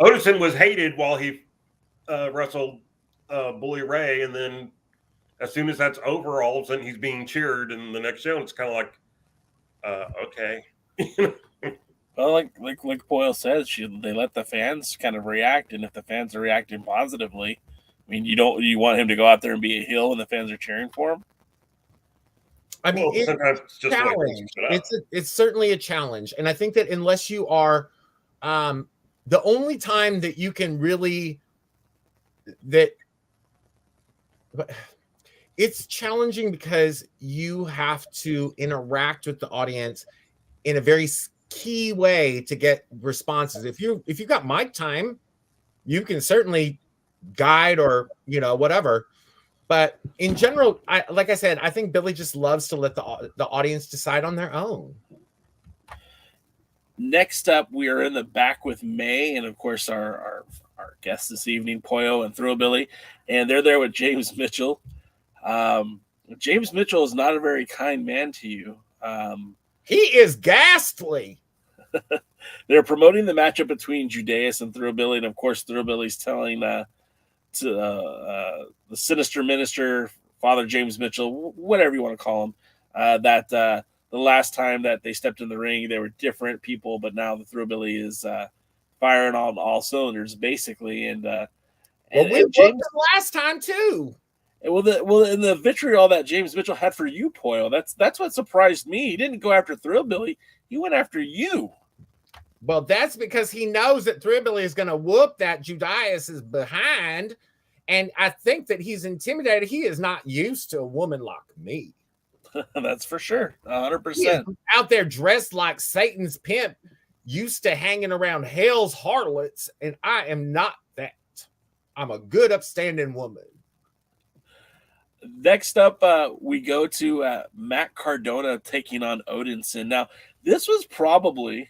Otisson was hated while he wrestled Bully Ray, and then as soon as that's over, all of a sudden he's being cheered in the next show, and it's kind of like, okay. Well, like Boyle says, they let the fans kind of react, and if the fans are reacting positively, you want him to go out there and be a heel when the fans are cheering for him? Sometimes it's just challenge. It's certainly a challenge, and I think that unless you are, the only time that you can really it's challenging because you have to interact with the audience in a very key way to get responses. If you got mic time, you can certainly guide or whatever. But in general, like I said, I think Billy just loves to let the audience decide on their own. Next up, we are in the back with May, and of course our guests this evening, Pollo and Thrillbilly, and they're there with James Mitchell. James Mitchell is not a very kind man to you. He is ghastly. They're promoting the matchup between Judas and Thrillbilly, and of course Thrillbilly's telling the sinister minister, Father James Mitchell, whatever you want to call him, that the last time that they stepped in the ring, they were different people, but now the Thrillbilly is firing on all cylinders, basically. And we whooped him last time too. Well, in the vitriol that James Mitchell had for you, Pollo, that's what surprised me. He didn't go after Thrillbilly; he went after you. Well, that's because he knows that Thrillbilly is going to whoop that Judas' behind, and I think that he's intimidated. He is not used to a woman like me. That's for sure, 100%. Out there dressed like Satan's pimp, used to hanging around hell's harlots, and I am not that. I'm a good, upstanding woman. Next up, we go to Matt Cardona taking on Odinson. Now, this was probably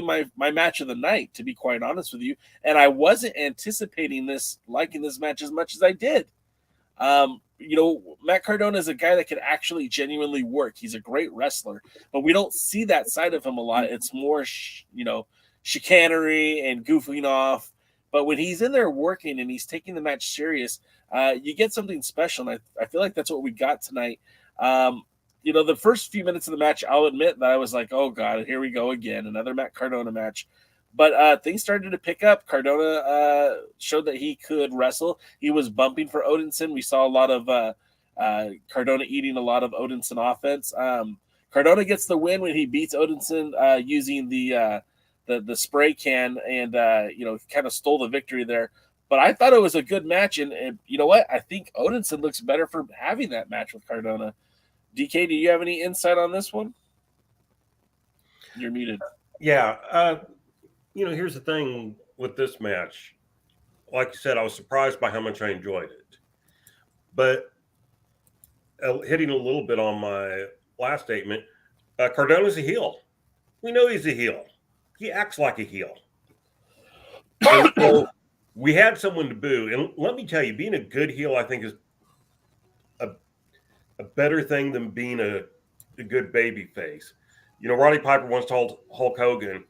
my match of the night, to be quite honest with you. And I wasn't anticipating liking this match as much as I did. Matt Cardona is a guy that can actually genuinely work. He's a great wrestler, but we don't see that side of him a lot. It's more, chicanery and goofing off. But when he's in there working and he's taking the match serious, you get something special. And I feel like that's what we got tonight. the first few minutes of the match, I'll admit that I was like, oh God, here we go again, another Matt Cardona match. But things started to pick up. Cardona showed that he could wrestle. He was bumping for Odinson. We saw a lot of Cardona eating a lot of Odinson offense. Cardona gets the win when he beats Odinson using the spray can and kind of stole the victory there. But I thought it was a good match, and you know what? I think Odinson looks better for having that match with Cardona. DK, do you have any insight on this one? You're muted. Yeah. Here's the thing with this match. Like you said, I was surprised by how much I enjoyed it. But hitting a little bit on my last statement, Cardona's a heel. We know he's a heel. He acts like a heel. So we had someone to boo. And let me tell you, being a good heel, I think, is a better thing than being a good baby face. Roddy Piper once told Hulk Hogan,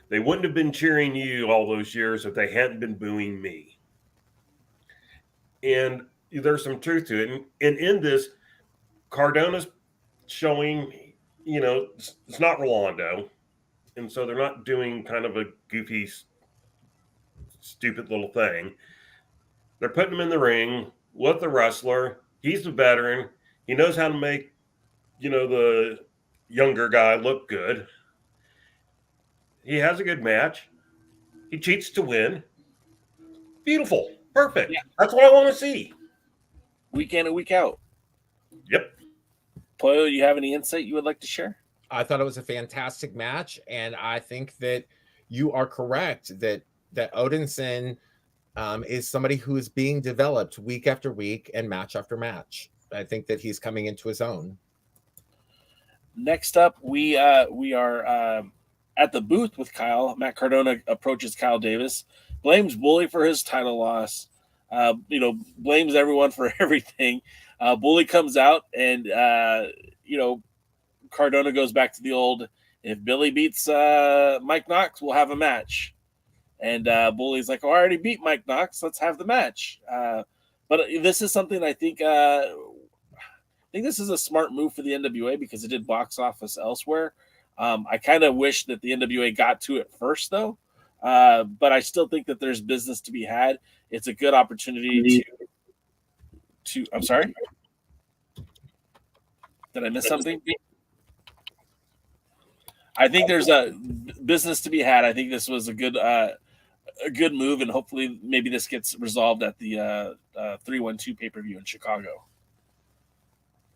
they wouldn't have been cheering you all those years if they hadn't been booing me. And there's some truth to it. And in this, Cardona's showing, it's not Rolando. And so they're not doing kind of a goofy, stupid little thing. They're putting him in the ring with the wrestler. He's the veteran. He knows how to make, the younger guy look good. He has a good match. He cheats to win. Beautiful. Perfect. Yeah. That's what I want to see. Week in and week out. Yep. Pollo, you have any insight you would like to share? I thought it was a fantastic match, and I think that you are correct that Odinson is somebody who is being developed week after week and match after match. I think that he's coming into his own. Next up, we are at the booth with Kyle. Matt Cardona approaches Kyle Davis, blames Bully for his title loss. Blames everyone for everything. Bully comes out, and Cardona goes back to the old, if Billy beats Mike Knox, we'll have a match. And Bully's like, I already beat Mike Knox. Let's have the match. But this is something I think this is a smart move for the NWA because it did box office elsewhere. I kind of wish that the NWA got to it first, though. But I still think that there's business to be had. It's a good opportunity to I'm sorry? Did I miss something? I think there's a business to be had. I think this was a good move, and hopefully maybe this gets resolved at the 312 pay-per-view in Chicago.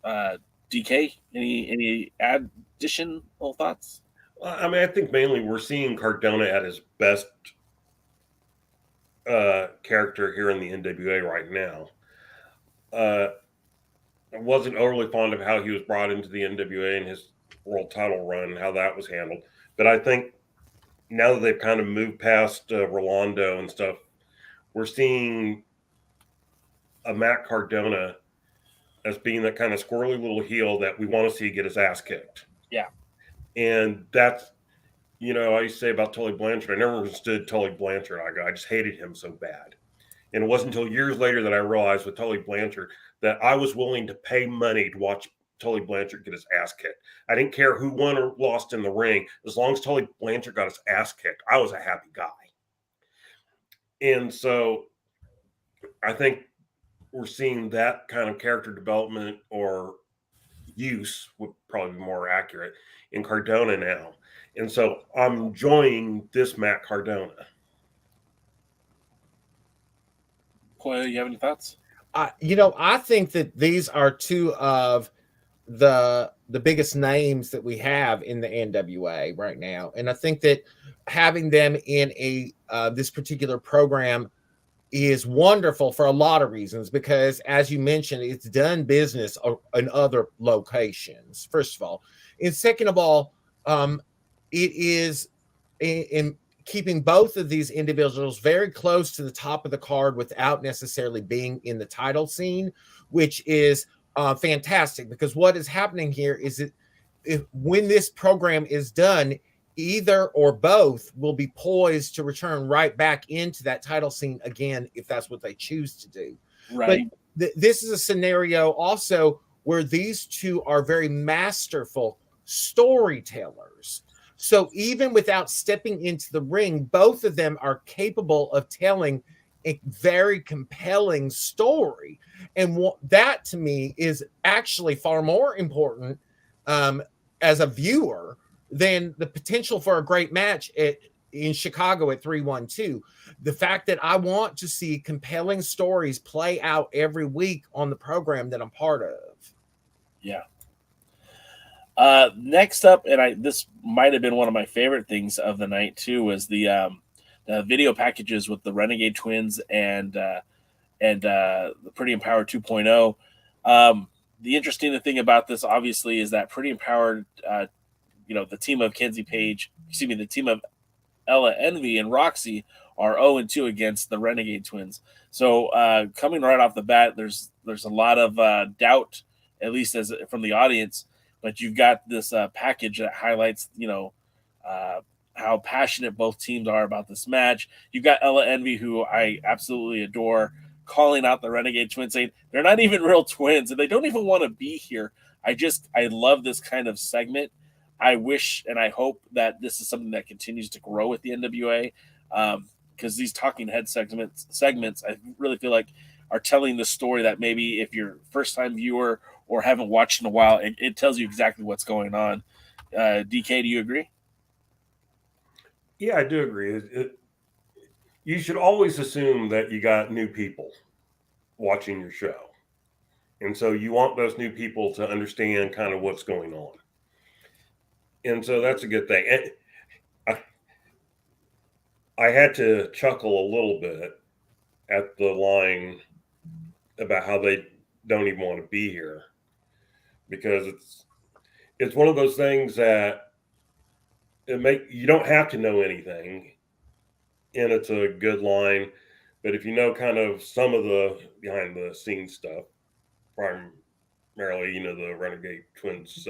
DK, any additional thoughts? I think mainly we're seeing Cardona at his best character here in the NWA right now. I wasn't overly fond of how he was brought into the NWA and his world title run, how that was handled. But I think now that they've kind of moved past Rolando and stuff, we're seeing a Matt Cardona as being that kind of squirrely little heel that we want to see get his ass kicked. Yeah. And that's, I used to say about Tully Blanchard, I never understood Tully Blanchard. I just hated him so bad. And it wasn't until years later that I realized with Tully Blanchard that I was willing to pay money to watch Tully Blanchard get his ass kicked. I didn't care who won or lost in the ring. As long as Tully Blanchard got his ass kicked, I was a happy guy. And so I think we're seeing that kind of character development or use would probably be more accurate in Cardona now. And so I'm enjoying this Matt Cardona. Pollo, you have any thoughts? I think that these are two of the biggest names that we have in the NWA right now. And I think that having them in this particular program is wonderful for a lot of reasons, because as you mentioned, it's done business in other locations, first of all. And second of all, it is in keeping both of these individuals very close to the top of the card without necessarily being in the title scene, which is fantastic, because what is happening here is that when this program is done, either or both will be poised to return right back into that title scene again, if that's what they choose to do. Right. But this is a scenario also where these two are very masterful storytellers. So even without stepping into the ring, both of them are capable of telling a very compelling story. And that to me is actually far more important as a viewer than the potential for a great match in Chicago at 312. The fact that I want to see compelling stories play out every week on the program that I'm part of. Yeah. Next up, and this might have been one of my favorite things of the night too, was the video packages with the Renegade Twins and the Pretty Empowered 2.0. The interesting thing about this, obviously, is that Pretty Empowered, the team of the team of Ella Envy and Roxy are 0-2 against the Renegade Twins. So coming right off the bat, there's a lot of doubt, at least as from the audience. But you've got this package that highlights, how passionate both teams are about this match. You've got Ella Envy, who I absolutely adore, calling out the Renegade Twins, saying they're not even real twins and they don't even want to be here. I love this kind of segment. I wish and I hope that this is something that continues to grow with the NWA, because these talking head segments, I really feel like are telling the story that maybe if you're a first-time viewer or haven't watched in a while, it tells you exactly what's going on. DK, do you agree? Yeah, I do agree. You should always assume that you got new people watching your show. And so you want those new people to understand kind of what's going on. And so that's a good thing. And I had to chuckle a little bit at the line about how they don't even want to be here, because it's one of those things that you don't have to know anything, and it's a good line. But if you know kind of some of the behind the scenes stuff, primarily, the Renegade Twins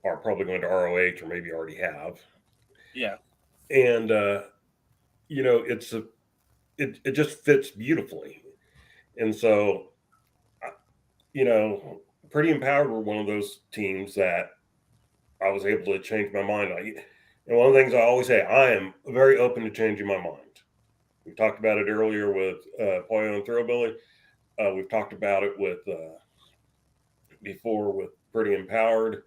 are probably going to ROH, or maybe already have. Yeah. And it just fits beautifully. And so Pretty Empowered were one of those teams that I was able to change my mind. And one of the things I always say, I am very open to changing my mind. We talked about it earlier with POLLO and Thrillbilly. We've talked about it before with Pretty Empowered.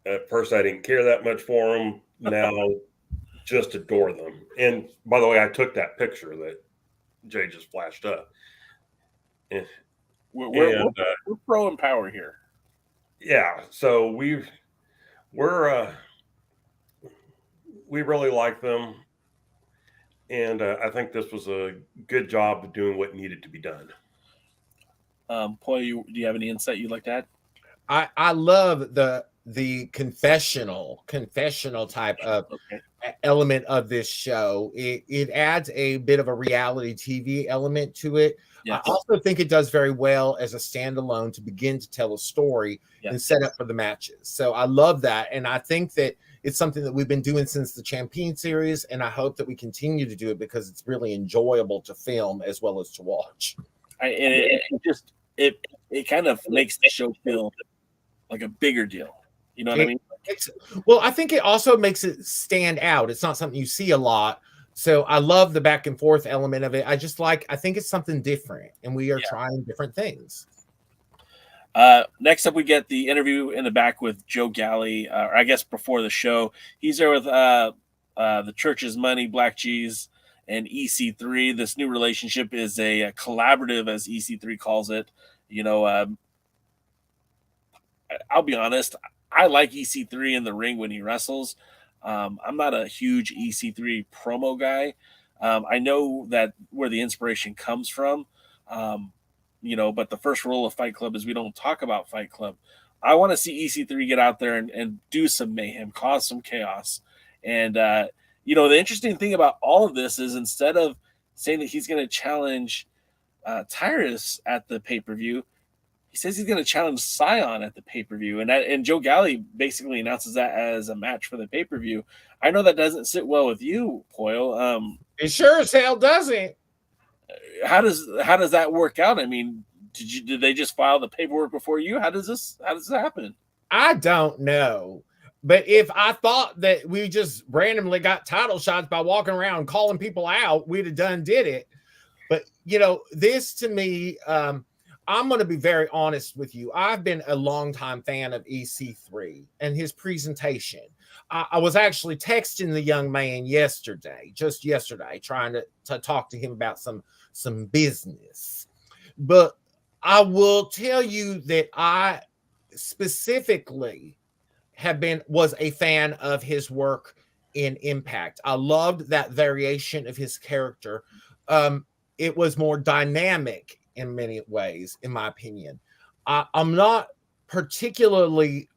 At first, I didn't care that much for them. Now, just adore them. And by the way, I took that picture that Jay just flashed up. We're pro Empower here. Yeah, so we really like them, and I think this was a good job of doing what needed to be done. POLLO, do you have any insight you'd like to add? I love the confessional type of element of this show. It adds a bit of a reality TV element to it. Yes. I also think it does very well as a standalone to begin to tell a story and set up for the matches. So I love that. And I think that it's something that we've been doing since the Champion series. And I hope that we continue to do it because it's really enjoyable to film as well as to watch. It kind of makes the show feel like a bigger deal. You know what I mean? Well, I think it also makes it stand out. It's not something you see a lot. So I love the back and forth element of it. I think it's something different, and we are trying different things. Next up, we get the interview in the back with Joe Galley, or I guess before the show. He's there with the Church's Money, Black Cheese, and EC3. This new relationship is a collaborative, as EC3 calls it. I'll be honest, I like EC3 in the ring when he wrestles. I'm not a huge EC3 promo guy. I know that where the inspiration comes from, but the first rule of Fight Club is we don't talk about Fight Club. I want to see EC3 get out there and do some mayhem, cause some chaos. And, the interesting thing about all of this is instead of saying that he's going to challenge Tyrus at the pay-per-view, he says he's going to challenge Cyon at the pay-per-view, and Joe Galley basically announces that as a match for the pay-per-view. I know that doesn't sit well with you, POLLO. It sure as hell doesn't. How does that work out? I mean, did they just file the paperwork before you? How does this happen? I don't know. But if I thought that we just randomly got title shots by walking around calling people out, we'd have did it. But, this to me, I'm going to be very honest with you. I've been a longtime fan of EC3 and his presentation. I was actually texting the young man just yesterday, trying to talk to him about some business. But I will tell you that I specifically was a fan of his work in Impact. I loved that variation of his character. It was more dynamic in many ways, in my opinion. I'm not particularly,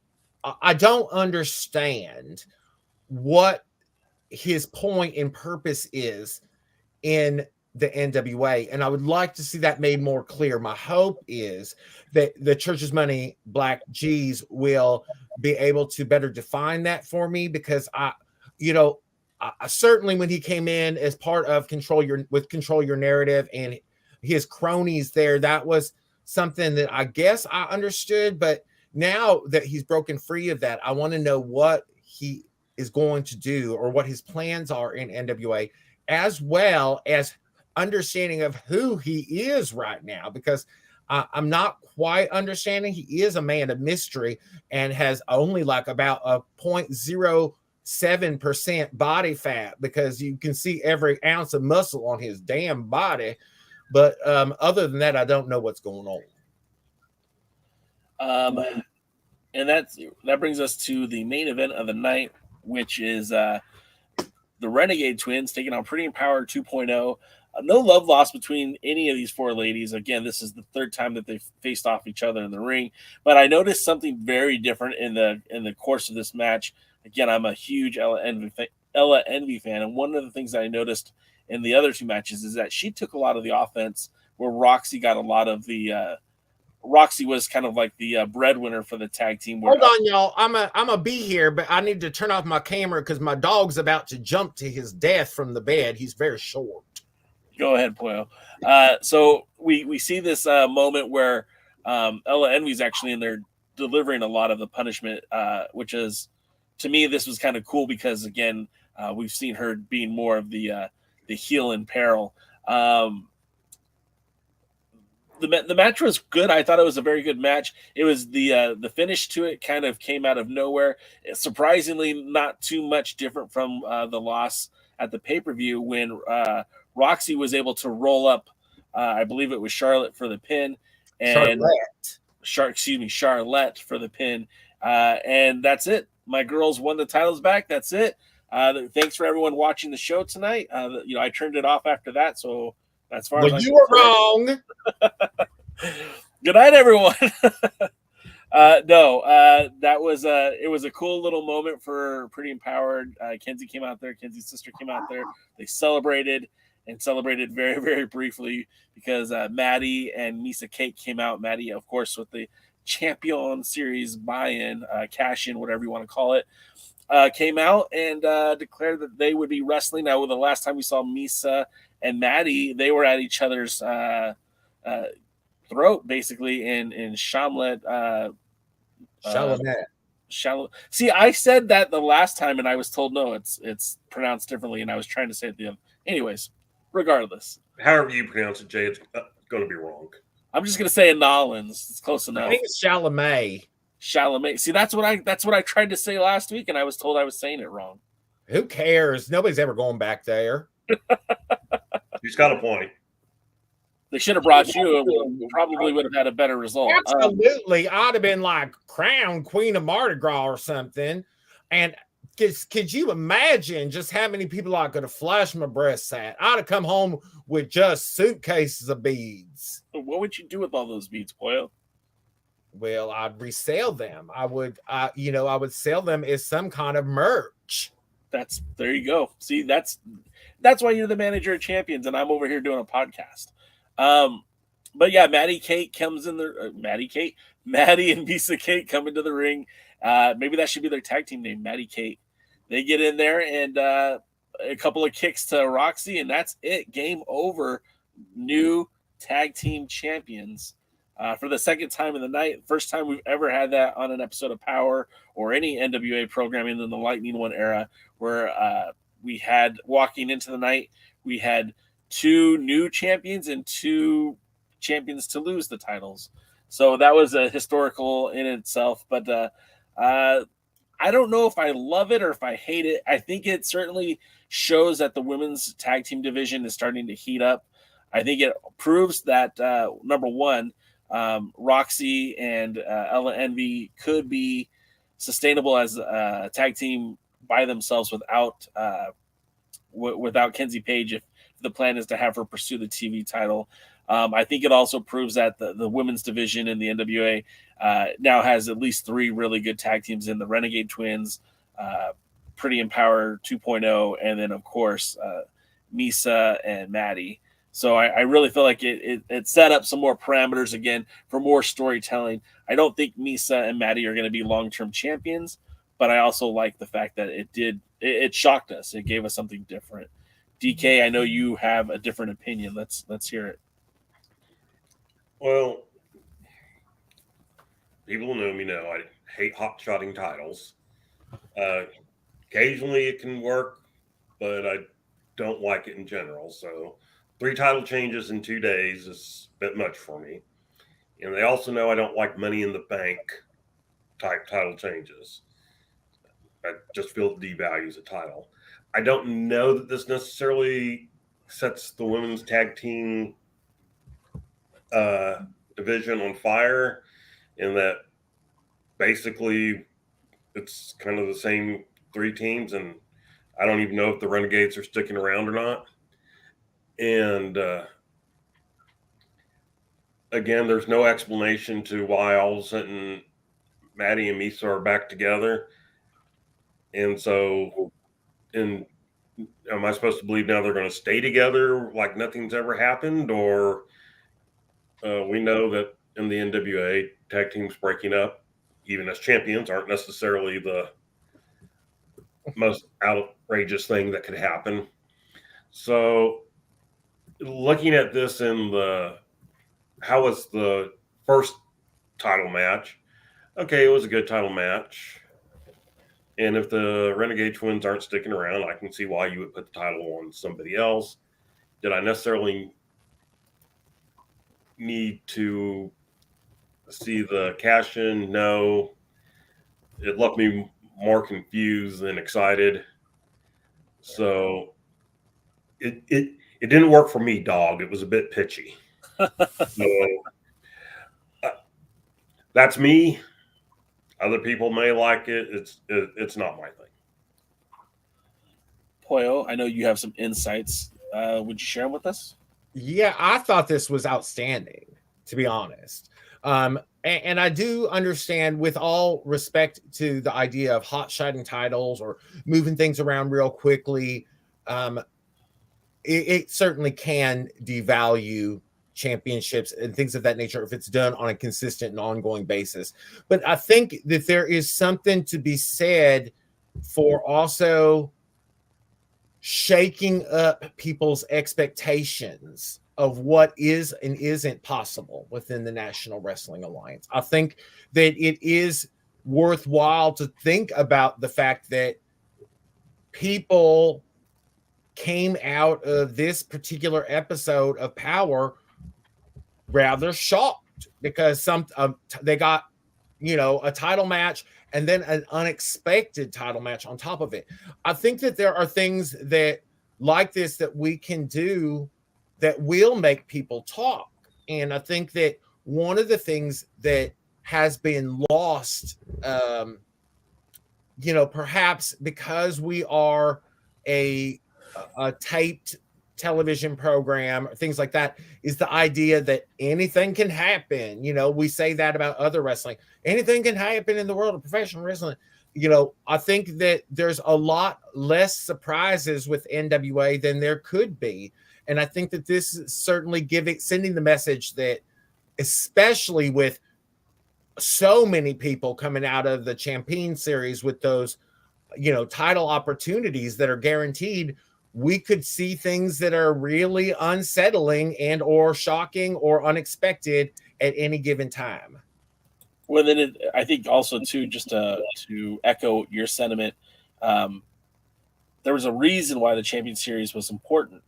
I don't understand what his point and purpose is in the NWA, and I would like to see that made more clear. My hope is that the Church's Money Black G's will be able to better define that for me, because I certainly, when he came in as part of Control Your Narrative and his cronies there, that was something that I guess I understood. But now that he's broken free of that, I want to know what he is going to do or what his plans are in NWA, as well as understanding of who he is right now, because I'm not quite understanding. He is a man of mystery and has only like about a 0.07% body fat, because you can see every ounce of muscle on his damn body. But other than that, I don't know what's going on. And that brings us to the main event of the night, which is the Renegade Twins taking on Pretty Empowered 2.0. No love lost between any of these four ladies. Again, this is the third time that they've faced off each other in the ring. But I noticed something very different in the course of this match. Again, I'm a huge Ella Envy fan, and one of the things that I noticed in the other two matches is that she took a lot of the offense, where Roxy got a lot of the. Roxy was kind of like the breadwinner for the tag team. Hold on, y'all. I'm a be here, but I need to turn off my camera because my dog's about to jump to his death from the bed. He's very short. Go ahead, Pollo. So we see this moment where Ella Envy's actually in there delivering a lot of the punishment, which is, to me, this was kind of cool because, again, we've seen her being more of the heel in peril. The match was good. I thought it was a very good match. It was the finish to it kind of came out of nowhere. Surprisingly, not too much different from the loss at the pay-per-view when Roxy was able to roll up, I believe it was Charlotte for the pin. And Charlotte for the pin. And that's it. My girls won the titles back. That's it. Thanks for everyone watching the show tonight. I turned it off after that, so as far as you were wrong. Good night, everyone. That was it was a cool little moment for Pretty Empowered. Kenzie came out there. Kenzie's sister came out there. They celebrated very, very briefly because Maddie and Misa Kate came out. Maddie, of course, with the Champion Series buy-in, cash-in, whatever you want to call it, came out and declared that they would be wrestling. Now, the last time we saw Misa and Maddie, they were at each other's throat, basically, in Shamlet. See, I said that the last time, and I was told no, it's pronounced differently, and I was trying to say it the other. Anyways, regardless, however you pronounce it, Jay, it's going to be wrong. I'm just going to say Nolans. It's close enough. I think it's Chalamet. See, that's what I tried to say last week, and I was told I was saying it wrong. Who cares? Nobody's ever going back there. He's got a point. They should have brought you. And probably would have had a better result. Absolutely. I'd have been like crowned Queen of Mardi Gras or something. And could you imagine just how many people I could have flashed my breasts at? I'd have come home with just suitcases of beads. What would you do with all those beads, Pollo? Well, I'd resell them. I would sell them as some kind of merch. There you go. See, that's why you're the manager of champions, and I'm over here doing a podcast. But yeah, Maddie and Misa Kate come into the ring. Maybe that should be their tag team name, Maddie Kate. They get in there and a couple of kicks to Roxy, and that's it. Game over. new tag team champions for the second time in the night. First time we've ever had that on an episode of Power or any NWA programming in the Lightning One era, where we had, walking into the night, we had 2 new champions and 2 champions to lose the titles. So that was a historical in itself. But I don't know if I love it or if I hate it. I think it certainly shows that the women's tag team division is starting to heat up. I think it proves that, number one, Roxy and Ella Envy could be sustainable as a tag team by themselves without Kenzie Page, if the plan is to have her pursue the TV title. I think it also proves that the women's division in the NWA now has at least 3 really good tag teams in the Renegade Twins, Pretty Empower 2.0, and then, of course, Misa and Maddie. So I really feel like it set up some more parameters again for more storytelling. I don't think Misa and Maddie are going to be long-term champions, but I also like the fact that it shocked us. It gave us something different. DK, I know you have a different opinion. Let's hear it. Well, people who know me know I hate hot-shotting titles. Occasionally it can work, but I don't like it in general. So 3 title changes in 2 days is a bit much for me. And they also know I don't like Money in the Bank type title changes. I just feel it devalues a title. I don't know that this necessarily sets the women's tag team division on fire, in that basically it's kind of the same 3 teams, and I don't even know if the Renegades are sticking around or not. And again, there's no explanation to why all of a sudden Maddie and Misa are back together. And so, am I supposed to believe now they're going to stay together like nothing's ever happened? Or we know that in the NWA, tag teams breaking up, even as champions, aren't necessarily the most outrageous thing that could happen. So looking at this how was the first title match? Okay, it was a good title match. And if the Renegade Twins aren't sticking around, I can see why you would put the title on somebody else. Did I necessarily need to see the cash in? No. It left me more confused than excited. So it didn't work for me, dog. It was a bit pitchy. So, that's me. Other people may like it. It's not my thing. Pollo, I know you have some insights. Would you share them with us? Yeah, I thought this was outstanding, to be honest. And I do understand, with all respect to the idea of hot-shotting titles or moving things around real quickly, it certainly can devalue championships and things of that nature if it's done on a consistent and ongoing basis. But I think that there is something to be said for also shaking up people's expectations of what is and isn't possible within the National Wrestling Alliance. I think that it is worthwhile to think about the fact that people came out of this particular episode of Power rather shocked, because they got, a title match and then an unexpected title match on top of it. I think that there are things that like this that we can do that will make people talk. And I think that one of the things that has been lost, perhaps because we are a taped television program, things like that, is the idea that anything can happen. We say that about other wrestling. Anything can happen in the world of professional wrestling. I think that there's a lot less surprises with NWA than there could be. And I think that this is certainly sending the message that, especially with so many people coming out of the Champion series with those, title opportunities that are guaranteed, we could see things that are really unsettling and or shocking or unexpected at any given time. Well, then I think also too, just to echo your sentiment, there was a reason why the Champion Series was important,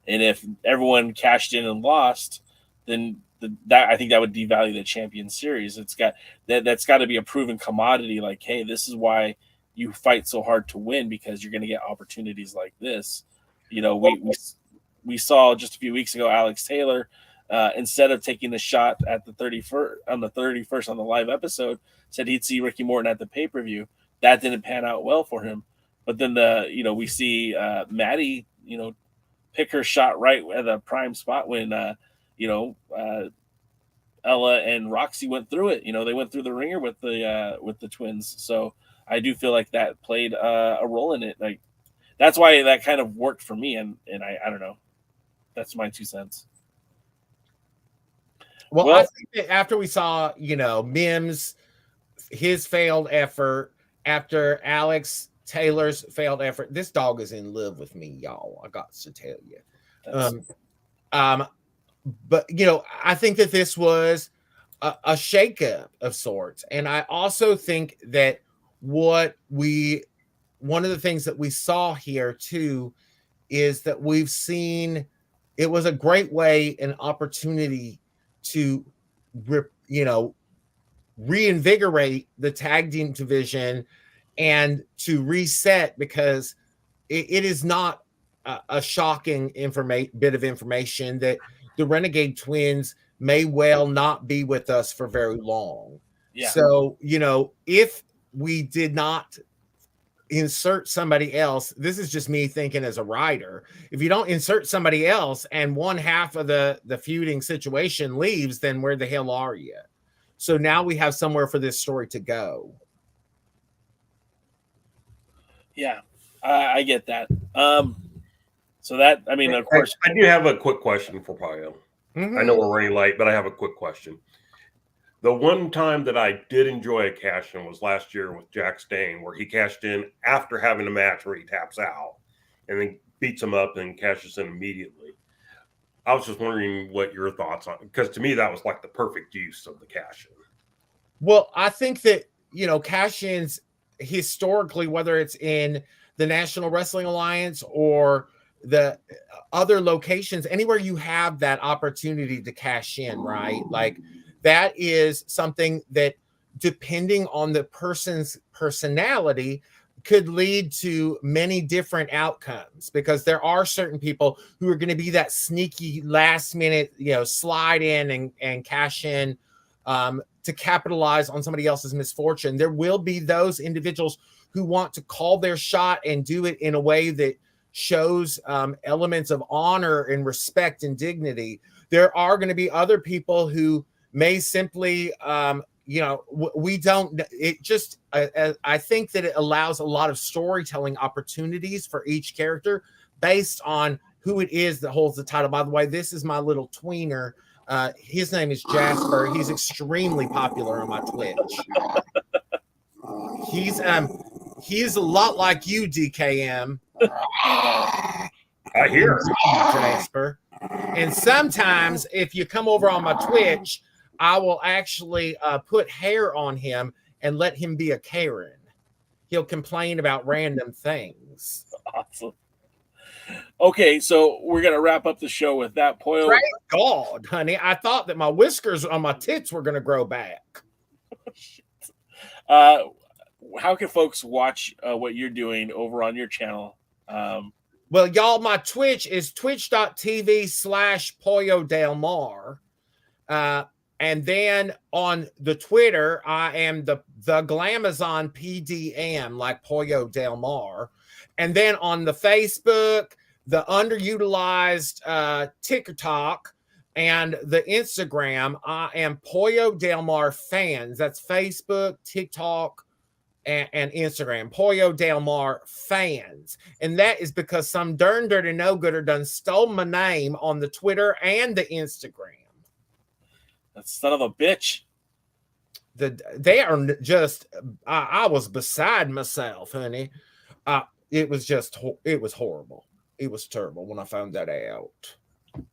and if everyone cashed in and lost, then that I think that would devalue the Champion Series. That's got to be a proven commodity. Like, hey, this is why you fight so hard to win, because you're going to get opportunities like this. You know, we saw just a few weeks ago Alex Taylor. Instead of taking the shot at the 31st on the live episode, said he'd see Ricky Morton at the pay-per-view. That didn't pan out well for him. But then we see Maddie, pick her shot right at the prime spot when Ella and Roxy went through it. They went through the ringer with the twins. So I do feel like that played a role in it. Like, that's why that kind of worked for me. And I don't know. That's my 2 cents. Well, I think that after we saw, Mims, his failed effort, after Alex Taylor's failed effort, this dog is in love with me, y'all. I got to tell you. But I think that this was a shakeup of sorts, and I also think that one of the things that we saw here too is that we've seen it was a great way, an opportunity to reinvigorate the tag team division and to reset, because it is not a shocking bit of information that the Renegade Twins may well not be with us for very long. Yeah. So, if we did not insert somebody else, this is just me thinking as a writer, if you don't insert somebody else and one half of the feuding situation leaves, then where the hell are you? So now we have somewhere for this story to go. Yeah, I get that. So that, of course, I do have a quick question for Pollo. Mm-hmm. I know we're running late, but I have a quick question. The one time that I did enjoy a cash in was last year with Jack Stain, where he cashed in after having a match where he taps out and then beats him up and cashes in immediately. I was just wondering what your thoughts on, because to me that was like the perfect use of the cash in. Well, I think that cash ins historically, whether it's in the National Wrestling Alliance or the other locations, anywhere you have that opportunity to cash in, right? Like, that is something that, depending on the person's personality, could lead to many different outcomes, because there are certain people who are going to be that sneaky last minute, slide in and cash in to capitalize on somebody else's misfortune. There will be those individuals who want to call their shot and do it in a way that shows elements of honor and respect and dignity. There are going to be other people who may simply, we don't, it just, I think that it allows a lot of storytelling opportunities for each character based on who it is that holds the title. By the way, this is my little tweener. His name is Jasper. He's extremely popular on my Twitch. He's a lot like you, DKM. I hear Jasper. And sometimes if you come over on my Twitch, I will actually put hair on him and let him be a Karen. He'll complain about random things. Awesome. Okay, so we're going to wrap up the show with that. Pollo. Thank God, honey. I thought that my whiskers on my tits were going to grow back. How can folks watch what you're doing over on your channel? Well, y'all, my Twitch is twitch.tv/Pollo Del Mar. And then on the Twitter, I am the Glamazon PDM, like Pollo Del Mar. And then on the Facebook, the underutilized TikTok, and the Instagram, I am Pollo Del Mar Fans. That's Facebook, TikTok, and Instagram. Pollo Del Mar Fans. And that is because some darn dirty no-gooder done stole my name on the Twitter and the Instagram. That son of a bitch. They are just, I was beside myself, honey. It was horrible. It was terrible when I found that out.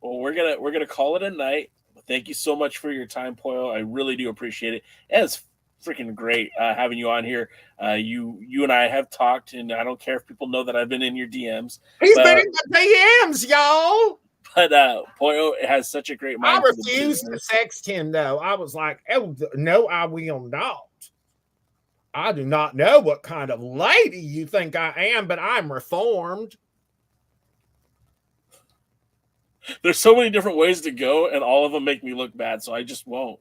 Well, we're gonna call it a night. Thank you so much for your time, Pollo. I really do appreciate it. It's freaking great having you on here. You and I have talked, and I don't care if people know that I've been in your DMs. He's been in the DMs, y'all. But Pollo has such a great mind. I refused to sext him, though. I was like, oh, no, I will not. I do not know what kind of lady you think I am, but I'm reformed. There's so many different ways to go, and all of them make me look bad, so I just won't.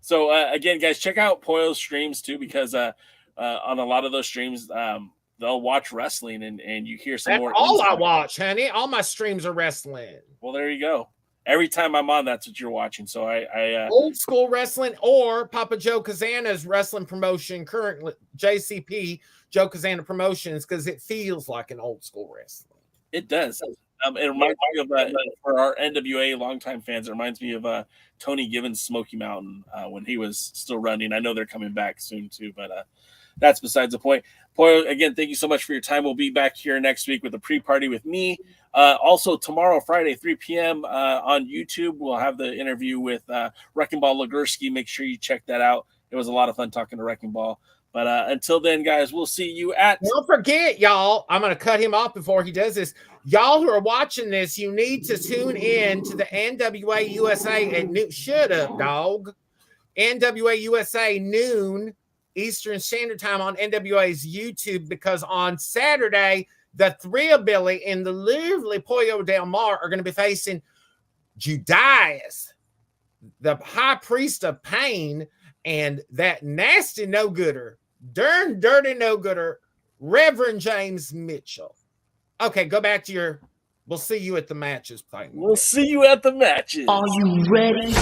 So again, guys, check out Pollo's streams too, because on a lot of those streams, they'll watch wrestling, and you hear some That's more. all I watch, honey. All my streams are wrestling. Well, there you go. Every time I'm on, that's what you're watching. So I old school wrestling or Papa Joe Kazana's wrestling promotion, currently JCP Joe Kazana Promotions, because it feels like an old school wrestling. It does. It reminds me of for our NWA longtime fans. It reminds me of Tony Gibbons' Smoky Mountain when he was still running. I know they're coming back soon too, but that's besides the point. Pollo, again, thank you so much for your time. We'll be back here next week with a pre-party with me. Also, tomorrow, Friday, 3 p.m. On YouTube, we'll have the interview with Wrecking Ball Legursky. Make sure you check that out. It was a lot of fun talking to Wrecking Ball. But until then, guys, we'll see you at... Don't forget, y'all, I'm going to cut him off before he does this. Y'all who are watching this, you need to tune in to the NWA USA at noon. Shut up, dog. NWA USA noon Eastern Standard Time on NWA's YouTube, because on Saturday, the Thrillbilly and the lovely Pollo Del Mar are going to be facing Judas, the high priest of pain, and that nasty no-gooder, darn dirty no-gooder, Reverend James Mitchell. Okay, go back to your, we'll see you at the matches. We'll see you at the matches. Are you ready?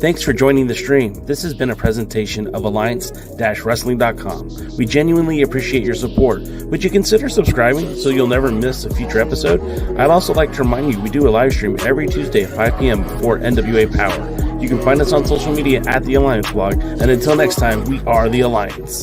Thanks for joining the stream. This has been a presentation of Alliance-Wrestling.com. We genuinely appreciate your support. Would you consider subscribing so you'll never miss a future episode? I'd also like to remind you we do a live stream every Tuesday at 5 p.m. before NWA Power. You can find us on social media at The Alliance Blog. And until next time, we are The Alliance.